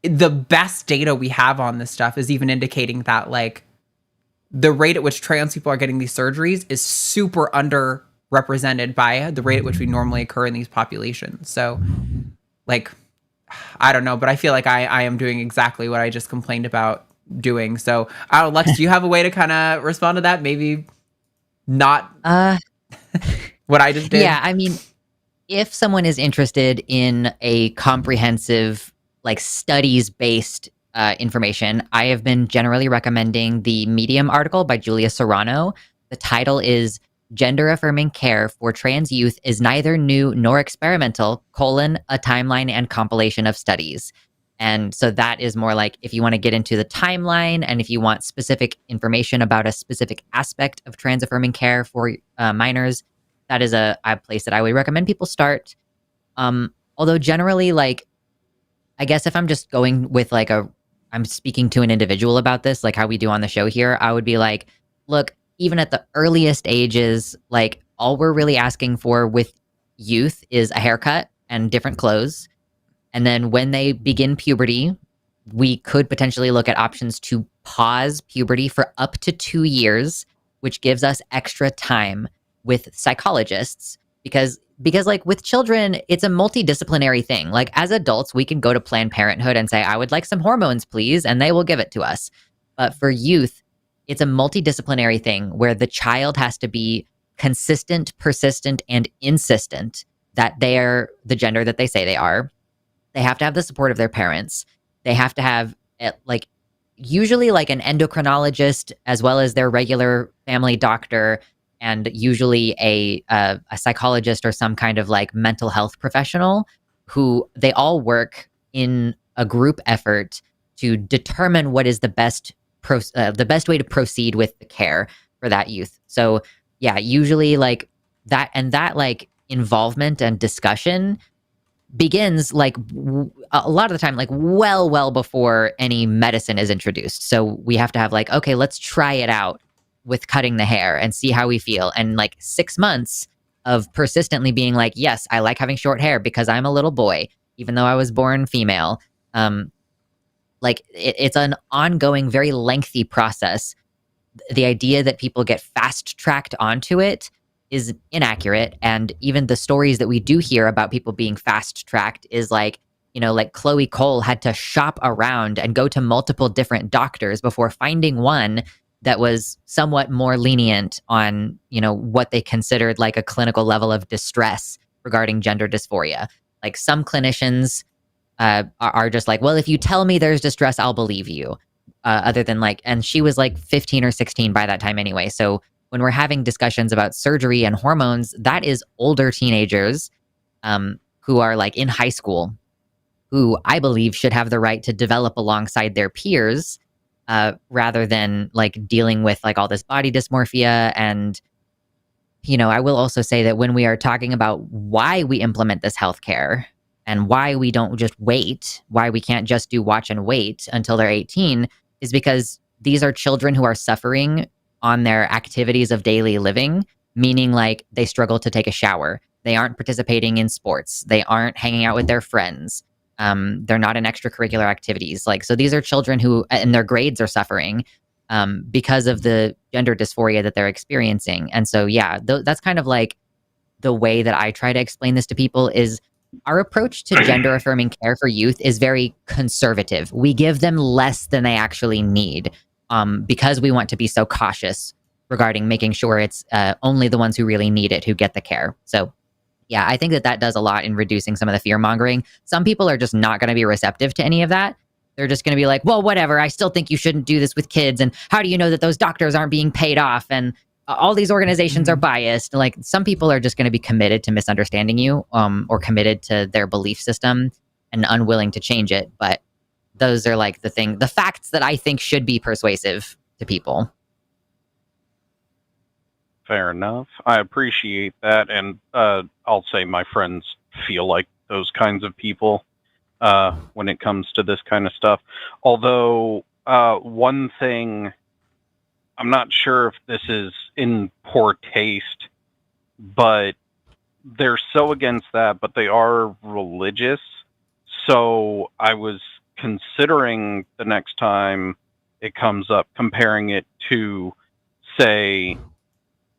A: the best data we have on this stuff is even indicating that like the rate at which trans people are getting these surgeries is super underrepresented by the rate at which we normally occur in these populations. So like, I don't know, but I feel like I am doing exactly what I just complained about doing. So, Lex, do you have a way to kind of respond to that? Maybe not what I just did?
B: Yeah, I mean, if someone is interested in a comprehensive, like studies-based information, I have been generally recommending the Medium article by Julia Serrano. The title is Gender-Affirming Care for Trans Youth is Neither New Nor Experimental, a timeline and compilation of studies. And so that is more like if you want to get into the timeline and if you want specific information about a specific aspect of trans-affirming care for minors, that is a place that I would recommend people start. Although generally, like, I guess if I'm just going with like I'm speaking to an individual about this, like how we do on the show here, I would be like, look, even at the earliest ages, like all we're really asking for with youth is a haircut and different clothes. And then when they begin puberty, we could potentially look at options to pause puberty for up to 2 years, which gives us extra time with psychologists because like with children, it's a multidisciplinary thing. Like as adults, we can go to Planned Parenthood and say, I would like some hormones, please. And they will give it to us. But for youth, it's a multidisciplinary thing where the child has to be consistent, persistent, and insistent that they are the gender that they say they are. They have to have the support of their parents. They have to have like usually like an endocrinologist as well as their regular family doctor, and usually a psychologist or some kind of like mental health professional who they all work in a group effort to determine what is the best way to proceed with the care for that youth. So yeah, usually like that, and that like involvement and discussion begins like a lot of the time, like well before any medicine is introduced. So we have to have like, okay, let's try it out with cutting the hair and see how we feel. And like 6 months of persistently being like, yes, I like having short hair because I'm a little boy, even though I was born female. Like it's an ongoing, very lengthy process the idea that people get fast-tracked onto it is inaccurate. And even the stories that we do hear about people being fast-tracked is like, like Chloe Cole had to shop around and go to multiple different doctors before finding one that was somewhat more lenient on, what they considered like a clinical level of distress regarding gender dysphoria. Like some clinicians are just like, well, if you tell me there's distress, I'll believe you. Other than and she was like 15 or 16 by that time anyway. So when we're having discussions about surgery and hormones, that is older teenagers who are like in high school, who I believe should have the right to develop alongside their peers rather than like dealing with like all this body dysmorphia. And, I will also say that when we are talking about why we implement this healthcare and why we don't just wait, why we can't just do watch and wait until they're 18, is because these are children who are suffering on their activities of daily living, meaning like they struggle to take a shower. They aren't participating in sports. They aren't hanging out with their friends. They're not in extracurricular activities. So these are children who, and their grades are suffering because of the gender dysphoria that they're experiencing. And so, yeah, that's kind of like the way that I try to explain this to people is our approach to gender affirming care for youth is very conservative. We give them less than they actually need because we want to be so cautious regarding making sure it's only the ones who really need it who get the care. So yeah, I think that does a lot in reducing some of the fear mongering. Some people are just not going to be receptive to any of that. They're just going to be like, well, whatever. I still think you shouldn't do this with kids. And how do you know that those doctors aren't being paid off? And all these organizations are biased. Like some people are just going to be committed to misunderstanding you or committed to their belief system and unwilling to change it. But those are like the facts that I think should be persuasive to people.
I: Fair enough. I appreciate that. And I'll say my friends feel like those kinds of people when it comes to this kind of stuff. Although one thing, I'm not sure if this is in poor taste, but they're so against that, but they are religious. So I was considering the next time it comes up, comparing it to, say,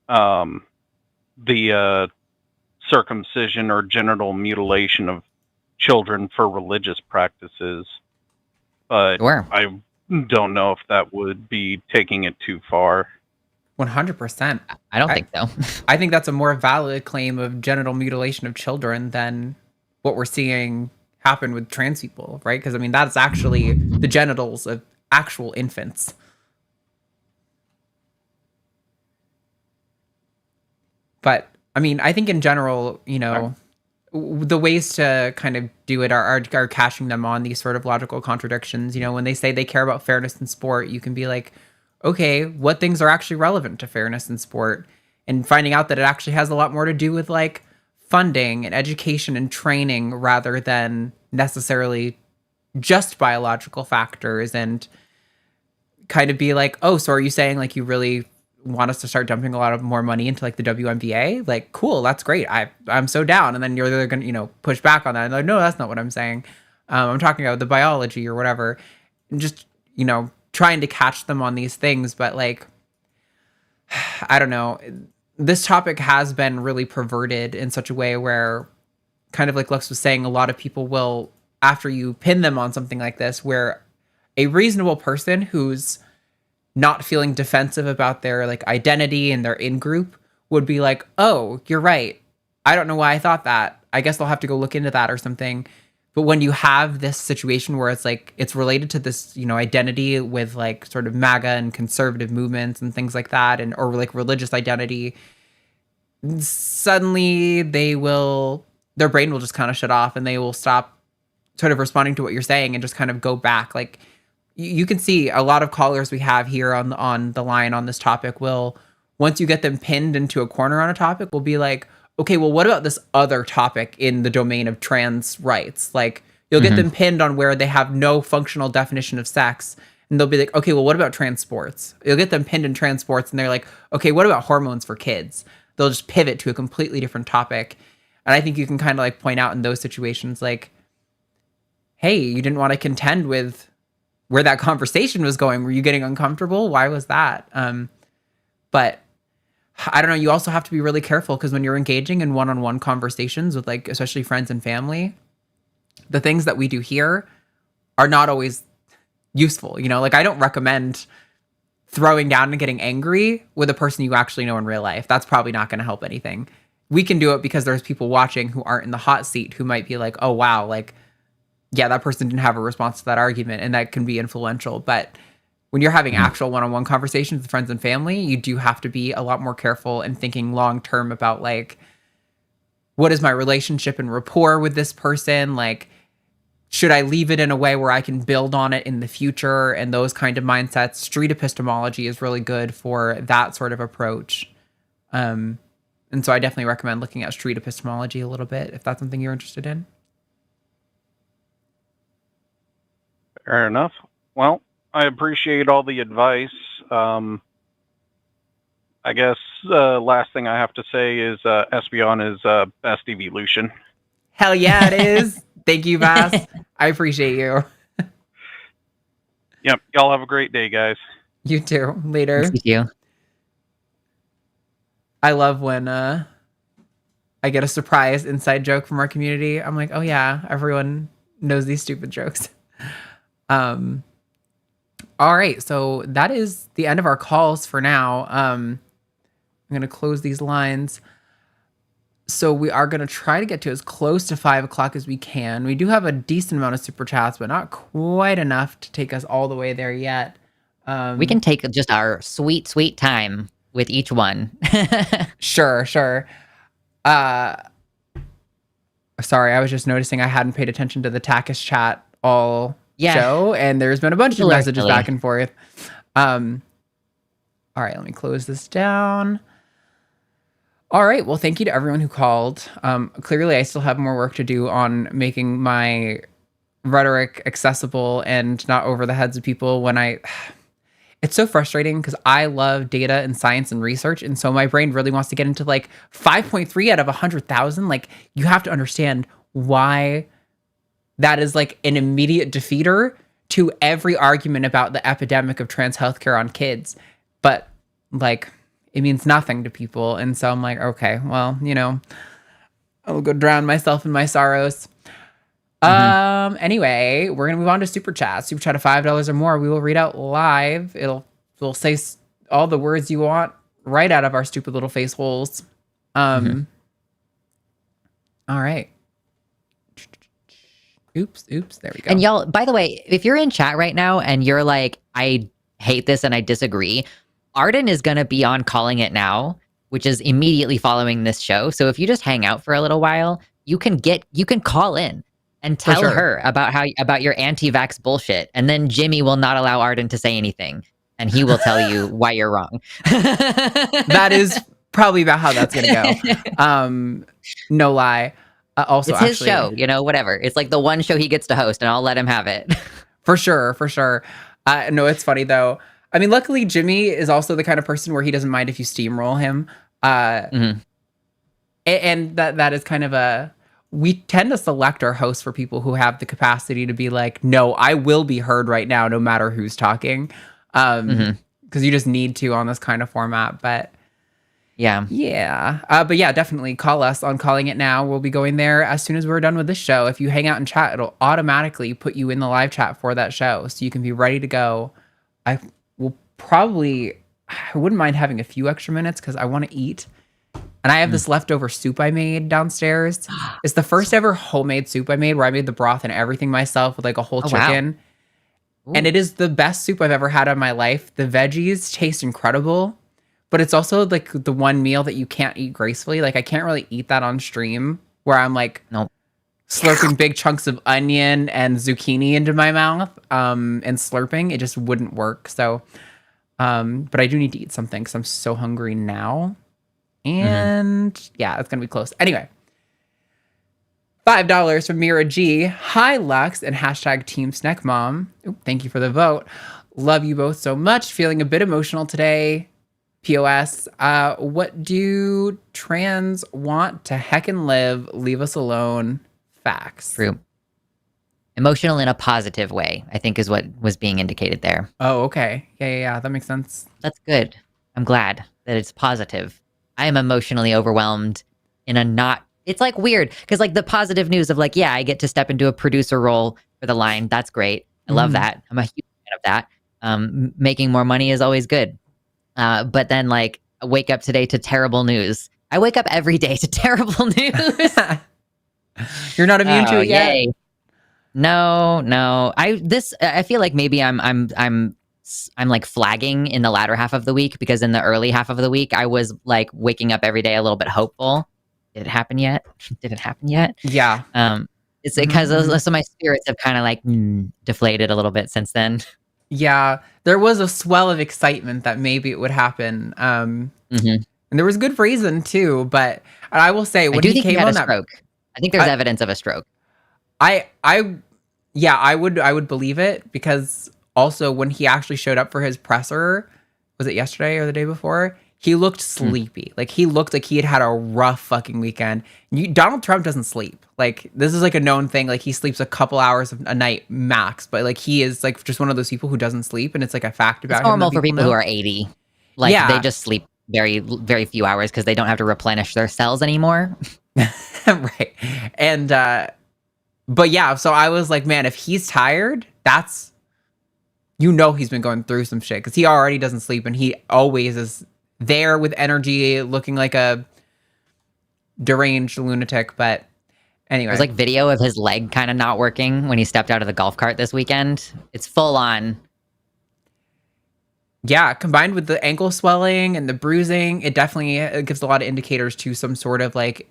I: the circumcision or genital mutilation of children for religious practices. But
B: sure.
I: I don't know if that would be taking it too far.
A: 100%.
B: I don't think so.
A: I think that's a more valid claim of genital mutilation of children than what we're seeing happen with trans people, right? Because, I mean, that's actually the genitals of actual infants. But, I mean, I think in general, the ways to kind of do it are catching them on these sort of logical contradictions. When they say they care about fairness in sport, you can be like, okay, what things are actually relevant to fairness in sport? And finding out that it actually has a lot more to do with like funding and education and training rather than necessarily just biological factors, and kind of be like, oh, so are you saying like you really want us to start dumping a lot of more money into like the WNBA? Like, cool, that's great. I'm so down. And then they're going to, push back on that. And like, no, that's not what I'm saying. I'm talking about the biology or whatever. And just, trying to catch them on these things. But like, I don't know. This topic has been really perverted in such a way where, kind of like Lux was saying, a lot of people will, after you pin them on something like this, where a reasonable person who's not feeling defensive about their like identity and their in-group would be like, oh, you're right. I don't know why I thought that. I guess I'll have to go look into that or something. But when you have this situation where it's like, it's related to this, identity with like sort of MAGA and conservative movements and things like that, and or like religious identity, suddenly their brain will just kind of shut off and they will stop sort of responding to what you're saying and just kind of go back. Like, you can see a lot of callers we have here on the line on this topic will, once you get them pinned into a corner on a topic, will be like, okay, well, what about this other topic in the domain of trans rights? Like, you'll get them pinned on where they have no functional definition of sex, and they'll be like, okay, well, what about trans sports? You'll get them pinned in trans sports, and they're like, okay, what about hormones for kids? They'll just pivot to a completely different topic. And I think you can kind of like point out in those situations, like, hey, you didn't want to contend with where that conversation was going. Were you getting uncomfortable? Why was that? But I don't know. You also have to be really careful because when you're engaging in one-on-one conversations with like, especially friends and family, the things that we do here are not always useful. You know, like I don't recommend throwing down and getting angry with a person you actually know in real life. That's probably not going to help anything. We can do it because there's people watching who aren't in the hot seat who might be like, oh, wow, like, yeah, that person didn't have a response to that argument, and that can be influential. But when you're having actual one-on-one conversations with friends and family, you do have to be a lot more careful and thinking long-term about like, what is my relationship and rapport with this person? Like, should I leave it in a way where I can build on it in the future? And those kind of mindsets. Street epistemology is really good for that sort of approach. And so I definitely recommend looking at street epistemology a little bit if that's something you're interested in.
I: Fair enough. Well, I appreciate all the advice. I guess last thing I have to say is Espeon is best evolution.
A: Hell yeah, it is. Thank you, Vass. I appreciate you.
I: Yep. Y'all have a great day, guys.
A: You too. Later.
B: Thank you.
A: I love when I get a surprise inside joke from our community. I'm like, oh yeah, everyone knows these stupid jokes. All right, so that is the end of our calls for now. I'm gonna close these lines. So we are gonna try to get to as close to 5 o'clock as we can. We do have a decent amount of super chats, but not quite enough to take us all the way there yet.
B: We can take just our sweet, sweet time with each one.
A: Sure. Sorry, I was just noticing I hadn't paid attention to the TACIS chat all show, and there's been a bunch of messages back and forth. All right, let me close this down. All right, well, thank you to everyone who called. Clearly, I still have more work to do on making my rhetoric accessible and not over the heads of people when it's so frustrating because I love data and science and research. And so my brain really wants to get into like 5.3 out of 100,000. Like, you have to understand why that is like an immediate defeater to every argument about the epidemic of trans healthcare on kids. But like, it means nothing to people. And so I'm like, okay, well, you know, I'll go drown myself in my sorrows. Anyway, we're gonna move on to super chat. Super chat of $5 or more, we will read out live. We'll say all the words you want right out of our stupid little face holes. All right. Oops, there we go.
B: And y'all, by the way, if you're in chat right now and you're like, I hate this and I disagree, Arden is going to be on Calling It Now, which is immediately following this show. So if you just hang out for a little while, you can call in and tell her about your anti-vax bullshit. And then Jimmy will not allow Arden to say anything. And he will tell you why you're wrong.
A: That is probably about how that's going to go. No lie. Also,
B: it's his show, you know, whatever. It's like the one show he gets to host, and I'll let him have it.
A: For sure. No, it's funny though. I mean, luckily Jimmy is also the kind of person where he doesn't mind if you steamroll him. And that is kind of we tend to select our hosts for people who have the capacity to be like, no, I will be heard right now, no matter who's talking. Because you just need to on this kind of format. But
B: yeah.
A: But yeah, definitely call us on Calling It Now. We'll be going there as soon as we're done with this show. If you hang out and chat, it'll automatically put you in the live chat for that show. So you can be ready to go. I wouldn't mind having a few extra minutes because I want to eat. And I have this leftover soup I made downstairs. It's the first ever homemade soup I made where I made the broth and everything myself with like a whole chicken. Wow. And it is the best soup I've ever had in my life. The veggies taste incredible, but it's also like the one meal that you can't eat gracefully. Like I can't really eat that on stream where I'm like slurping big chunks of onion and zucchini into my mouth and slurping. It just wouldn't work. So, but I do need to eat something because I'm so hungry now. And yeah, it's going to be close. Anyway, $5 from Mira G. Hi, Lux, and hashtag Team Snack Mom. Thank you for the vote. Love you both so much. Feeling a bit emotional today. POS. What do trans want to heckin' live? Leave us alone. Facts.
B: True. Emotional in a positive way, I think is what was being indicated there.
A: Oh, okay. Yeah. That makes sense.
B: That's good. I'm glad that it's positive. I am emotionally overwhelmed in a not. It's like weird because like the positive news of like, yeah, I get to step into a producer role for the line. That's great. I love that. I'm a huge fan of that. Making more money is always good. But then like I wake up today to terrible news. I wake up every day to terrible news.
A: You're not immune to it yet.
B: Yay. No. I feel like maybe I'm like flagging in the latter half of the week because in the early half of the week I was like waking up every day a little bit hopeful. Did it happen yet?
A: Yeah.
B: It's because some of my spirits have kind of like deflated a little bit since then.
A: Yeah, there was a swell of excitement that maybe it would happen. And there was good reason too, but I will say when he came on that
B: stroke. I think there's evidence of a stroke.
A: I would believe it because also when he actually showed up for his presser, was it yesterday or the day before? He looked sleepy. Like he looked like he had a rough fucking weekend. Donald Trump doesn't sleep. Like this is like a known thing. Like he sleeps a couple hours a night max, but like he is like just one of those people who doesn't sleep, and it's like a fact about him.
B: It's normal for people who are 80. Like they just sleep very, very few hours because they don't have to replenish their cells anymore.
A: Right. And but yeah, so I was like, man, if he's tired, that's he's been going through some shit because he already doesn't sleep, and he always is there with energy, looking like a deranged lunatic. But anyway,
B: there's like video of his leg kind of not working when he stepped out of the golf cart this weekend. It's full on.
A: Yeah, combined with the ankle swelling and the bruising, it definitely gives a lot of indicators to some sort of like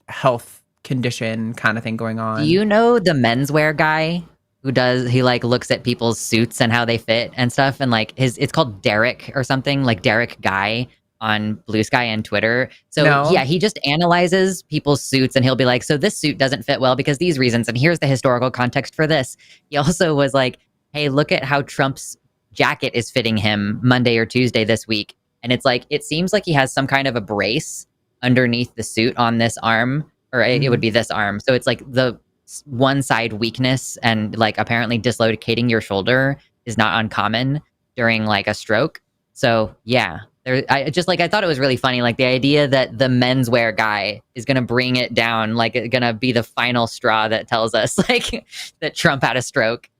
A: health condition kind of thing going on.
B: Do you know the menswear guy who he like looks at people's suits and how they fit and stuff, and like it's called Derek or something, like Derek Guy on Blue Sky and Twitter. So yeah, he just analyzes people's suits and he'll be like, so this suit doesn't fit well because these reasons, and here's the historical context for this. He also was like, hey, look at how Trump's jacket is fitting him Monday or Tuesday this week. And it's like, it seems like he has some kind of a brace underneath the suit on this arm, or it would be this arm. So it's like the one side weakness, and like apparently dislocating your shoulder is not uncommon during like a stroke. So yeah, I thought it was really funny. Like the idea that the menswear guy is going to bring it down, like it's going to be the final straw that tells us like that Trump had a stroke.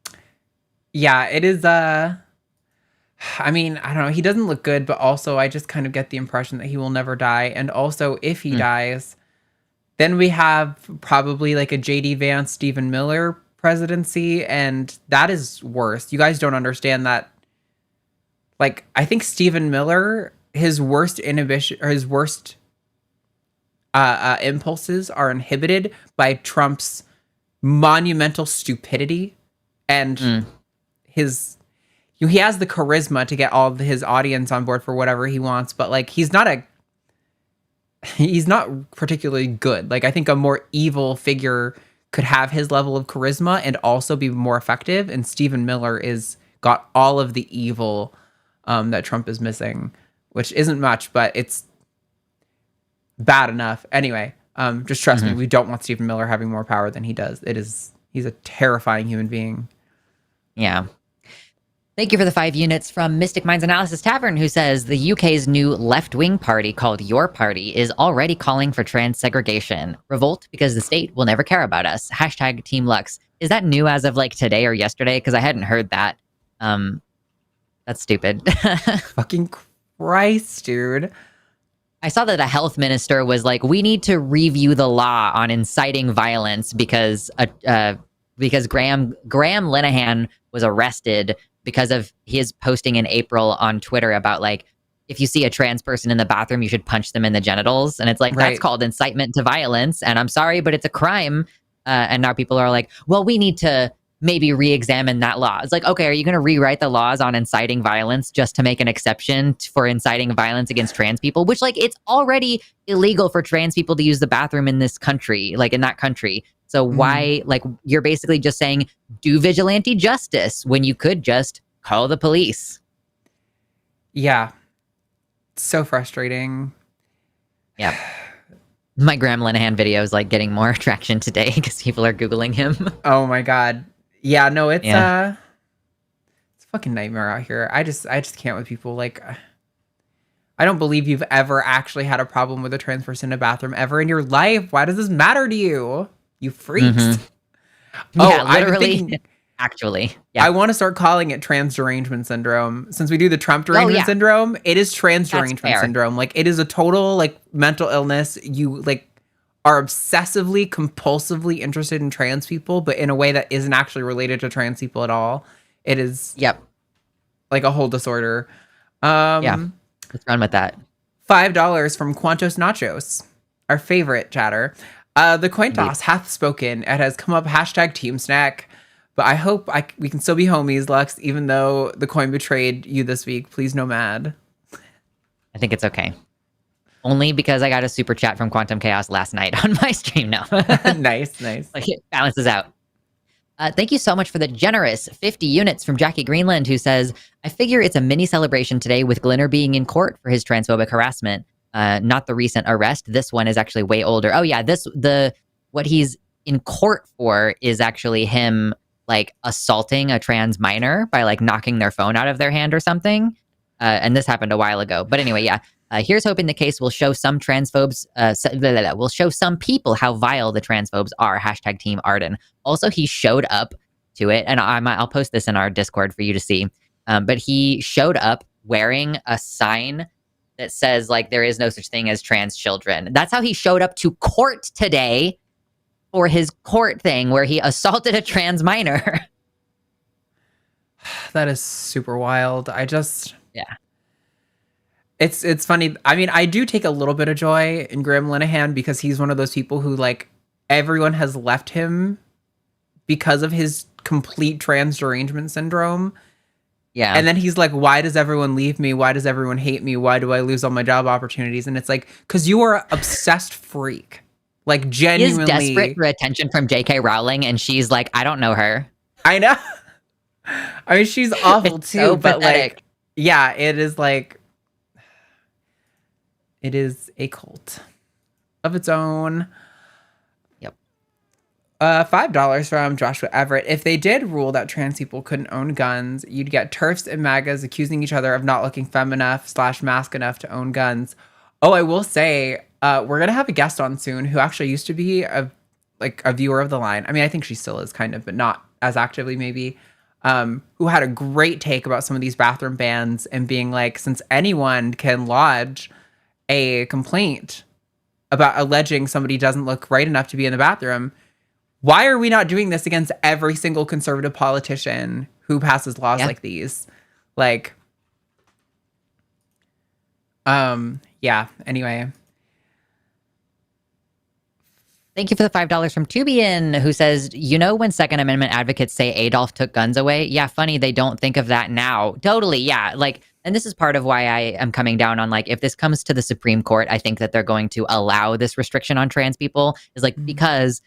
A: Yeah, it is. I mean, I don't know. He doesn't look good, but also I just kind of get the impression that he will never die. And also if he dies, then we have probably like a JD Vance, Stephen Miller presidency, and that is worse. You guys don't understand that. Like, I think Stephen Miller, his worst inhibition or his worst impulses are inhibited by Trump's monumental stupidity and he has the charisma to get all of his audience on board for whatever he wants, but like he's not particularly good. Like I think a more evil figure could have his level of charisma and also be more effective. And Stephen Miller got all of the evil that Trump is missing, which isn't much, but it's bad enough. Anyway, just trust me, we don't want Stephen Miller having more power than he does. He's a terrifying human being.
B: Yeah. Thank you for the 5 units from Mystic Minds Analysis Tavern, who says the UK's new left-wing party called Your Party is already calling for trans segregation. Revolt because the state will never care about us. Hashtag Team Lux. Is that new as of like today or yesterday? Because I hadn't heard that. That's stupid.
A: Fucking Christ, dude.
B: I saw that a health minister was like, we need to review the law on inciting violence because Graham Linehan was arrested because of his posting in April on Twitter about like, if you see a trans person in the bathroom, you should punch them in the genitals. And it's like, that's called incitement to violence. And I'm sorry, but it's a crime. And now people are like, well, we need to maybe re-examine that law. It's like, okay, are you going to rewrite the laws on inciting violence just to make an exception for inciting violence against trans people? Which like, it's already illegal for trans people to use the bathroom in this country, like in that country. So why, like, you're basically just saying, do vigilante justice when you could just call the police.
A: Yeah. It's so frustrating.
B: Yeah. My Graham Linehan video is like getting more traction today because people are Googling him.
A: Oh my God. Yeah, no, it's
B: Yeah.
A: it's a fucking nightmare out here. I just can't with people. Like, I don't believe you've ever actually had a problem with a trans person in a bathroom ever in your life. Why does this matter to you? You freaks.
B: Mhm.
A: Oh,
B: Yeah,
A: I've been
B: literally.
A: thinking
B: Actually.
A: I
B: Yeah.
A: want to start calling it trans derangement syndrome. Since we do the Trump
B: Oh,
A: derangement
B: yeah.
A: syndrome, it is trans
B: That's
A: derangement
B: fair.
A: syndrome. Like, it is a total like mental illness. You like are obsessively, compulsively interested in trans people, but in a way that isn't actually related to trans people at all. It is
B: Yep.
A: like a whole disorder.
B: Yeah. Let's run with that.
A: $5 from Quantos Nachos, our favorite chatter. The coin toss hath spoken. It has come up hashtag Team Snack. But I hope we can still be homies, Lux, even though the coin betrayed you this week. Please no mad.
B: I think it's okay. Only because I got a super chat from Quantum Chaos last night on my stream now.
A: Nice, nice.
B: Like, it balances out. Thank you so much for the generous 50 units from Jackie Greenland, who says, I figure it's a mini celebration today with Glinner being in court for his transphobic harassment. Not the recent arrest. This one is actually way older. Oh yeah, what he's in court for is actually him like assaulting a trans minor by like knocking their phone out of their hand or something. And this happened a while ago. But anyway, yeah. Here's hoping the case will show some transphobes, will show some people how vile the transphobes are. Hashtag Team Arden. Also, he showed up to it, and I'll post this in our Discord for you to see. But he showed up wearing a sign that says like there is no such thing as trans children. That's how he showed up to court today for his court thing where he assaulted a trans minor.
A: That is super wild.
B: Yeah.
A: It's funny. I mean, I do take a little bit of joy in Graham Linehan because he's one of those people who like everyone has left him because of his complete trans derangement syndrome.
B: Yeah.
A: And then he's like, why does everyone leave me? Why does everyone hate me? Why do I lose all my job opportunities? And it's like, because you are an obsessed freak. Like, genuinely.
B: He is desperate for attention from J.K. Rowling, and she's like, I don't know her.
A: I know. I mean, she's awful
B: It's
A: too,
B: so
A: but
B: pathetic.
A: like, yeah, it is like, it is a cult of its own.
B: Yep.
A: $5 from Joshua Everett. If they did rule that trans people couldn't own guns, you'd get TERFs and MAGAs accusing each other of not looking femme enough / mask enough to own guns. Oh, I will say, we're gonna have a guest on soon who actually used to be a viewer of the line. I mean, I think she still is kind of, but not as actively maybe. Who had a great take about some of these bathroom bans and being like, since anyone can lodge a complaint about alleging somebody doesn't look right enough to be in the bathroom, why are we not doing this against every single conservative politician who passes laws like these? Like, yeah, anyway.
B: Thank you for the $5 from Tubian, who says, you know when Second Amendment advocates say Adolf took guns away? Yeah, funny, they don't think of that now. Totally, yeah. Like, and this is part of why I am coming down on, like, if this comes to the Supreme Court, I think that they're going to allow this restriction on trans people, is like, because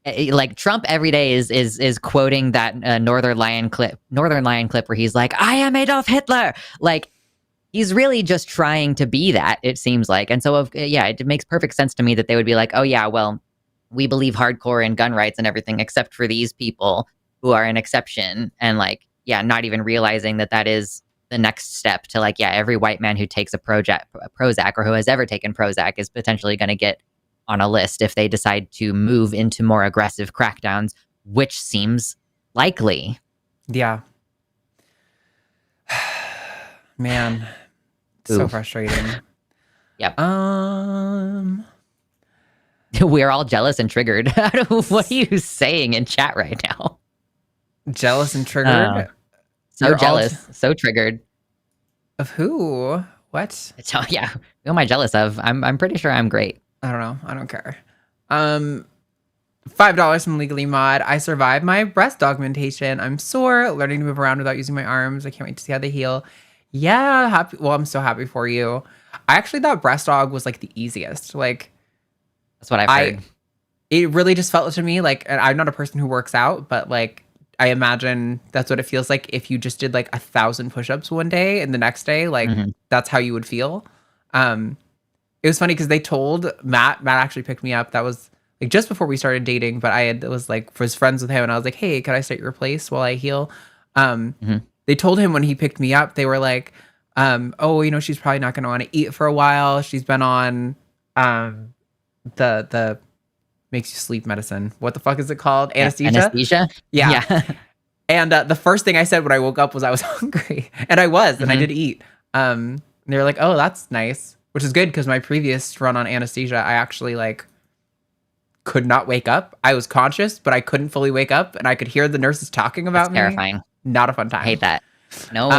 B: like Trump every day is quoting that Northern Lion clip where he's like, I am Adolf Hitler. Like, he's really just trying to be that, it seems like. And so, it makes perfect sense to me that they would be like, oh yeah, well, we believe hardcore in gun rights and everything, except for these people who are an exception. And like, yeah, not even realizing that that is the next step to like, yeah, every white man who takes a Prozac or who has ever taken Prozac is potentially going to get on a list if they decide to move into more aggressive crackdowns, which seems likely.
A: Yeah. Man. So frustrating.
B: Yep.
A: We're
B: We're all jealous and triggered. What are you saying in chat right now?
A: jealous and triggered.
B: So
A: You're all
B: jealous, so triggered.
A: Of who? What?
B: So yeah, who am I jealous of? I'm pretty sure I'm great.
A: I don't know. I don't care. $5 from Legally Mod. I survived my breast augmentation. I'm sore, learning to move around without using my arms. I can't wait to see how they heal. Yeah, happy. Well, I'm so happy for you. I actually thought breast aug was like the easiest. Like,
B: that's what I've heard.
A: It really just felt to me like, and I'm not a person who works out, but like, I imagine that's what it feels like if you just did like 1,000 push-ups one day and the next day, like that's how you would feel. It was funny because they told Matt actually picked me up. That was like just before we started dating, but was like was friends with him, and I was like, hey, can I stay at your place while I heal? They told him when he picked me up, they were like, oh, you know, she's probably not going to want to eat for a while. She's been on the makes you sleep medicine. What the fuck is it called? Anesthesia?
B: Anesthesia?
A: Yeah. And the first thing I said when I woke up was I was hungry. And I was, and I did eat. And they were like, oh, that's nice. Which is good because my previous run on anesthesia, I actually like could not wake up. I was conscious, but I couldn't fully wake up. And I could hear the nurses talking about me.
B: Terrifying.
A: Not a fun time.
B: I hate that. No.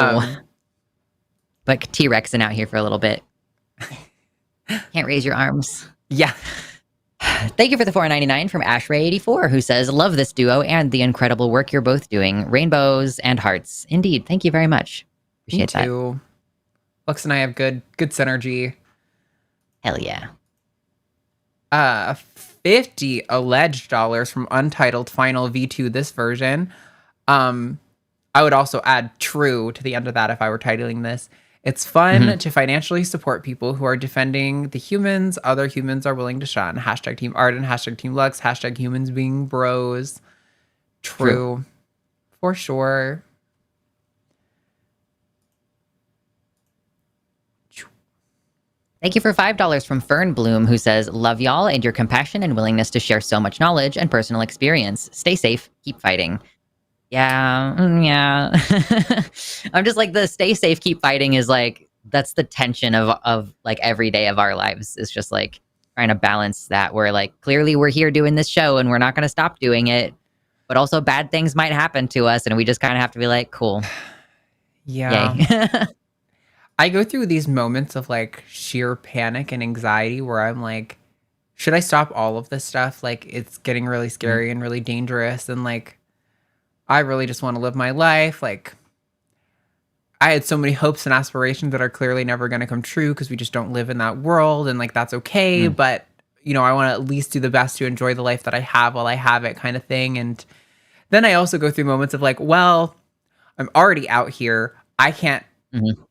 B: But T-Rexing out here for a little bit. Can't raise your arms.
A: Yeah.
B: Thank you for the $4.99 from Ashray84, who says, love this duo and the incredible work you're both doing. Rainbows and hearts. Indeed. Thank you very much. Appreciate
A: Me too. Lux and I have good synergy.
B: Hell yeah.
A: 50 alleged dollars from Untitled Final V2 this version. I would also add true to the end of that if I were titling this. It's fun to financially support people who are defending the humans other humans are willing to shun. Hashtag Team Arden, hashtag Team Lux, hashtag humans being bros. True. For sure.
B: Thank you for $5 from Fern Bloom, who says, love y'all and your compassion and willingness to share so much knowledge and personal experience. Stay safe. Keep fighting. Yeah. I'm just like, the stay safe, keep fighting is like, that's the tension of like every day of our lives. It's just like trying to balance that. We're like, clearly we're here doing this show and we're not going to stop doing it, but also bad things might happen to us. And we just kind of have to be like, cool.
A: Yeah.
B: Yay.
A: I go through these moments of like sheer panic and anxiety where I'm like, should I stop all of this stuff? Like, it's getting really scary and really dangerous. And like, I really just want to live my life. Like, I had so many hopes and aspirations that are clearly never going to come true because we just don't live in that world. And like, that's okay. But, you know, I want to at least do the best to enjoy the life that I have while I have it, kind of thing. And then I also go through moments of like, well, I'm already out here. I can't,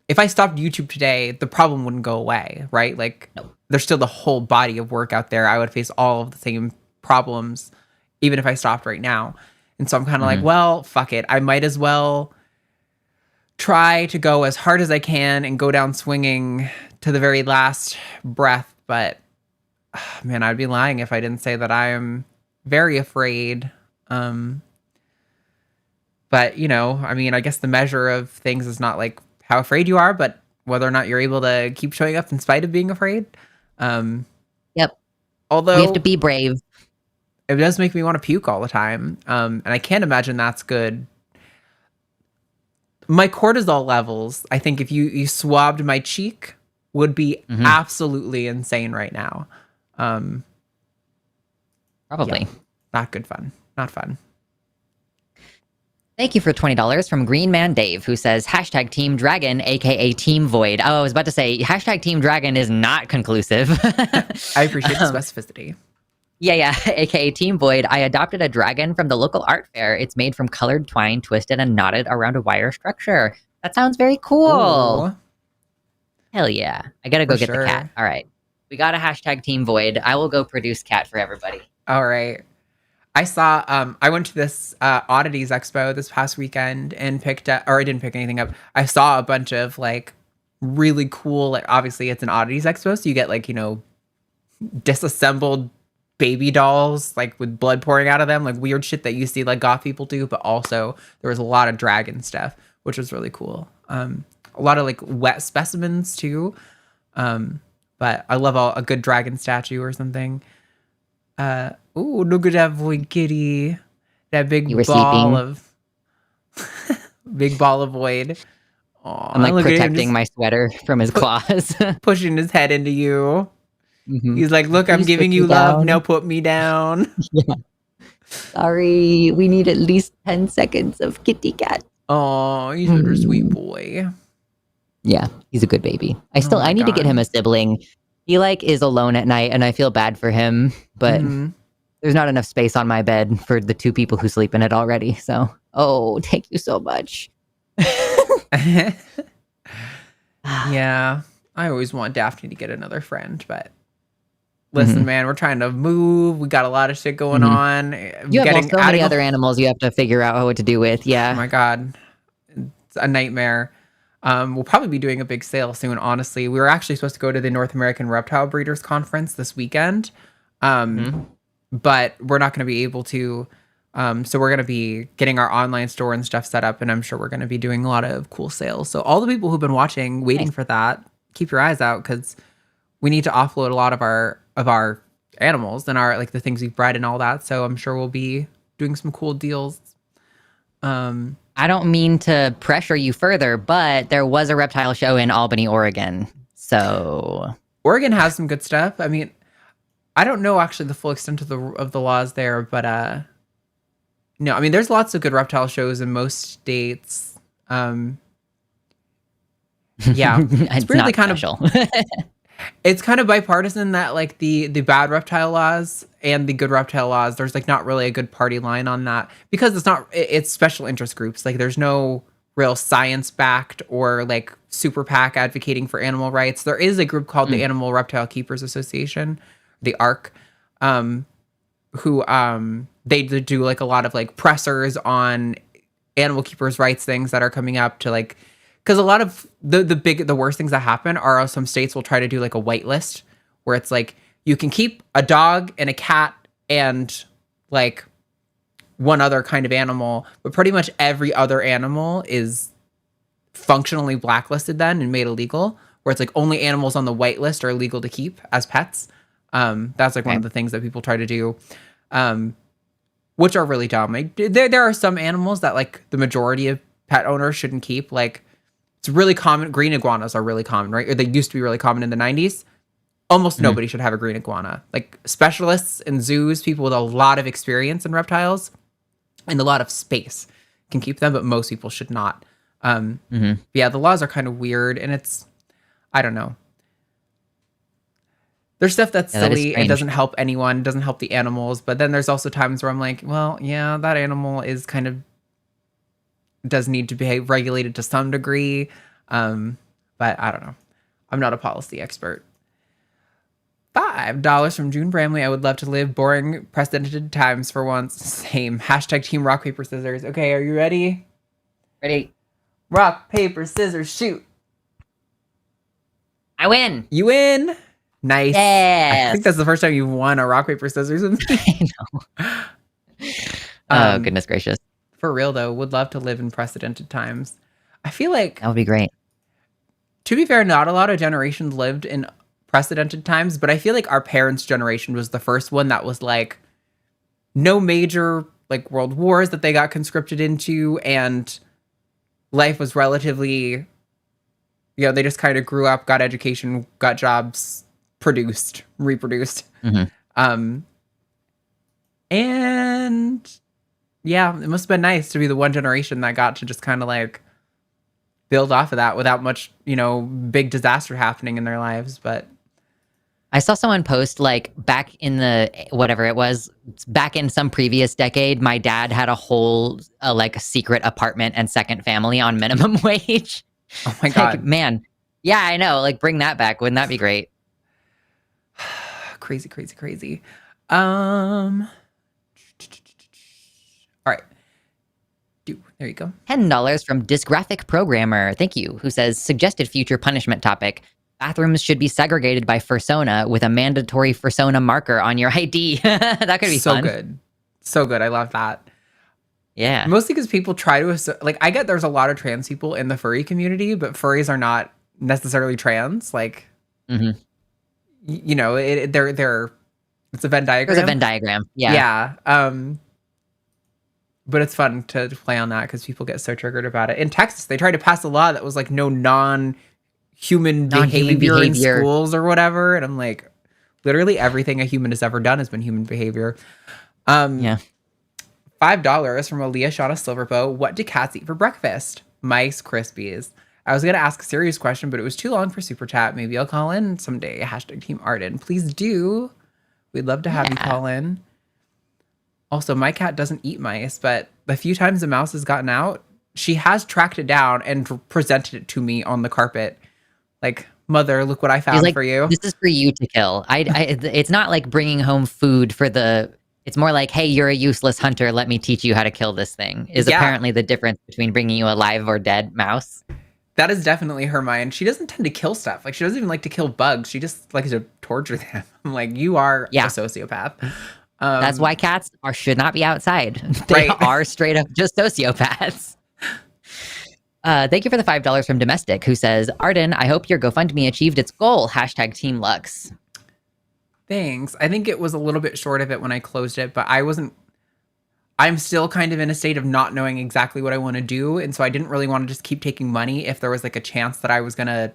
A: if I stopped YouTube today, the problem wouldn't go away, right? Like, there's still the whole body of work out there. I would face all of the same problems, even if I stopped right now. And so I'm kind of like, well, fuck it. I might as well try to go as hard as I can and go down swinging to the very last breath. But man, I'd be lying if I didn't say that I am very afraid. But, you know, I mean, I guess the measure of things is not like how afraid you are, but whether or not you're able to keep showing up in spite of being afraid.
B: Yep.
A: Although
B: we have to be brave.
A: It does make me want to puke all the time. And I can't imagine that's good. My cortisol levels, I think if you swabbed my cheek, would be absolutely insane right now.
B: Probably.
A: Yeah, not good fun. Not fun.
B: Thank you for $20 from Green Man Dave, who says, hashtag Team Dragon, aka Team Void. Oh, I was about to say, hashtag Team Dragon is not conclusive.
A: I appreciate the specificity.
B: Yeah, aka Team Void. I adopted a dragon from the local art fair. It's made from colored twine, twisted and knotted around a wire structure. That sounds very cool.
A: Ooh.
B: Hell yeah. I gotta go
A: For
B: get
A: sure.
B: the cat. All right. We got a hashtag Team Void. I will go produce cat for everybody.
A: All right. I saw, I went to this Oddities Expo this past weekend and picked up, or I didn't pick anything up. I saw a bunch of like really cool, like obviously it's an Oddities Expo, so you get like, you know, disassembled baby dolls, like with blood pouring out of them, like weird shit that you see like goth people do, but also there was a lot of dragon stuff, which was really cool. A lot of like wet specimens too. But I love a good dragon statue or something. Ooh, look at that boy kitty. That big ball of big ball of void. Aww,
B: I'm like protecting my sweater from his claws.
A: Pushing his head into you. He's like, look, I'm giving you love. Now put me down.
B: Yeah. Sorry, we need at least 10 seconds of kitty cat.
A: Oh, he's such a sweet boy.
B: Yeah, he's a good baby. I need to get him a sibling. He like is alone at night and I feel bad for him, but there's not enough space on my bed for the two people who sleep in it already. So, thank you so much.
A: Yeah, I always want Daphne to get another friend, but listen, man, we're trying to move. We got a lot of shit going on.
B: You have so many other animals you have to figure out what to do with. Yeah.
A: Oh my God. It's a nightmare. We'll probably be doing a big sale soon, honestly. We were actually supposed to go to the North American Reptile Breeders Conference this weekend. But we're not going to be able to. So we're going to be getting our online store and stuff set up, and I'm sure we're going to be doing a lot of cool sales. So all the people who've been watching, waiting for that, keep your eyes out, because we need to offload a lot of our animals and our, like, the things we've bred and all that. So I'm sure we'll be doing some cool deals.
B: I don't mean to pressure you further, but there was a reptile show in Albany, Oregon. So
A: Oregon has some good stuff. I mean, I don't know actually the full extent of the laws there, but no, I mean, there's lots of good reptile shows in most states. Yeah,
B: it's really kind of
A: it's kind of bipartisan, that like the bad reptile laws and the good reptile laws, there's like not really a good party line on that, because it's special interest groups. Like there's no real science backed or like super PAC advocating for animal rights. There is a group called the Animal Reptile Keepers Association, the ARC, who they do like a lot of like pressers on animal keepers' rights things that are coming up to, like, because a lot of the worst things that happen are some states will try to do like a white list where it's like you can keep a dog and a cat and like one other kind of animal, but pretty much every other animal is functionally blacklisted then and made illegal, where it's like only animals on the white list are illegal to keep as pets. That's like one of the things that people try to do, which are really dumb. Like, there are some animals that like the majority of pet owners shouldn't keep. Like, it's really common. Green iguanas are really common, right? Or they used to be really common in the 90s. Almost nobody should have a green iguana. Like, specialists in zoos, people with a lot of experience in reptiles and a lot of space can keep them, but most people should not. Yeah, the laws are kind of weird, and I don't know. There's stuff that's silly. It doesn't help anyone. It doesn't help the animals. But then there's also times where I'm like, well, yeah, that animal is kind of does need to be regulated to some degree. But I don't know. I'm not a policy expert. $5 from June Bramley. I would love to live boring, precedented times for once. Same. Hashtag team rock, paper, scissors. Okay, are you ready?
B: Ready.
A: Rock, paper, scissors, shoot.
B: I win.
A: You win. Nice.
B: Yes.
A: I think that's the first time you've won a rock, paper, scissors with me.
B: I know. Oh, goodness gracious.
A: For real, though, would love to live in precedented times. I feel like
B: that would be great.
A: To be fair, not a lot of generations lived in precedented times, but I feel like our parents' generation was the first one that was like no major like world wars that they got conscripted into, and life was relatively, they just kind of grew up, got education, got jobs, reproduced. And yeah, it must have been nice to be the one generation that got to just kind of like build off of that without much, big disaster happening in their lives. But
B: I saw someone post like back in back in some previous decade, my dad had a whole like a secret apartment and second family on minimum wage.
A: Oh my God,
B: man. Yeah, I know. Like, bring that back. Wouldn't that be great?
A: Crazy. All right. There you go.
B: $10 from Dysgraphic Programmer. Thank you. Who says, suggested future punishment topic. Bathrooms should be segregated by fursona with a mandatory fursona marker on your ID. That could be
A: so
B: fun.
A: Good. So good. I love that.
B: Yeah.
A: Mostly because people try to, like, I get there's a lot of trans people in the furry community, but furries are not necessarily trans. Like, they're it's a Venn diagram.
B: There's a Venn diagram. Yeah.
A: Yeah. But it's fun to play on that because people get so triggered about it. In Texas, they tried to pass a law that was like no non-human behavior in schools or whatever. And I'm like, literally everything a human has ever done has been human behavior.
B: Yeah.
A: $5 from Aaliyah Shauna Silverbow. What do cats eat for breakfast? Mice Krispies. I was going to ask a serious question, but it was too long for Super Chat. Maybe I'll call in someday. Hashtag Team Arden. Please do. We'd love to have you call in. Also, my cat doesn't eat mice, but the few times a mouse has gotten out, she has tracked it down and presented it to me on the carpet. Like, mother, look what I
B: She's
A: found
B: like,
A: for you.
B: this is for you to kill. It's not like bringing home food for the. It's more like, hey, you're a useless hunter. Let me teach you how to kill this thing. Is apparently the difference between bringing you a live or dead mouse.
A: That is definitely her mind. She doesn't tend to kill stuff. Like, she doesn't even like to kill bugs. She just likes to torture them. I'm like, you are a sociopath.
B: That's why cats should not be outside. They are straight up just sociopaths. Thank you for the $5 from Domestic, who says, Arden, I hope your GoFundMe achieved its goal. # Team Lux.
A: Thanks. I think it was a little bit short of it when I closed it, but I'm still kind of in a state of not knowing exactly what I want to do. And so I didn't really want to just keep taking money if there was like a chance that I was going to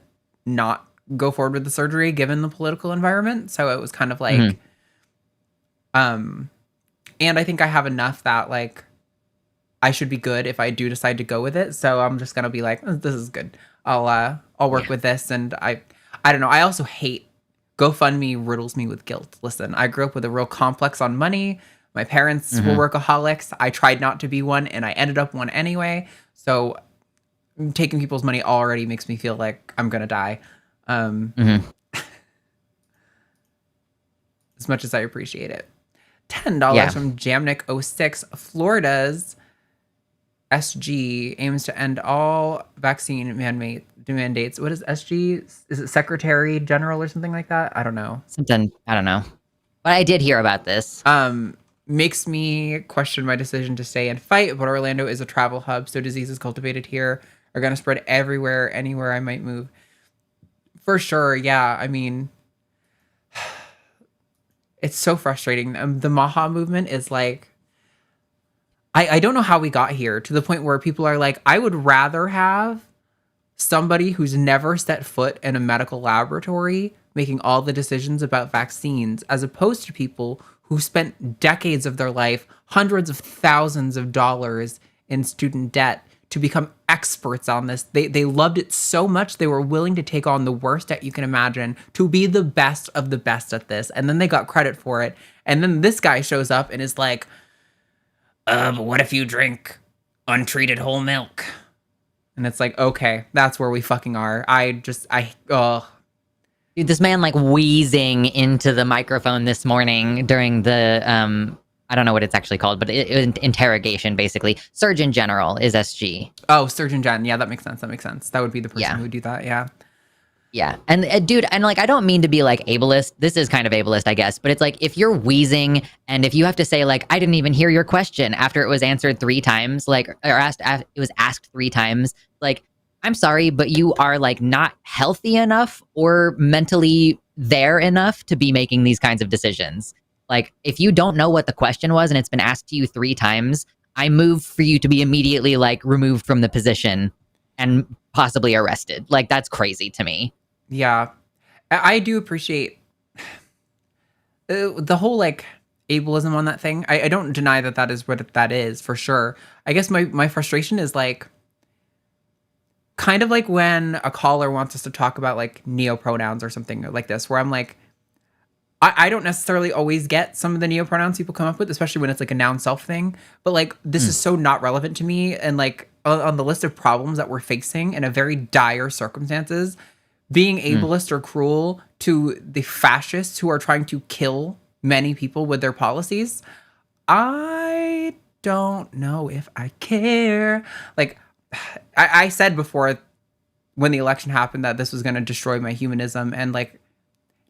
A: not go forward with the surgery given the political environment. So it was kind of like, and I think I have enough that like I should be good if I do decide to go with it. So I'm just going to be like, this is good. I'll work with this. And I don't know. I also hate GoFundMe riddles me with guilt. Listen, I grew up with a real complex on money. My parents were workaholics. I tried not to be one, and I ended up one anyway. So taking people's money already makes me feel like I'm going to die. As much as I appreciate it. $10 from Jamnik06. Florida's SG aims to end all vaccine mandates. What is SG? Is it Secretary General or something like that? I don't know.
B: I don't know. But I did hear about this.
A: Makes me question my decision to stay and fight, but Orlando is a travel hub, so diseases cultivated here are going to spread everywhere, anywhere I might move. For sure, yeah. I mean, it's so frustrating. The Maha movement is like, I don't know how we got here to the point where people are like, I would rather have somebody who's never set foot in a medical laboratory making all the decisions about vaccines, as opposed to people who spent decades of their life, hundreds of thousands of dollars in student debt to become experts on this. They loved it so much they were willing to take on the worst that you can imagine to be the best of the best at this. And then they got credit for it. And then this guy shows up and is like, but what if you drink untreated whole milk? And it's like, okay, that's where we fucking are.
B: Dude, this man like wheezing into the microphone this morning during the, I don't know what it's actually called, but interrogation, basically. Surgeon General is SG.
A: Oh, Surgeon Gen. Yeah, that makes sense. That would be the person who would do that. Yeah.
B: Yeah. And dude, and like, I don't mean to be like ableist. This is kind of ableist, I guess. But it's like, if you're wheezing and if you have to say like, I didn't even hear your question after it was answered 3 times, like, or it was asked 3 times, like, I'm sorry, but you are like not healthy enough or mentally there enough to be making these kinds of decisions. Like, if you don't know what the question was and it's been asked to you 3 times, I move for you to be immediately like removed from the position and possibly arrested. Like, that's crazy to me.
A: Yeah. I do appreciate the whole like ableism on that thing. I don't deny that that is what that is for sure. I guess my frustration is like, kind of like when a caller wants us to talk about like neopronouns or something like this, where I'm like, I don't necessarily always get some of the neopronouns people come up with, especially when it's like a noun self thing. But like, this is so not relevant to me. And like on the list of problems that we're facing in a very dire circumstances, being ableist or cruel to the fascists who are trying to kill many people with their policies, I don't know if I care. Like, I said before when the election happened that this was going to destroy my humanism, and like,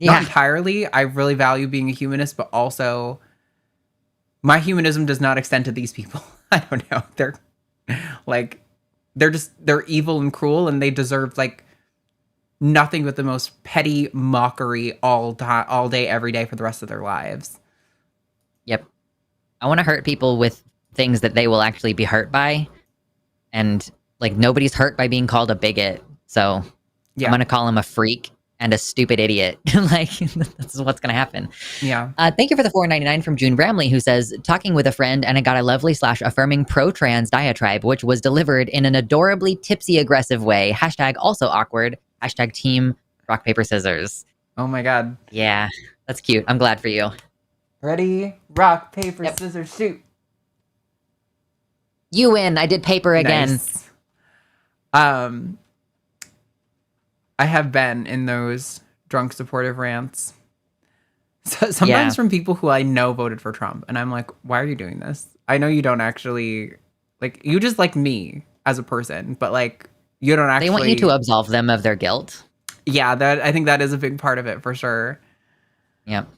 A: not entirely. I really value being a humanist, but also my humanism does not extend to these people. I don't know. They're evil and cruel, and they deserve like nothing but the most petty mockery all day, every day for the rest of their lives.
B: Yep. I want to hurt people with things that they will actually be hurt by. And like, nobody's hurt by being called a bigot. So I'm going to call him a freak and a stupid idiot. Like, this is what's going to happen.
A: Yeah.
B: Thank you for the $4.99 from June Bramley, who says, talking with a friend and I got a lovely / affirming pro-trans diatribe, which was delivered in an adorably tipsy aggressive way. # also awkward. # team rock, paper, scissors.
A: Oh my God.
B: Yeah, that's cute. I'm glad for you.
A: Ready? Rock, paper, scissors, shoot.
B: You win. I did paper again.
A: Nice. I have been in those drunk supportive rants. So, sometimes from people who I know voted for Trump, and I'm like, why are you doing this? I know you don't actually, like, you just like me as a person, but like, you don't actually.
B: They want you to absolve them of their guilt.
A: Yeah, I think that is a big part of it for sure.
B: Yep.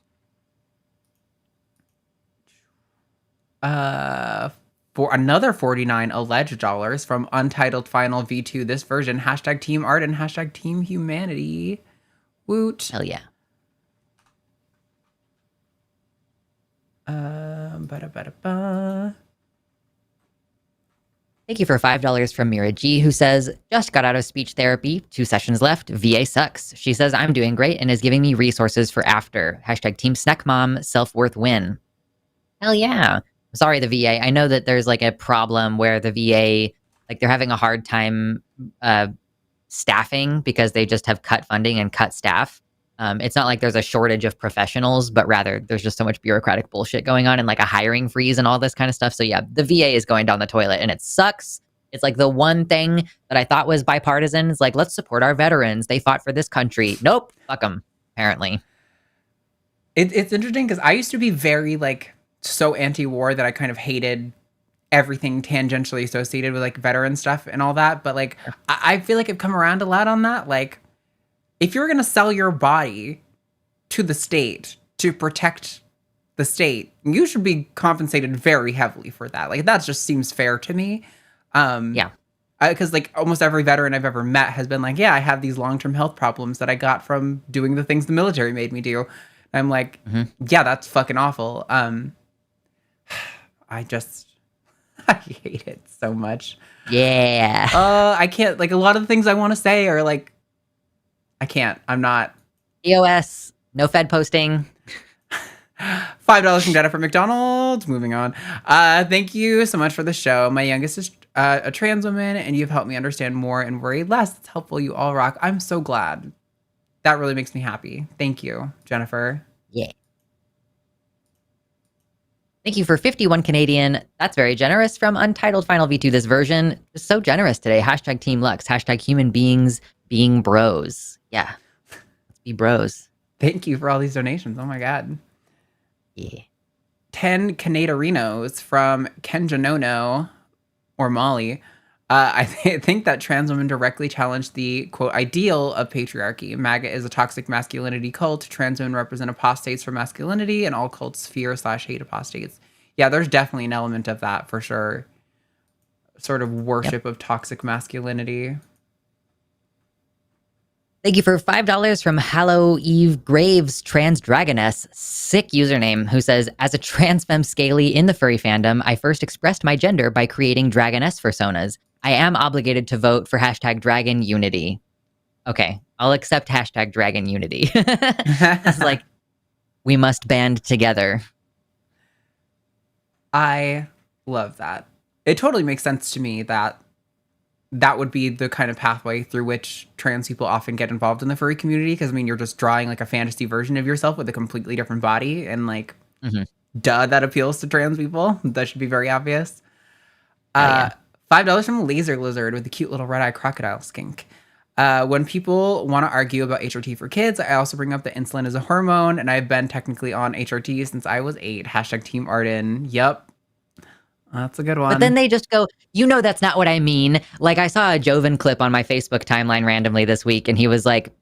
A: For another 49 alleged dollars from Untitled Final V2 this version, hashtag Team Arden, hashtag Team Humanity. Woot.
B: Hell yeah. Thank you for $5 from Mira G, who says, just got out of speech therapy, 2 sessions left, VA sucks. She says, I'm doing great and is giving me resources for after. Hashtag Team Snack Mom, self-worth win. Hell yeah. Sorry, the VA. I know that there's like a problem where the VA, like they're having a hard time staffing because they just have cut funding and cut staff. It's not like there's a shortage of professionals, but rather there's just so much bureaucratic bullshit going on and like a hiring freeze and all this kind of stuff. So yeah, the VA is going down the toilet and it sucks. It's like the one thing that I thought was bipartisan is like, let's support our veterans. They fought for this country. Nope. Fuck them, apparently.
A: It's interesting because I used to be very like so anti-war that I kind of hated everything tangentially associated with like veteran stuff and all that. But like, I feel like I've come around a lot on that. Like, if you're going to sell your body to the state to protect the state, you should be compensated very heavily for that. Like, that just seems fair to me.
B: Yeah.
A: Because like almost every veteran I've ever met has been like, yeah, I have these long-term health problems that I got from doing the things the military made me do. I'm like, yeah, that's fucking awful. I hate it so much.
B: Yeah.
A: I can't, like, a lot of the things I want to say are like, I can't. I'm not.
B: EOS, no Fed posting.
A: $5 from Jennifer McDonald. Moving on. Thank you so much for the show. My youngest is a trans woman, and you've helped me understand more and worry less. It's helpful. You all rock. I'm so glad. That really makes me happy. Thank you, Jennifer.
B: Yeah. Thank you for 51 Canadian. That's very generous from Untitled Final V2 this version. Just so generous today. Hashtag Team Lux. Hashtag human beings being bros. Yeah. Let's be bros.
A: Thank you for all these donations. Oh my God.
B: Yeah.
A: 10 Canadarinos from Kenjanono or Molly. I think that trans women directly challenged the, quote, ideal of patriarchy. MAGA is a toxic masculinity cult. Trans women represent apostates for masculinity, and all cults fear/hate apostates. Yeah, there's definitely an element of that for sure. Sort of worship of toxic masculinity.
B: Thank you for $5 from Hallow Eve Graves, Trans Dragoness, sick username, who says, as a trans femme scaly in the furry fandom, I first expressed my gender by creating Dragoness personas. I am obligated to vote for hashtag Dragon Unity. Okay, I'll accept hashtag Dragon Unity. It's like, we must band together.
A: I love that. It totally makes sense to me that that would be the kind of pathway through which trans people often get involved in the furry community. Because, I mean, you're just drawing like a fantasy version of yourself with a completely different body. And like, duh, that appeals to trans people. That should be very obvious. $5 from Laser Lizard with a cute little red-eye crocodile skink. When people want to argue about HRT for kids, I also bring up that insulin is a hormone, and I've been technically on HRT since I was 8. Hashtag Team Arden. Yep. That's a good one.
B: But then they just go, you know, that's not what I mean. Like, I saw a Joven clip on my Facebook timeline randomly this week, and he was like,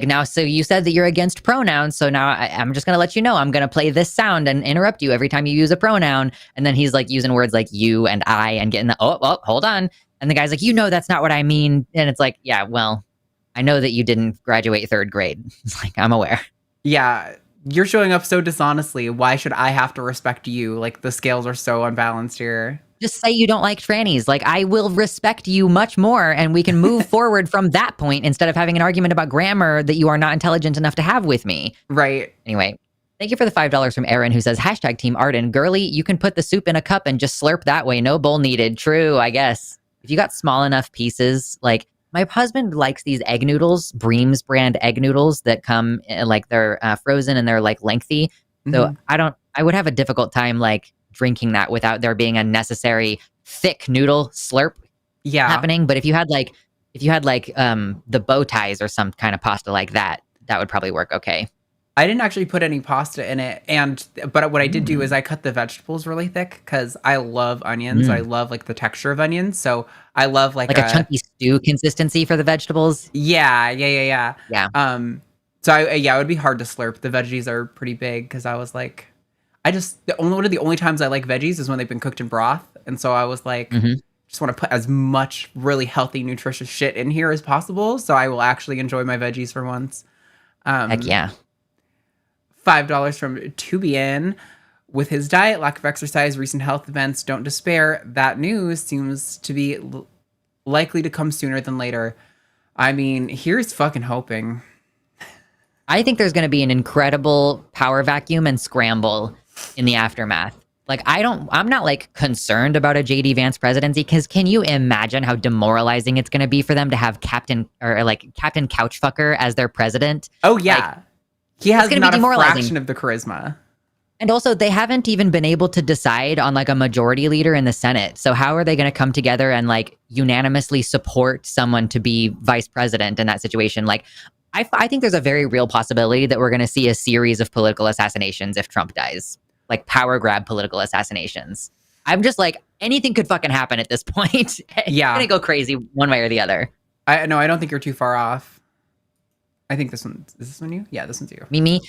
B: now, so you said that you're against pronouns, so now I'm just going to let you know, I'm going to play this sound and interrupt you every time you use a pronoun. And then he's like using words like you and I and getting the, hold on. And the guy's like, you know, that's not what I mean. And it's like, yeah, well, I know that you didn't graduate 3rd grade. It's like, I'm aware.
A: Yeah, you're showing up so dishonestly. Why should I have to respect you? Like, the scales are so unbalanced here.
B: Just say you don't like trannies. Like, I will respect you much more, and we can move forward from that point instead of having an argument about grammar that you are not intelligent enough to have with me.
A: Right.
B: Anyway, thank you for the $5 from Aaron, who says, hashtag Team Arden. Girly, you can put the soup in a cup and just slurp that way. No bowl needed. True, I guess. If you got small enough pieces, like, my husband likes these egg noodles, Bream's brand egg noodles that come, like, they're frozen and they're, like, lengthy. So I would have a difficult time, like, drinking that without there being a necessary thick noodle slurp happening. But if you had like if you had like the bow ties or some kind of pasta like that, that would probably work okay.
A: I didn't actually put any pasta in it, but what I did do is I cut the vegetables really thick because I love onions. I love like the texture of onions, so I love like
B: a chunky stew consistency for the vegetables.
A: Yeah. So it would be hard to slurp. The veggies are pretty big because I was like, one of the only times I like veggies is when they've been cooked in broth, and so I was like, just want to put as much really healthy, nutritious shit in here as possible, so I will actually enjoy my veggies for once.
B: Heck yeah.
A: $5 from Tubian. With his diet, lack of exercise, recent health events, don't despair. That news seems to be likely to come sooner than later. I mean, here's fucking hoping.
B: I think there's going to be an incredible power vacuum and scramble in the aftermath. Like, I'm not like concerned about a JD Vance presidency, because can you imagine how demoralizing it's going to be for them to have Captain Couchfucker as their president?
A: Oh yeah. Like, he has not a fraction of the charisma.
B: And also, they haven't even been able to decide on like a majority leader in the Senate. So how are they going to come together and like unanimously support someone to be vice president in that situation? Like, I think there's a very real possibility that we're going to see a series of political assassinations if Trump dies. Like power grab political assassinations. I'm just like, anything could fucking happen at this point.
A: Yeah.
B: It's going to go crazy one way or the other.
A: I don't think you're too far off. I think is this one you? Yeah, this one's you.
B: Mimi.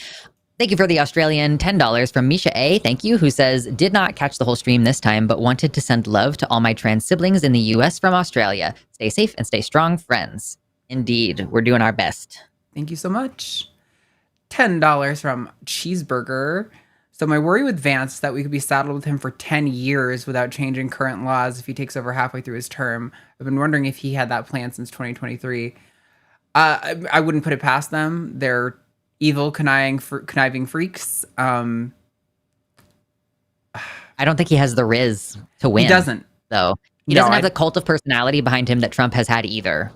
B: Thank you for the Australian $10 from Misha A. Thank you, who says, did not catch the whole stream this time, but wanted to send love to all my trans siblings in the US from Australia. Stay safe and stay strong, friends. Indeed, we're doing our best.
A: Thank you so much. $10 from Cheeseburger. So my worry with Vance is that we could be saddled with him for 10 years without changing current laws if he takes over halfway through his term. I've been wondering if he had that plan since 2023. I wouldn't put it past them. They're evil, conniving freaks.
B: I don't think he has the riz to win.
A: He doesn't.
B: Though. He doesn't have the cult of personality behind him that Trump has had either.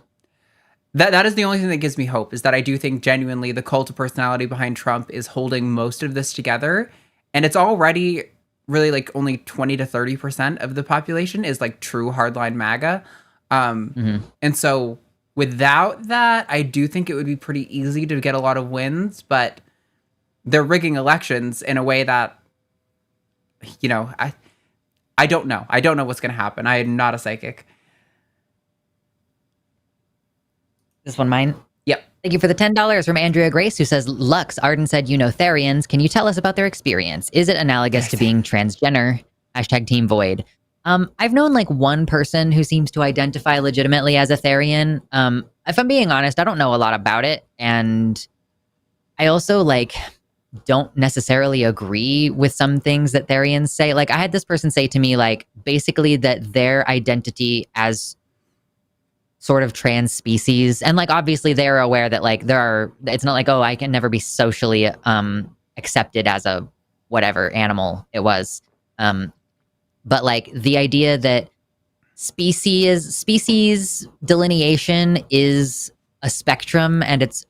A: That is the only thing that gives me hope, is that I do think genuinely the cult of personality behind Trump is holding most of this together. And it's already really like only 20 to 30% of the population is like true hardline MAGA. And so without that, I do think it would be pretty easy to get a lot of wins, but they're rigging elections in a way that, you know, I don't know. I don't know what's going to happen. I am not a psychic.
B: This one mine?
A: Yep.
B: Thank you for the $10 from Andrea Grace, who says, Lux, Arden said, you know Therians. Can you tell us about their experience? Is it analogous to being transgender? # Team Void. I've known like one person who seems to identify legitimately as a Therian. If I'm being honest, I don't know a lot about it. And I also like don't necessarily agree with some things that Therians say. Like I had this person say to me, like basically that their identity as sort of trans species, and like obviously they're aware that like it's not like, oh, I can never be socially accepted as a whatever animal it was. But like the idea that species delineation is a spectrum, and it's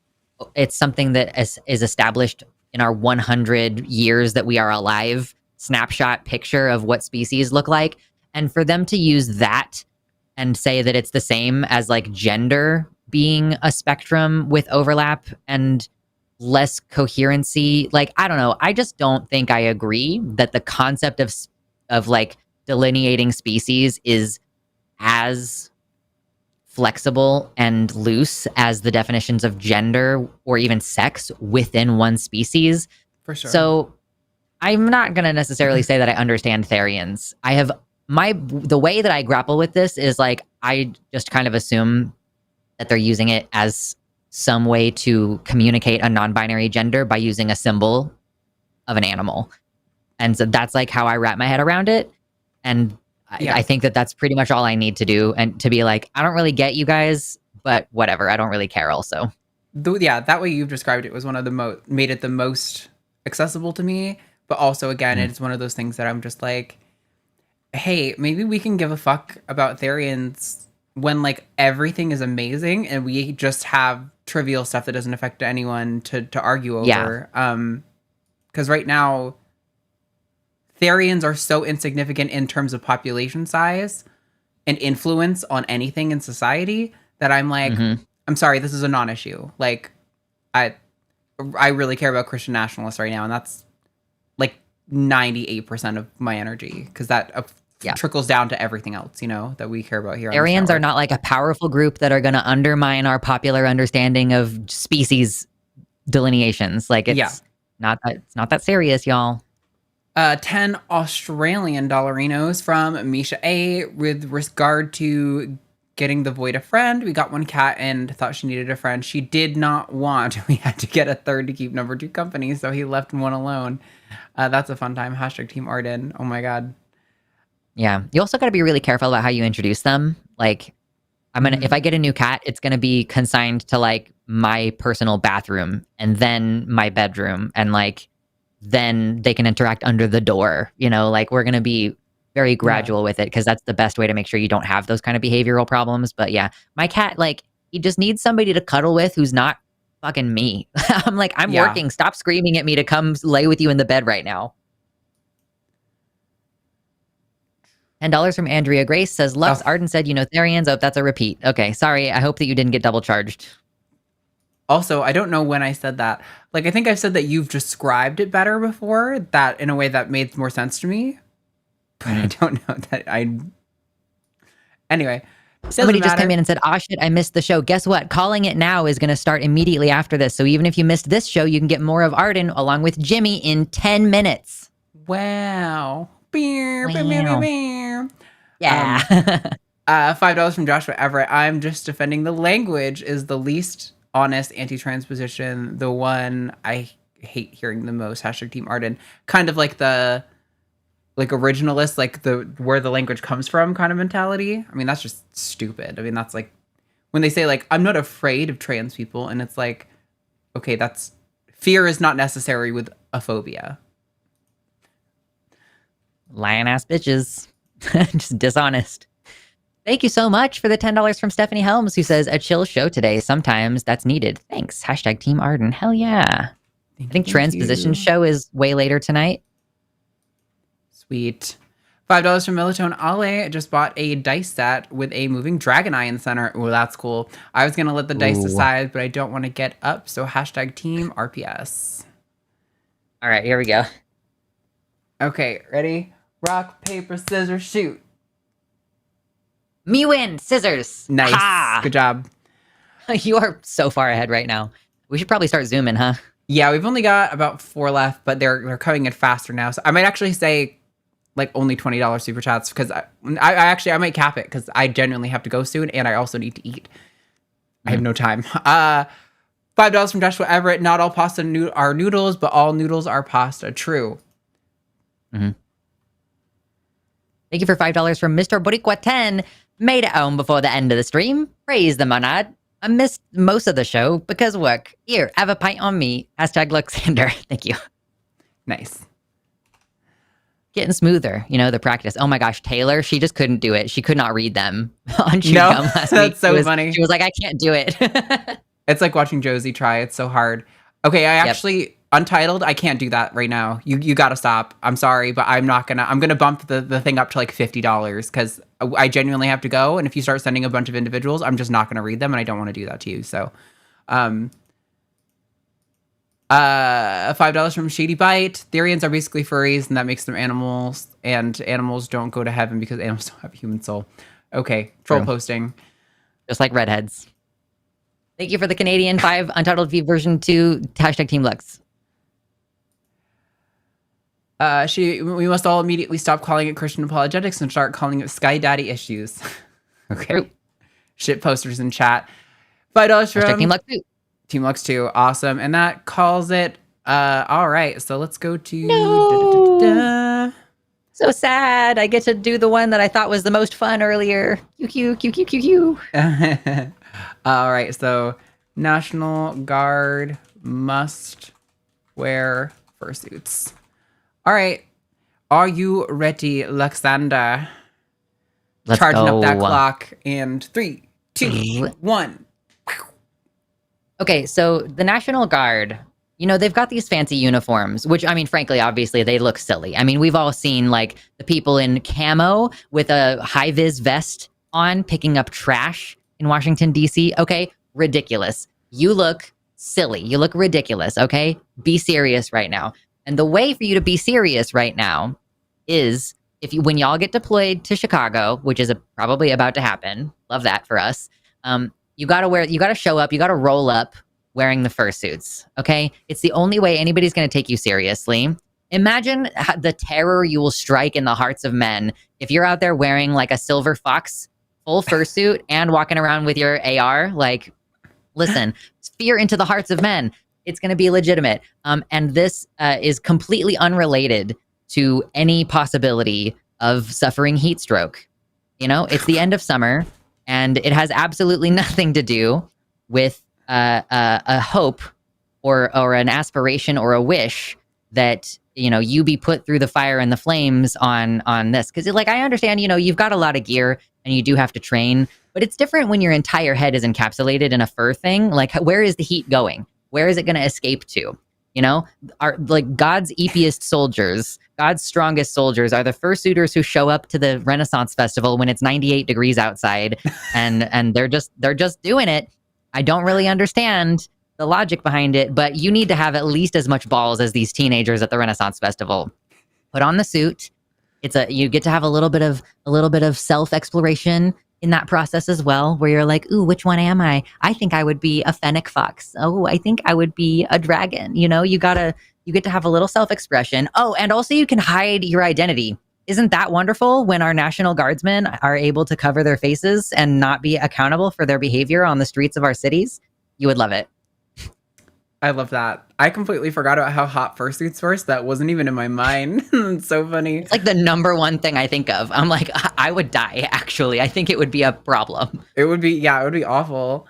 B: something that is established in our 100 years that we are alive snapshot picture of what species look like. And for them to use that and say that it's the same as like gender being a spectrum with overlap and less coherency, like, I don't know. I just don't think I agree that the concept of like delineating species is as flexible and loose as the definitions of gender or even sex within one species.
A: For sure.
B: So I'm not going to necessarily say that I understand Therians. The way that I grapple with this is like, I just kind of assume that they're using it as some way to communicate a non-binary gender by using a symbol of an animal. And so that's like how I wrap my head around it. And I think that that's pretty much all I need to do, and to be like, I don't really get you guys, but whatever. I don't really care also.
A: That way you've described it was one of the made it the most accessible to me. But also, again, it's one of those things that I'm just like, hey, maybe we can give a fuck about Therians when like everything is amazing and we just have trivial stuff that doesn't affect anyone to argue over. Because right now, Therians are so insignificant in terms of population size and influence on anything in society that I'm like,
B: Mhm.
A: I'm sorry, this is a non-issue. Like, I really care about Christian nationalists right now, and that's like 98% of my energy because that
B: Yeah.
A: trickles down to everything else, that we care about here. On
B: Aryans
A: this
B: are
A: network.
B: not like a powerful group that are going to undermine our popular understanding of species delineations. Like it's not that serious, y'all.
A: 10 Australian dollarinos from Misha A. With regard to getting the void a friend, we got one cat and thought she needed a friend. She did not want. We had to get a third to keep number 2 company, so he left one alone. That's a fun time. # Team Arden. Oh my god.
B: Yeah. You also got to be really careful about how you introduce them. Like, if I get a new cat, it's gonna be consigned to like my personal bathroom and then my bedroom, and like then they can interact under the door. Like we're gonna be very gradual with it because that's the best way to make sure you don't have those kind of behavioral problems. But yeah, my cat, like, he just needs somebody to cuddle with who's not fucking me. I'm like, I'm working. Stop screaming at me to come lay with you in the bed right now. $10 from Andrea Grace says, Lux Arden said, Therians. Oh, that's a repeat. Okay, sorry. I hope that you didn't get double charged.
A: Also, I don't know when I said that. Like, I think I've said that you've described it better before, that in a way that made more sense to me. But I don't know that I... Anyway.
B: Somebody just came in and said, oh shit, I missed the show. Guess what? Calling it now is going to start immediately after this. So even if you missed this show, you can get more of Arden along with Jimmy in 10 minutes.
A: Wow.
B: Yeah.
A: $5 from Joshua Everett. I'm just defending the language is the least honest anti-transposition, the one I hate hearing the most. # Team Arden. Kind of like the originalist, like the where the language comes from kind of mentality. I mean, that's just stupid. I mean, that's like when they say like, I'm not afraid of trans people, and it's like, okay, that's fear is not necessary with a phobia.
B: Lying ass bitches. Just dishonest. Thank you so much for the $10 from Stephanie Helms, who says, a chill show today. Sometimes that's needed. Thanks. # Team Arden. Hell yeah. I think Transposition show is way later tonight.
A: Sweet. $5 from Melatonin Ale. Just bought a dice set with a moving dragon eye in the center. Oh, that's cool. I was going to let the dice decide, but I don't want to get up. So # Team RPS.
B: All right, here we go.
A: Okay, ready? Rock, paper, scissors, shoot.
B: Me win. Scissors.
A: Nice.
B: Ha!
A: Good job.
B: You are so far ahead right now. We should probably start zooming, huh?
A: Yeah, we've only got about 4 left, but they're coming in faster now. So I might actually say like only $20 super chats because I might cap it because I genuinely have to go soon and I also need to eat. I have no time. $5 from Joshua Everett. Not all pasta are noodles, but all noodles are pasta. True.
B: Mm-hmm. Thank you for $5 from Mr. Boricua 10. Made it home before the end of the stream. Praise the monad. I missed most of the show because work. Here, have a pint on me. # Luxander. Thank you.
A: Nice.
B: Getting smoother, the practice. Oh my gosh, Taylor, she just couldn't do it. She could not read them on Chewing Gum last week.
A: That's so funny.
B: She was like, I can't do it.
A: It's like watching Josie try. It's so hard. Okay, I actually... Untitled, I can't do that right now. You gotta stop. I'm sorry, but I'm gonna bump the thing up to like $50 because I genuinely have to go. And if you start sending a bunch of individuals, I'm just not gonna read them, and I don't want to do that to you. So, $5 from Shady Bite. Therians are basically furries, and that makes them animals. And animals don't go to heaven because animals don't have a human soul. Okay, troll posting.
B: Just like redheads. Thank you for the Canadian 5 Untitled V version 2 # Team Lux.
A: We must all immediately stop calling it Christian apologetics and start calling it Sky Daddy issues. Okay.
B: True.
A: Shit posters in chat. $5 from
B: Team Lux 2.
A: Team Lux 2. Awesome. And that calls it. All right. So let's go to.
B: No. So sad. I get to do the one that I thought was the most fun earlier. Q.
A: All right. So National Guard must wear fursuits. All right. Are you ready, Luxander?
B: Let's
A: Charging
B: go.
A: up that clock in 3, 2, 1.
B: Okay, so the National Guard, they've got these fancy uniforms, which, I mean, frankly, obviously, they look silly. I mean, we've all seen, the people in camo with a high-vis vest on picking up trash in Washington, D.C., okay? Ridiculous. You look silly. You look ridiculous, okay? Be serious right now. And the way for you to be serious right now is when y'all get deployed to Chicago, which is probably about to happen. Love that for us. You gotta show up, you gotta roll up wearing the fursuits, okay? It's the only way anybody's gonna take you seriously. Imagine the terror you will strike in the hearts of men if you're out there wearing like a silver fox full fursuit and walking around with your AR. Like, listen, fear into the hearts of men. It's gonna be legitimate. And this is completely unrelated to any possibility of suffering heat stroke. You know, it's the end of summer, and it has absolutely nothing to do with a hope or an aspiration or a wish that, you know, you be put through the fire and the flames on this. Because, like, I understand, you know, you've got a lot of gear and you do have to train, but it's different when your entire head is encapsulated in a fur thing. Like, where is the heat going? Where is it going to escape to? You know, God's eepiest soldiers, God's strongest soldiers are the fursuiters who show up to the Renaissance Festival when it's 98 degrees outside, and they're just doing it. I don't really understand the logic behind it, but you need to have at least as much balls as these teenagers at the Renaissance Festival. Put on the suit. You get to have a little bit of self-exploration in that process as well, where you're like, ooh, which one am I? I think I would be a fennec fox. Oh, I think I would be a dragon. You know, you get to have a little self-expression. Oh, and also you can hide your identity. Isn't that wonderful when our National Guardsmen are able to cover their faces and not be accountable for their behavior on the streets of our cities? You would love it.
A: I love that. I completely forgot about how hot fursuits were. So that wasn't even in my mind. It's so funny.
B: It's like the number one thing I think of. I'm like, I would die, actually. I think it would be a problem.
A: It would be awful.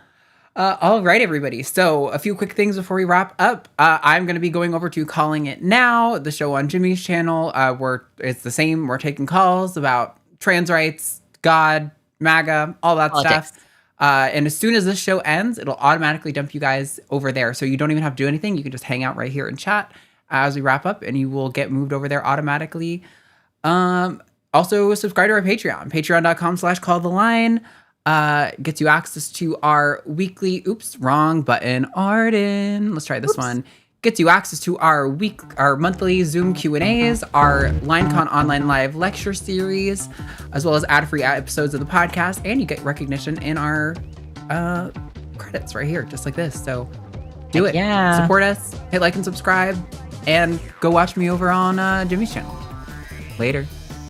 A: All right, everybody. So a few quick things before we wrap up. I'm going to be going over to Calling It Now, the show on Jimmy's channel, where it's the same. We're taking calls about trans rights, God, MAGA, all that
B: Politics.
A: stuff. And as soon as this show ends, it'll automatically dump you guys over there. So you don't even have to do anything. You can just hang out right here and chat as we wrap up, and you will get moved over there automatically. Also, subscribe to our Patreon, patreon.com/calltheline. Gets you access to our weekly, Arden. Let's try this one. Gets you access to our monthly Zoom Q&As, our LineCon online live lecture series, as well as ad-free episodes of the podcast, and you get recognition in our credits right here, just like this. So do it.
B: Yeah.
A: Support us, hit like and subscribe, and go watch me over on Jimmy's channel. Later.